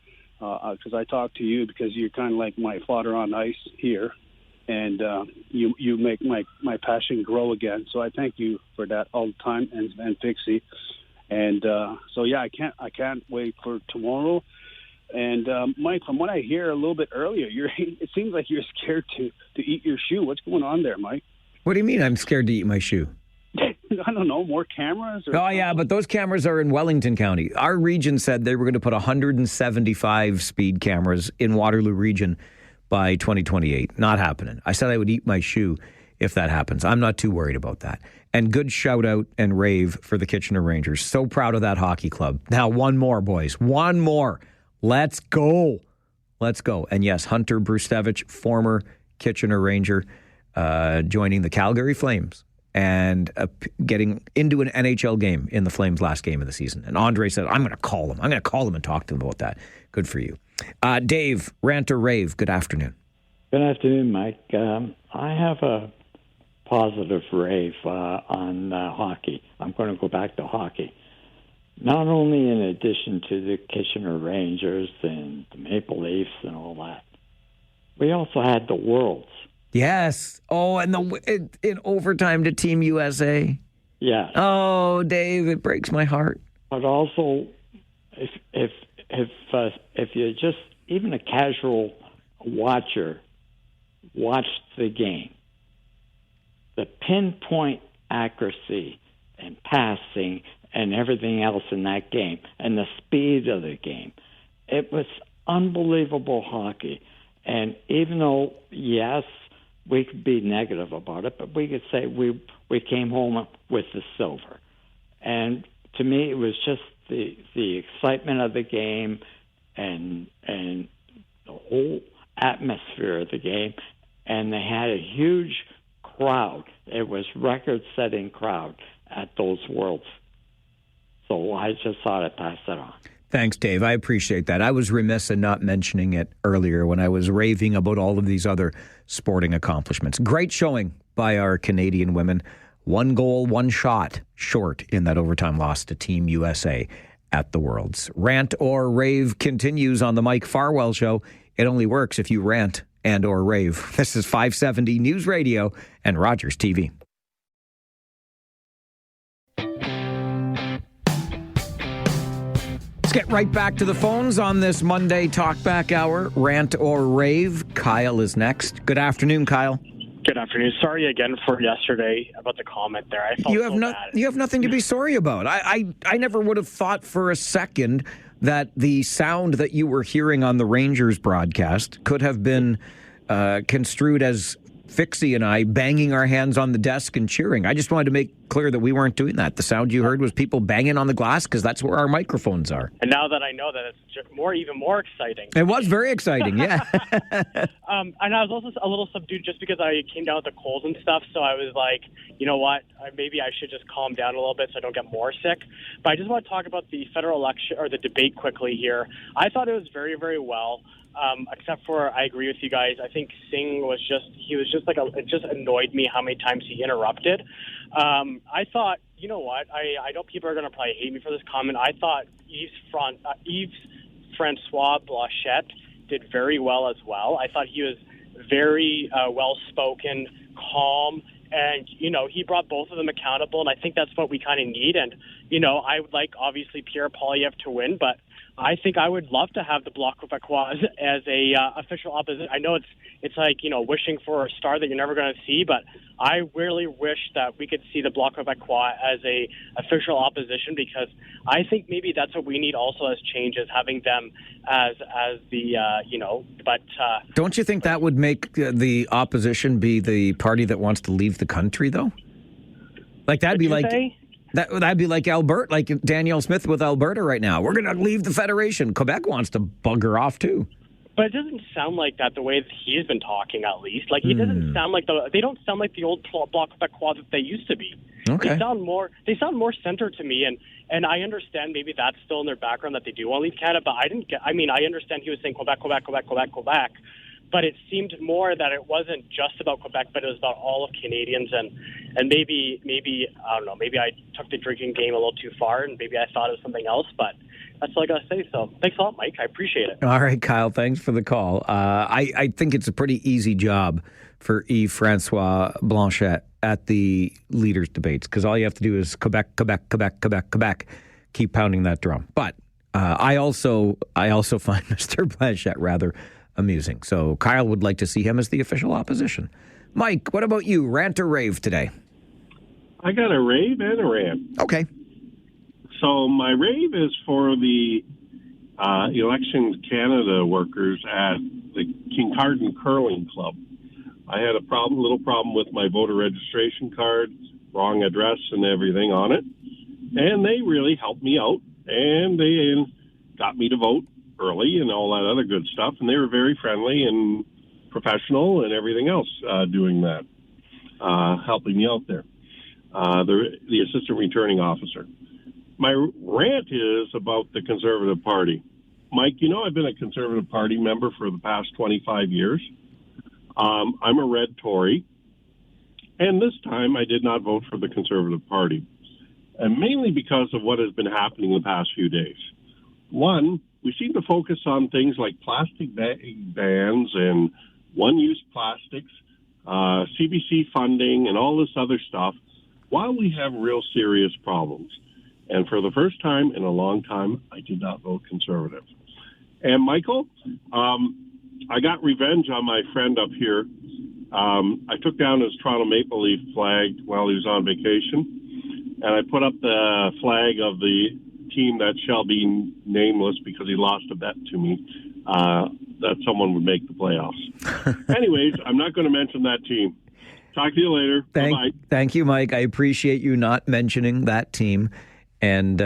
because I talked to you because you're kind of like my fodder on ice here, and you make my passion grow again. So I thank you for that all the time, and Pixie. And so yeah, I can't wait for tomorrow. And Mike, from what I hear a little bit earlier, it seems like you're scared to eat your shoe. What's going on there, Mike? What do you mean I'm scared to eat my shoe? I don't know, more cameras? Oh, yeah, but those cameras are in Wellington County. Our region said they were going to put 175 speed cameras in Waterloo region by 2028. Not happening. I said I would eat my shoe if that happens. I'm not too worried about that. And good shout out and rave for the Kitchener Rangers. So proud of that hockey club. Now, one more, boys. One more. Let's go. Let's go. And yes, Hunter Brustevich, former Kitchener Ranger, joining the Calgary Flames and getting into an NHL game in the Flames' last game of the season. And Andre said, I'm going to call him. I'm going to call him and talk to him about that. Good for you. Dave, rant or rave, good afternoon. Good afternoon, Mike. I have a positive rave on hockey. I'm going to go back to hockey. Not only in addition to the Kitchener Rangers and the Maple Leafs and all that, we also had the Worlds. Yes. Oh, and in overtime to Team USA. Yes. Oh, Dave, it breaks my heart. But also, if you're just even a casual watcher, watched the game, the pinpoint accuracy and passing and everything else in that game, and the speed of the game, it was unbelievable hockey. And even though, yes, we could be negative about it, but we could say we came home with the silver. And to me, it was just the excitement of the game and the whole atmosphere of the game. And they had a huge crowd. It was record-setting crowd at those Worlds. So I just thought I'd pass that on. Thanks, Dave. I appreciate that. I was remiss in not mentioning it earlier when I was raving about all of these other sporting accomplishments. Great showing by our Canadian women. 1 goal, 1 shot short in that overtime loss to Team USA at the Worlds. Rant or rave continues on the Mike Farwell Show. It only works if you rant and or rave. This is 570 News Radio and Rogers TV. Let's get right back to the phones on this Monday Talkback Hour. Rant or rave. Kyle is next. Good afternoon, Kyle. Good afternoon. Sorry again for yesterday about the comment there. I felt bad. You have nothing to be sorry about. I never would have thought for a second that the sound that you were hearing on the Rangers broadcast could have been construed as Fixie and I banging our hands on the desk and cheering. I just wanted to make clear that we weren't doing that. The sound you heard was people banging on the glass because that's where our microphones are. And now that I know that, it's just even more exciting. It was very exciting, yeah. And I was also a little subdued just because I came down with the colds and stuff. So I was like, you know what? Maybe I should just calm down a little bit so I don't get more sick. But I just want to talk about the federal election or the debate quickly here. I thought it was very, very well. Except for, I agree with you guys. I think Singh was it just annoyed me how many times he interrupted. I thought, you know what? I know people are going to probably hate me for this comment. I thought Yves Francois Blanchet did very well as well. I thought he was very well-spoken, calm, and, he brought both of them accountable, and I think that's what we kind of need. And, I would like, obviously, Pierre Poilievre to win, but I think I would love to have the Bloc Québécois as a official opposition. I know it's like, wishing for a star that you're never going to see, but I really wish that we could see the Bloc Québécois as a official opposition, because I think maybe that's what we need also as changes, having them as the, but... Don't you think that would make the opposition be the party that wants to leave the country, though? Like, that'd be like... That'd be like Alberta, like Danielle Smith with Alberta right now. We're going to leave the Federation. Quebec wants to bugger off, too. But it doesn't sound like that the way that he's been talking, at least. Like, it doesn't sound like they don't sound like the old Bloc Québécois that they used to be. Okay. They sound more centered to me, and I understand maybe that's still in their background that they do want to leave Canada, but I understand he was saying Quebec, Quebec, Quebec, Quebec, Quebec. But it seemed more that it wasn't just about Quebec, but it was about all of Canadians. And maybe I don't know, maybe I took the drinking game a little too far, and maybe I thought it was something else. But that's all I got to say. So thanks a lot, Mike. I appreciate it. All right, Kyle, thanks for the call. I think it's a pretty easy job for Yves-Francois Blanchet at the leaders' debates, because all you have to do is Quebec, Quebec, Quebec, Quebec, Quebec, keep pounding that drum. But I also find Mr. Blanchet rather amusing. So Kyle would like to see him as the official opposition. Mike, what about you? Rant or rave today? I got a rave and a rant. Okay. So my rave is for the Elections Canada workers at the Kincardine Curling Club. I had a little problem with my voter registration card, wrong address and everything on it. And they really helped me out, and they got me to vote early and all that other good stuff. And they were very friendly and professional and everything else doing that, helping me out there. The assistant returning officer. My rant is about the Conservative Party. Mike, I've been a Conservative Party member for the past 25 years. I'm a red Tory, and this time I did not vote for the Conservative Party, and mainly because of what has been happening the past few days. One, we seem to focus on things like plastic bans and one-use plastics, CBC funding, and all this other stuff, while we have real serious problems. And for the first time in a long time, I did not vote Conservative. And Michael, I got revenge on my friend up here. I took down his Toronto Maple Leaf flag while he was on vacation, and I put up the flag of the team that shall be nameless because he lost a bet to me that someone would make the playoffs. Anyways, I'm not going to mention that team. Talk to you later. Bye-bye. Thank you, Mike. I appreciate you not mentioning that team. And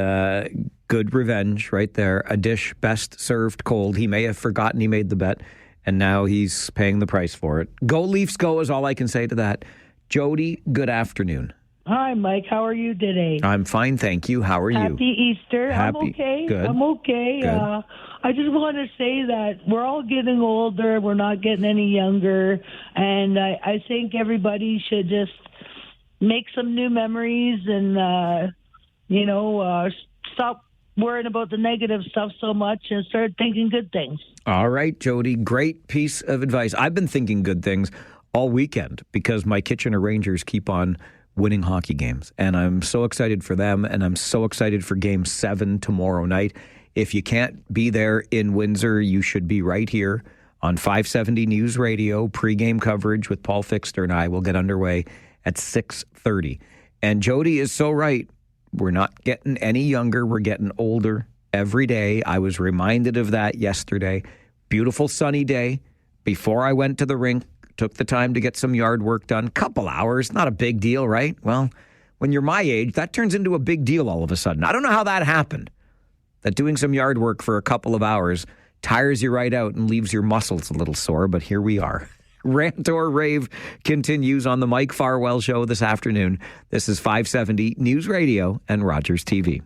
good revenge right there. A dish best served cold. He may have forgotten he made the bet, and now he's paying the price for it. Go Leafs, go is all I can say to that. Jody, good afternoon. Hi, Mike. How are you today? I'm fine, thank you. How are you? Happy Easter. I'm okay. Good. I'm okay. Good. I just want to say that we're all getting older. We're not getting any younger. And I think everybody should just make some new memories and, stop worrying about the negative stuff so much and start thinking good things. All right, Jody. Great piece of advice. I've been thinking good things all weekend because my Kitchener Rangers keep on winning hockey games. And I'm so excited for them, and I'm so excited for Game 7 tomorrow night. If you can't be there in Windsor, you should be right here on 570 News Radio. Pre-game coverage with Paul Fixter and I will get underway at 6:30. And Jody is so right. We're not getting any younger. We're getting older every day. I was reminded of that yesterday. Beautiful sunny day. Before I went to the rink, took the time to get some yard work done. Couple hours, not a big deal, right? Well, when you're my age, that turns into a big deal all of a sudden. I don't know how that happened. That doing some yard work for a couple of hours tires you right out and leaves your muscles a little sore, but here we are. Rant or Rave continues on the Mike Farwell Show this afternoon. This is 570 News Radio and Rogers TV.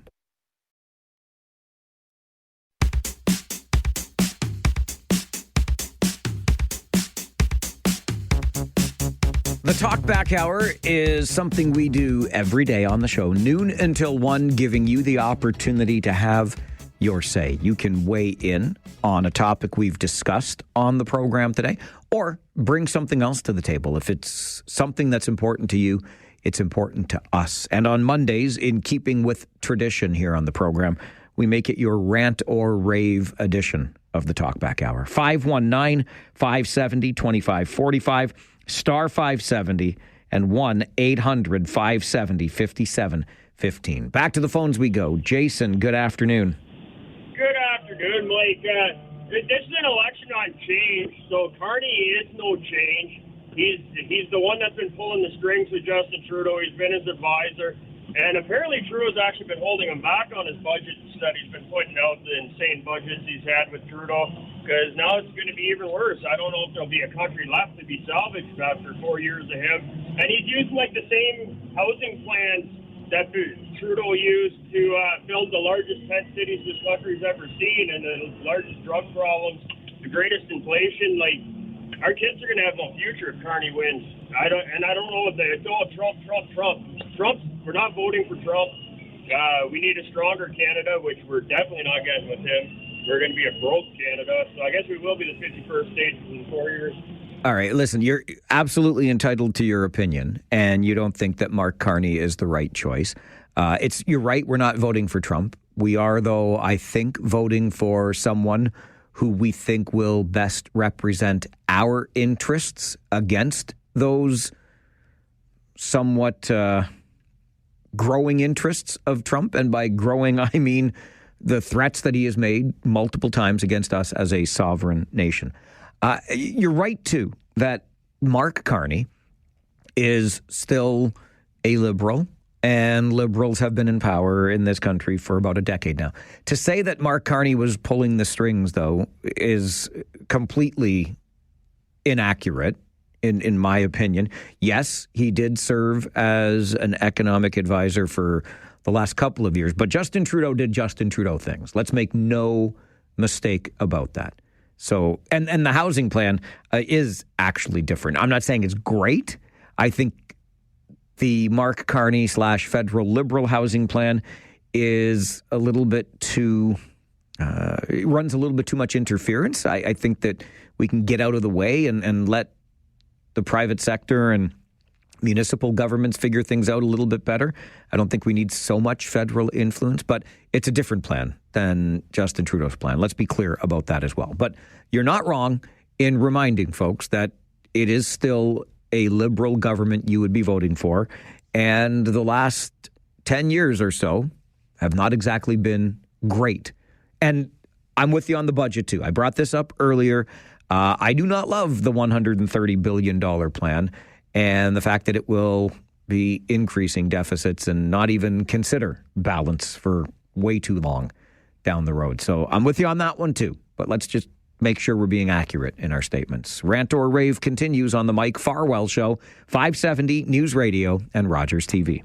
The Talkback Hour is something we do every day on the show, noon until 1, giving you the opportunity to have your say. You can weigh in on a topic we've discussed on the program today, or bring something else to the table. If it's something that's important to you, it's important to us. And on Mondays, in keeping with tradition here on the program, we make it your Rant or Rave edition of the Talkback Hour. 519-570-2545, star 570, and 1-800-570-5715. Back to the phones we go. Jason, good afternoon. Good afternoon, Mike. This is an election on change, so Carney is no change. He's the one that's been pulling the strings with Justin Trudeau. He's been his advisor. And apparently Trudeau's actually been holding him back on his budget that he's been putting out, the insane budgets he's had with Trudeau, because now it's going to be even worse. I don't know if there'll be a country left to be salvaged after 4 years of him. And he's using the same housing plans that Trudeau used to build the largest tent cities this country's ever seen, and the largest drug problems, the greatest inflation. Our kids are going to have no future if Carney wins. I don't know if it's all Trump. We're not voting for Trump. We need a stronger Canada, which we're definitely not getting with him. We're going to be a broke Canada, so I guess we will be the 51st state in 4 years. All right, listen, you're absolutely entitled to your opinion, and you don't think that Mark Carney is the right choice. You're right, we're not voting for Trump. We are, though, I think, voting for someone who we think will best represent our interests against those somewhat growing interests of Trump. And by growing, I mean the threats that he has made multiple times against us as a sovereign nation. You're right, too, that Mark Carney is still a liberal, and liberals have been in power in this country for about a decade now. To say that Mark Carney was pulling the strings, though, is completely inaccurate, in my opinion. Yes, he did serve as an economic advisor for the last couple of years, but Justin Trudeau did Justin Trudeau things. Let's make no mistake about that. So, and the housing plan is actually different. I'm not saying it's great. I think the Mark Carney / federal liberal housing plan is a little bit too, it runs a little bit too much interference. I think that we can get out of the way and let the private sector and municipal governments figure things out a little bit better. I don't think we need so much federal influence, but it's a different plan than Justin Trudeau's plan. Let's be clear about that as well. But you're not wrong in reminding folks that it is still a liberal government you would be voting for. And the last 10 years or so have not exactly been great. And I'm with you on the budget, too. I brought this up earlier. I do not love the $130 billion plan and the fact that it will be increasing deficits and not even consider balance for way too long down the road. So I'm with you on that one, too. But let's just make sure we're being accurate in our statements. Rant or Rave continues on the Mike Farwell Show, 570 News Radio and Rogers TV.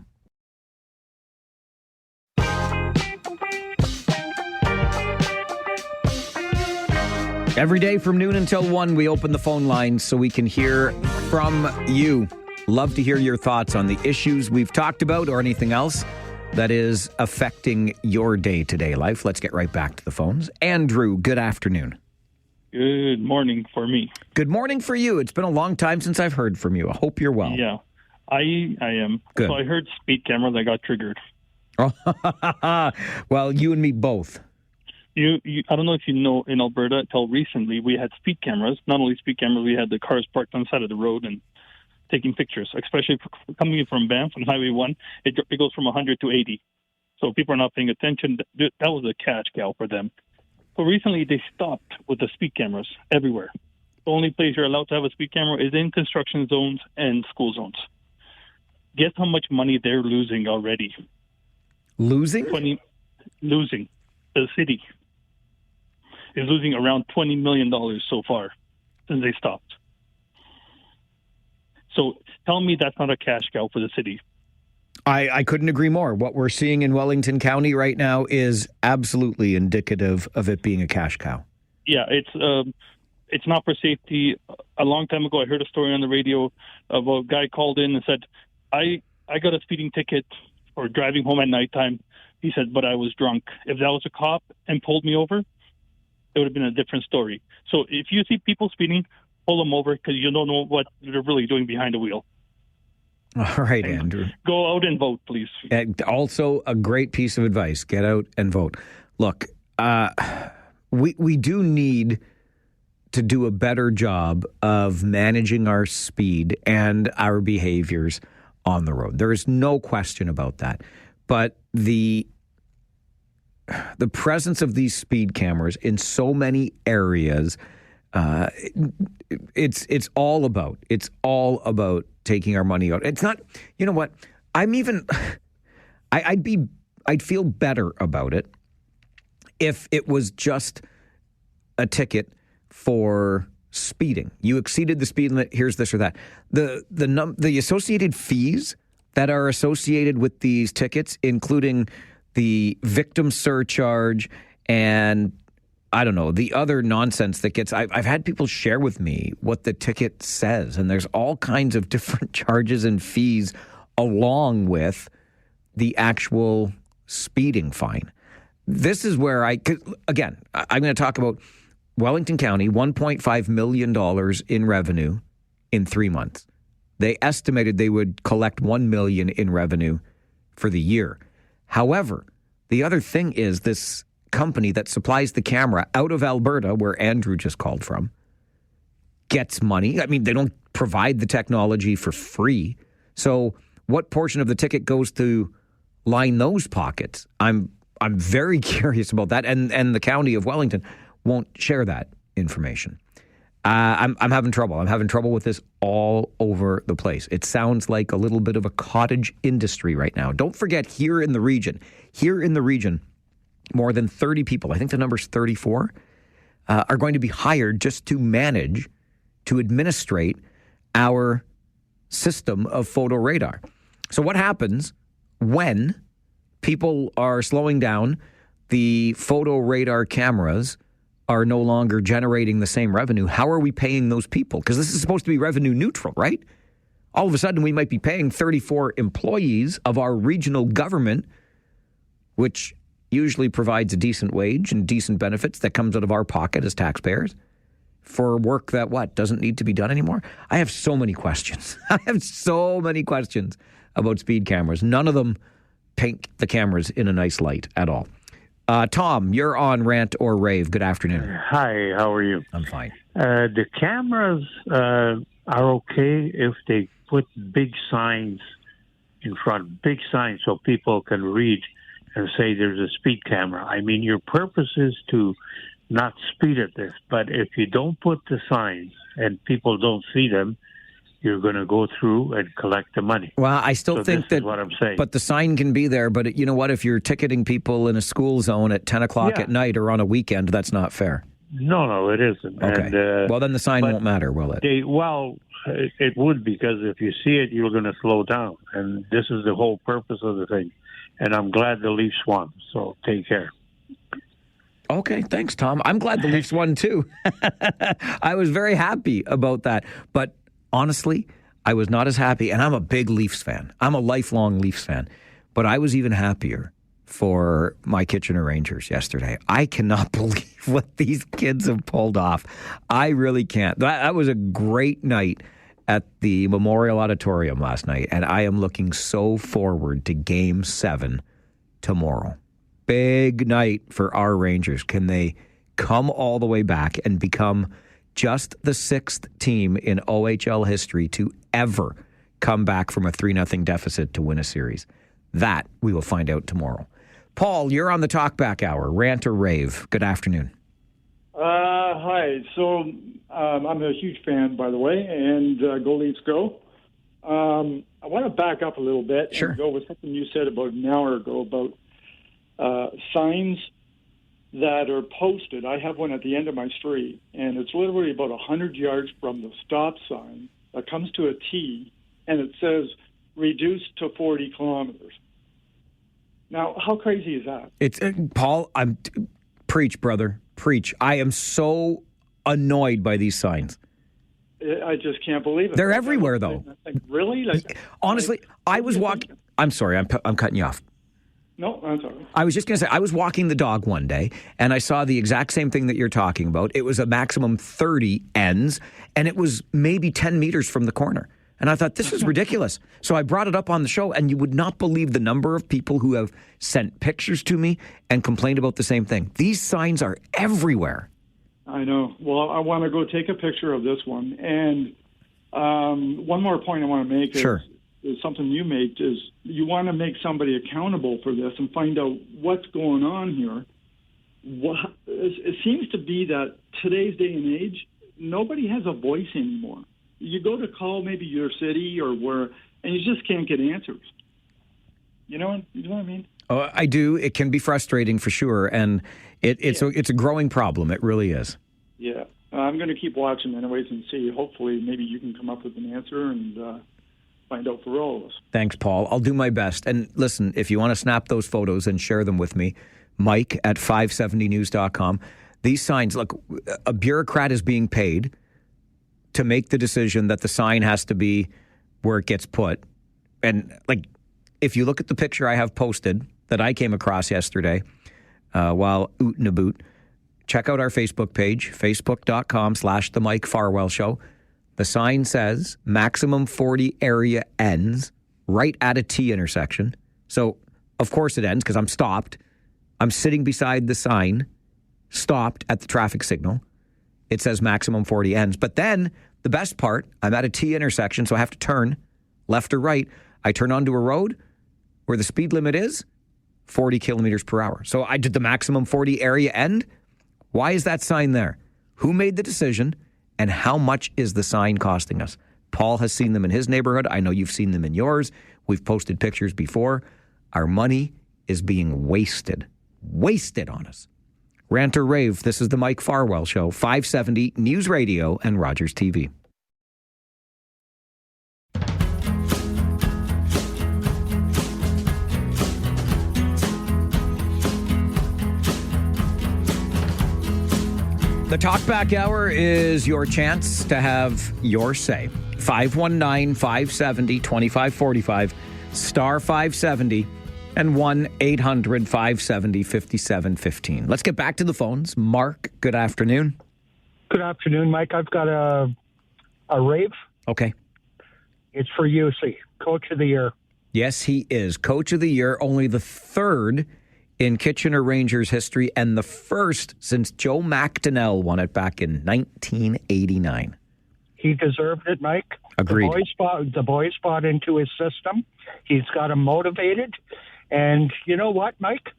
Every day from noon until 1, we open the phone lines so we can hear from you. Love to hear your thoughts on the issues we've talked about or anything else that is affecting your day-to-day life. Let's get right back to the phones. Andrew, good afternoon. Good morning for me. Good morning for you. It's been a long time since I've heard from you. I hope you're well. Yeah, I am. Good. So I heard speed cameras. I got triggered. Well, you and me both. I don't know if you know, in Alberta, until recently, we had speed cameras. Not only speed cameras, we had the cars parked on the side of the road and taking pictures, especially coming in from Banff on Highway 1. It goes from 100 to 80. So people are not paying attention. That was a cash cow for them. So recently, they stopped with the speed cameras everywhere. The only place you're allowed to have a speed camera is in construction zones and school zones. Guess how much money they're losing already? Losing? Losing. The city is losing around $20 million so far since they stopped. So tell me that's not a cash cow for the city. I couldn't agree more. What we're seeing in Wellington County right now is absolutely indicative of it being a cash cow. Yeah, it's not for safety. A long time ago, I heard a story on the radio of a guy called in and said, I got a speeding ticket for driving home at nighttime. He said, but I was drunk. If that was a cop and pulled me over, it would have been a different story. So if you see people speeding, pull them over because you don't know what they're really doing behind the wheel. All right, Andrew. Go out and vote, please. And also a great piece of advice. Get out and vote. Look, we do need to do a better job of managing our speed and our behaviors on the road. There is no question about that. But the presence of these speed cameras in so many areas, it's all about taking our money out. It's not, you know what? I'd feel better about it if it was just a ticket for speeding. You exceeded the speed limit. Here's this or that. The associated fees that are associated with these tickets, including the victim surcharge and I don't know, the other nonsense that gets, I've had people share with me what the ticket says, and there's all kinds of different charges and fees along with the actual speeding fine. This is where I'm going to talk about Wellington County, $1.5 million in revenue in 3 months. They estimated they would collect $1 million in revenue for the year. However, the other thing is this company that supplies the camera out of Alberta, where Andrew just called from, gets money. I mean, they don't provide the technology for free. So what portion of the ticket goes to line those pockets? I'm very curious about that. And the county of Wellington won't share that information. I'm having trouble. I'm having trouble with this all over the place. It sounds like a little bit of a cottage industry right now. Don't forget, here in the region, more than 30 people, I think the number's 34, are going to be hired just to manage, to administrate our system of photo radar. So what happens when people are slowing down, the photo radar cameras are no longer generating the same revenue? How are we paying those people? Because this is supposed to be revenue neutral, right? All of a sudden, we might be paying 34 employees of our regional government, which usually provides a decent wage and decent benefits that comes out of our pocket as taxpayers, for work that, doesn't need to be done anymore? I have so many questions. I have so many questions about speed cameras. None of them paint the cameras in a nice light at all. Tom, you're on Rant or Rave. Good afternoon. Hi, how are you? I'm fine. The cameras are okay if they put big signs in front, big signs so people can read and say there's a speed camera. I mean, your purpose is to not speed at this, but if you don't put the signs and people don't see them, you're going to go through and collect the money. Well, I still think that is what I'm saying. But the sign can be there. But you know what? If you're ticketing people in a school zone at 10 o'clock at night or on a weekend, that's not fair. No, it isn't. Okay. And, well, then the sign won't matter, will it? It would, because if you see it, you're going to slow down. And this is the whole purpose of the thing. And I'm glad the Leafs won. So take care. Okay, thanks, Tom. I'm glad the Leafs won, too. I was very happy about that. But honestly, I was not as happy. And I'm a big Leafs fan. I'm a lifelong Leafs fan. But I was even happier for my Kitchener Rangers yesterday. I cannot believe what these kids have pulled off. I really can't. That was a great night at the Memorial Auditorium last night. And I am looking so forward to Game 7 tomorrow. Big night for our Rangers. Can they come all the way back and become just the 6th team in OHL history to ever come back from a 3-0 deficit to win a series? That we will find out tomorrow. Paul, you're on the Talkback Hour. Rant or Rave. Good afternoon. Hi. So I'm a huge fan, by the way, and go Leafs go. I want to back up a little bit and go with something you said about an hour ago about signs that are posted. I have one at the end of my street, and it's literally about 100 yards from the stop sign that comes to a T, and it says reduced to 40 kilometers. Now, how crazy is that? It's Paul, preach, brother. Preach. I am so annoyed by these signs. I just can't believe it. They're everywhere, though. Really? Honestly, I was walking... I'm sorry, I'm cutting you off. No, I'm sorry. I was just going to say, I was walking the dog one day, and I saw the exact same thing that you're talking about. It was a maximum 30 ends, and it was maybe 10 meters from the corner. And I thought, this is ridiculous. So I brought it up on the show, and you would not believe the number of people who have sent pictures to me and complained about the same thing. These signs are everywhere. I know. Well, I want to go take a picture of this one. And one more point I want to make is something you made, is you want to make somebody accountable for this and find out what's going on here. It seems to be that today's day and age, nobody has a voice anymore. You go to call maybe your city or where, and you just can't get answers. You know what I mean? Oh, I do. It can be frustrating for sure, and it's a growing problem. It really is. Yeah, I'm going to keep watching anyways and see. Hopefully, maybe you can come up with an answer and find out for all of us. Thanks, Paul. I'll do my best. And listen, if you want to snap those photos and share them with me, Mike at 570news.com. These signs, look, a bureaucrat is being paid to make the decision that the sign has to be where it gets put. And like, if you look at the picture I have posted that I came across yesterday while oot and aboot. Check out our Facebook page, facebook.com/The Mike Farwell Show. The sign says maximum 40 area ends right at a T intersection. So, of course it ends because I'm stopped. I'm sitting beside the sign, stopped at the traffic signal. It says maximum 40 ends. But then the best part, I'm at a T intersection, so I have to turn left or right. I turn onto a road where the speed limit is 40 kilometers per hour. So I did the maximum 40 area end. Why is that sign there? Who made the decision? And how much is the sign costing us? Paul has seen them in his neighborhood. I know you've seen them in yours. We've posted pictures before. Our money is being wasted on us. Rant or rave, this is the Mike Farwell Show, 570 News Radio and Rogers TV. The Talkback Hour is your chance to have your say. 519-570-2545, star 570, and 1-800-570-5715. Let's get back to the phones. Mark, good afternoon. Good afternoon, Mike. I've got a rave. Okay. It's for UC, Coach of the Year. Yes, he is. Coach of the Year, only the third in Kitchener Rangers history and the first since Joe McDonnell won it back in 1989. He deserved it, Mike. Agreed. The boys bought into his system. He's got them motivated. And you know what, Mike?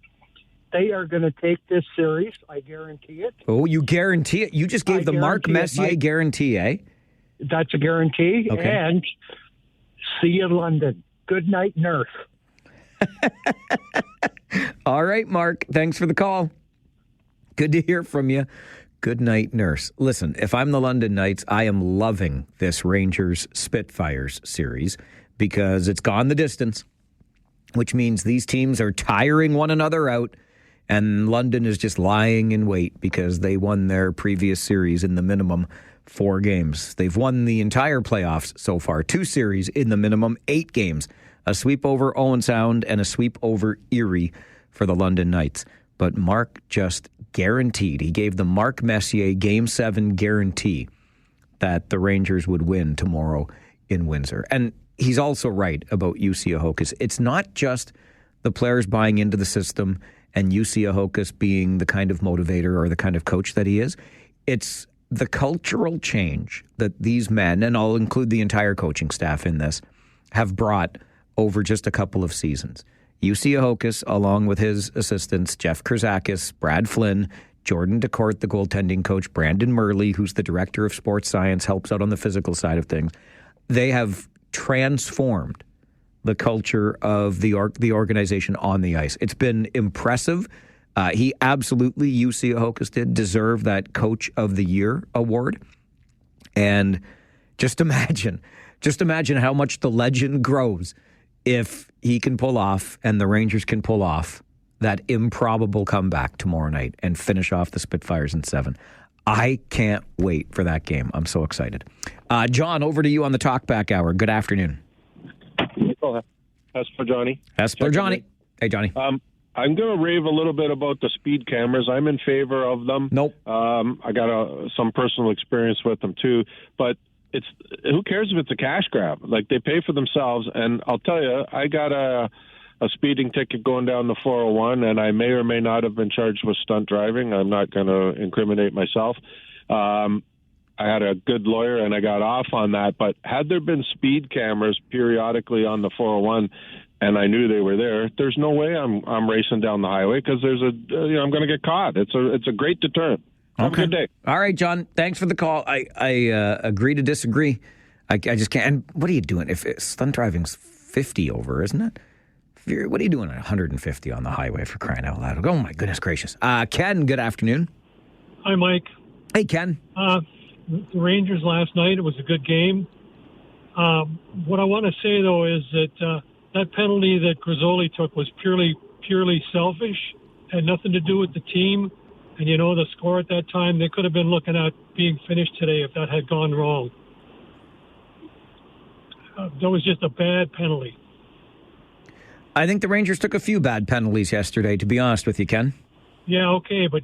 They are going to take this series. I guarantee it. Oh, you guarantee it? You just gave the Mark Messier guarantee, eh? That's a guarantee. Okay. And see you in London. Good night, nurse. All right, Mark. Thanks for the call. Good to hear from you. Good night, nurse. Listen, if I'm the London Knights, I am loving this Rangers Spitfires series because it's gone the distance, which means these teams are tiring one another out, and London is just lying in wait because they won their previous series in the minimum 4 games. They've won the entire playoffs so far, 2 series in the minimum 8 games, a sweep over Owen Sound and a sweep over Erie for the London Knights. But Mark just guaranteed, he gave the Mark Messier Game 7 guarantee that the Rangers would win tomorrow in Windsor. And he's also right about UC Ahokas. It's not just the players buying into the system and UC Ahokas being the kind of motivator or the kind of coach that he is. It's the cultural change that these men, and I'll include the entire coaching staff in this, have brought over just a couple of seasons. UC Ahokas, along with his assistants, Jeff Krzakis, Brad Flynn, Jordan DeCourt, the goaltending coach, Brandon Murley, who's the director of sports science, helps out on the physical side of things. They have transformed the culture of the organization on the ice. It's been impressive. He absolutely, UC Ahokas did deserve that Coach of the Year award. And just imagine how much the legend grows if he can pull off and the Rangers can pull off that improbable comeback tomorrow night and finish off the Spitfires in 7. I can't wait for that game. I'm so excited. John, over to you on the Talkback Hour. Good afternoon. Hespler Johnny. Hespler Johnny. Hey, Johnny. I'm going to rave a little bit about the speed cameras. I'm in favor of them. Nope. I got some personal experience with them too, but who cares if it's a cash grab? Like, they pay for themselves, and I'll tell you, I got a speeding ticket going down the 401, and I may or may not have been charged with stunt driving. I'm not going to incriminate myself. I had a good lawyer, and I got off on that. But had there been speed cameras periodically on the 401, and I knew they were there, there's no way I'm racing down the highway because I'm going to get caught. It's a great deterrent. Have a good day. All right, John. Thanks for the call. I agree to disagree. I just can't. And what are you doing? If stunt driving's 50 over, isn't it? What are you doing at 150 on the highway, for crying out loud? Oh, my goodness gracious. Ken, good afternoon. Hi, Mike. Hey, Ken. The Rangers last night, it was a good game. What I want to say, though, is that that penalty that Grizzoli took was purely selfish, had nothing to do with the team. And the score at that time, they could have been looking at being finished today if that had gone wrong. That was just a bad penalty. I think the Rangers took a few bad penalties yesterday, to be honest with you, Ken. Yeah, okay, but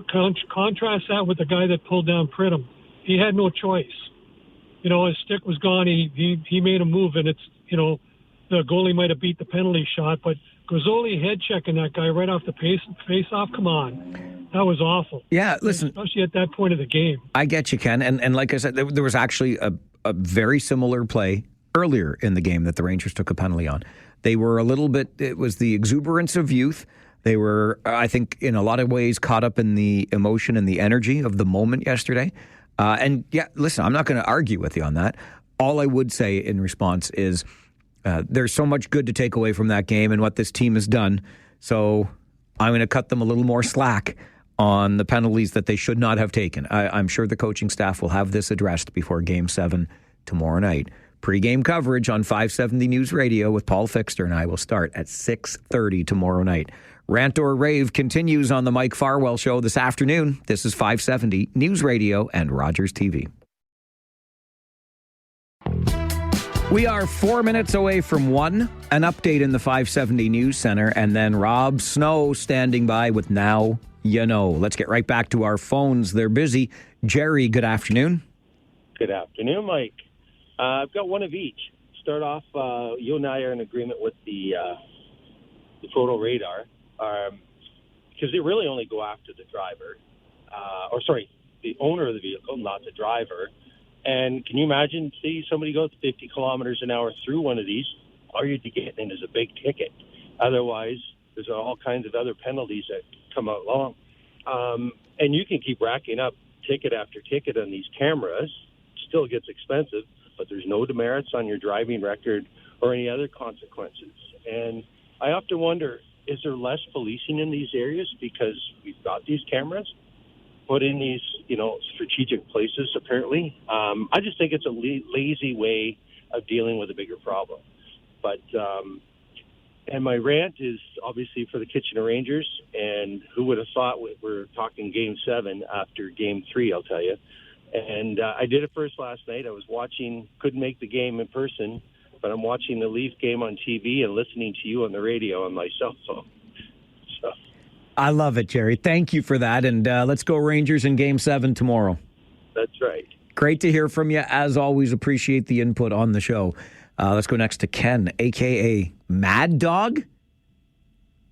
contrast that with the guy that pulled down Pridham. He had no choice. You know, his stick was gone. He made a move, and it's, you know, the goalie might have beat the penalty shot, but Grizzoli head checking that guy right off the face off. Come on. That was awful. Yeah, listen. Especially at that point of the game. I get you, Ken. And like I said, there was actually a very similar play earlier in the game that the Rangers took a penalty on. They were a little bit, it was the exuberance of youth. They were, I think, in a lot of ways caught up in the emotion and the energy of the moment yesterday. And yeah, listen, I'm not going to argue with you on that. All I would say in response is there's so much good to take away from that game and what this team has done. So I'm going to cut them a little more slack on the penalties that they should not have taken. I'm sure the coaching staff will have this addressed before Game 7 tomorrow night. Pre-game coverage on 570 News Radio with Paul Fixter and I will start at 6:30 tomorrow night. Rant or Rave continues on the Mike Farwell Show this afternoon. This is 570 News Radio and Rogers TV. We are 4 minutes away from 1. An update in the 570 News Center, and then Rob Snow standing by with Now You Know. Let's get right back to our phones. They're busy. Jerry, good afternoon. Good afternoon, Mike. I've got one of each. Start off, you and I are in agreement with the photo radar, because they really only go after the driver, the owner of the vehicle, not the driver. And can you imagine, see somebody goes 50 kilometers an hour through one of these, all you'd be getting is a big ticket. Otherwise, there's all kinds of other penalties that come out along. And you can keep racking up ticket after ticket on these cameras. Still gets expensive, but there's no demerits on your driving record or any other consequences. And I often wonder, is there less policing in these areas because we've got these cameras put in these, strategic places, apparently? I just think it's a lazy way of dealing with a bigger problem. But, and my rant is obviously for the Kitchener Rangers, and who would have thought we're talking Game 7 after Game 3, I'll tell you. And I did it first last night. I was couldn't make the game in person, but I'm watching the Leaf game on TV and listening to you on the radio on my cell phone. So. I love it, Jerry. Thank you for that. And let's go Rangers in Game 7 tomorrow. That's right. Great to hear from you. As always, appreciate the input on the show. Let's go next to Ken, a.k.a. Mad Dog.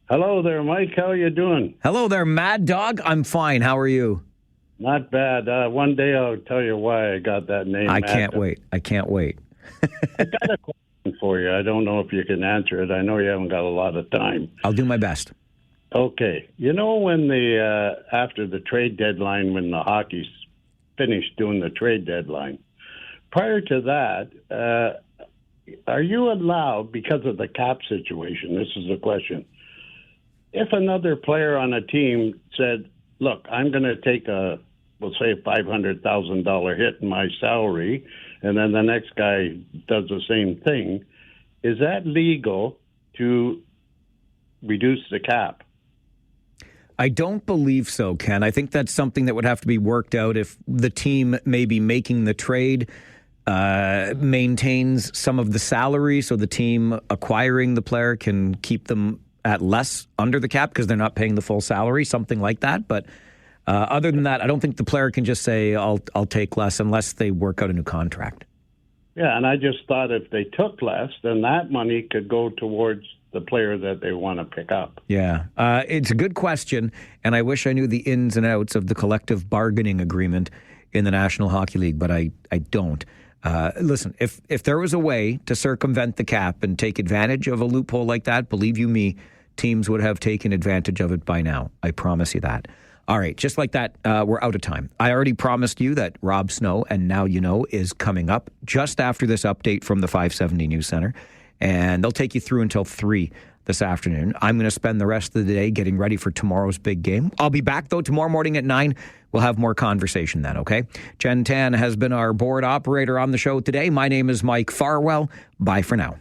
Hello there, Mike. How are you doing? Hello there, Mad Dog. I'm fine. How are you? Not bad. One day I'll tell you why I got that name. I can't wait. I got a question for you. I don't know if you can answer it. I know you haven't got a lot of time. I'll do my best. Okay. You know when after the trade deadline, when the hockey's finished doing the trade deadline, prior to that, are you allowed, because of the cap situation, this is the question, if another player on a team said, look, I'm going to take we'll say a $500,000 hit in my salary, and then the next guy does the same thing, is that legal to reduce the cap? I don't believe so, Ken. I think that's something that would have to be worked out if the team maybe making the trade maintains some of the salary, so the team acquiring the player can keep them at less under the cap because they're not paying the full salary, something like that. But other than that, I don't think the player can just say, I'll take less unless they work out a new contract. Yeah, and I just thought if they took less, then that money could go towards the player that they want to pick up. Yeah, it's a good question, and I wish I knew the ins and outs of the collective bargaining agreement in the National Hockey League, but I don't. Listen, if there was a way to circumvent the cap and take advantage of a loophole like that, believe you me, teams would have taken advantage of it by now. I promise you that. All right, just like that, we're out of time. I already promised you that Rob Snow and Now You Know is coming up just after this update from the 570 News Center, and they'll take you through until 3 this afternoon. I'm going to spend the rest of the day getting ready for tomorrow's big game. I'll be back, though, tomorrow morning at 9. We'll have more conversation then, okay? Jen Tan has been our board operator on the show today. My name is Mike Farwell. Bye for now.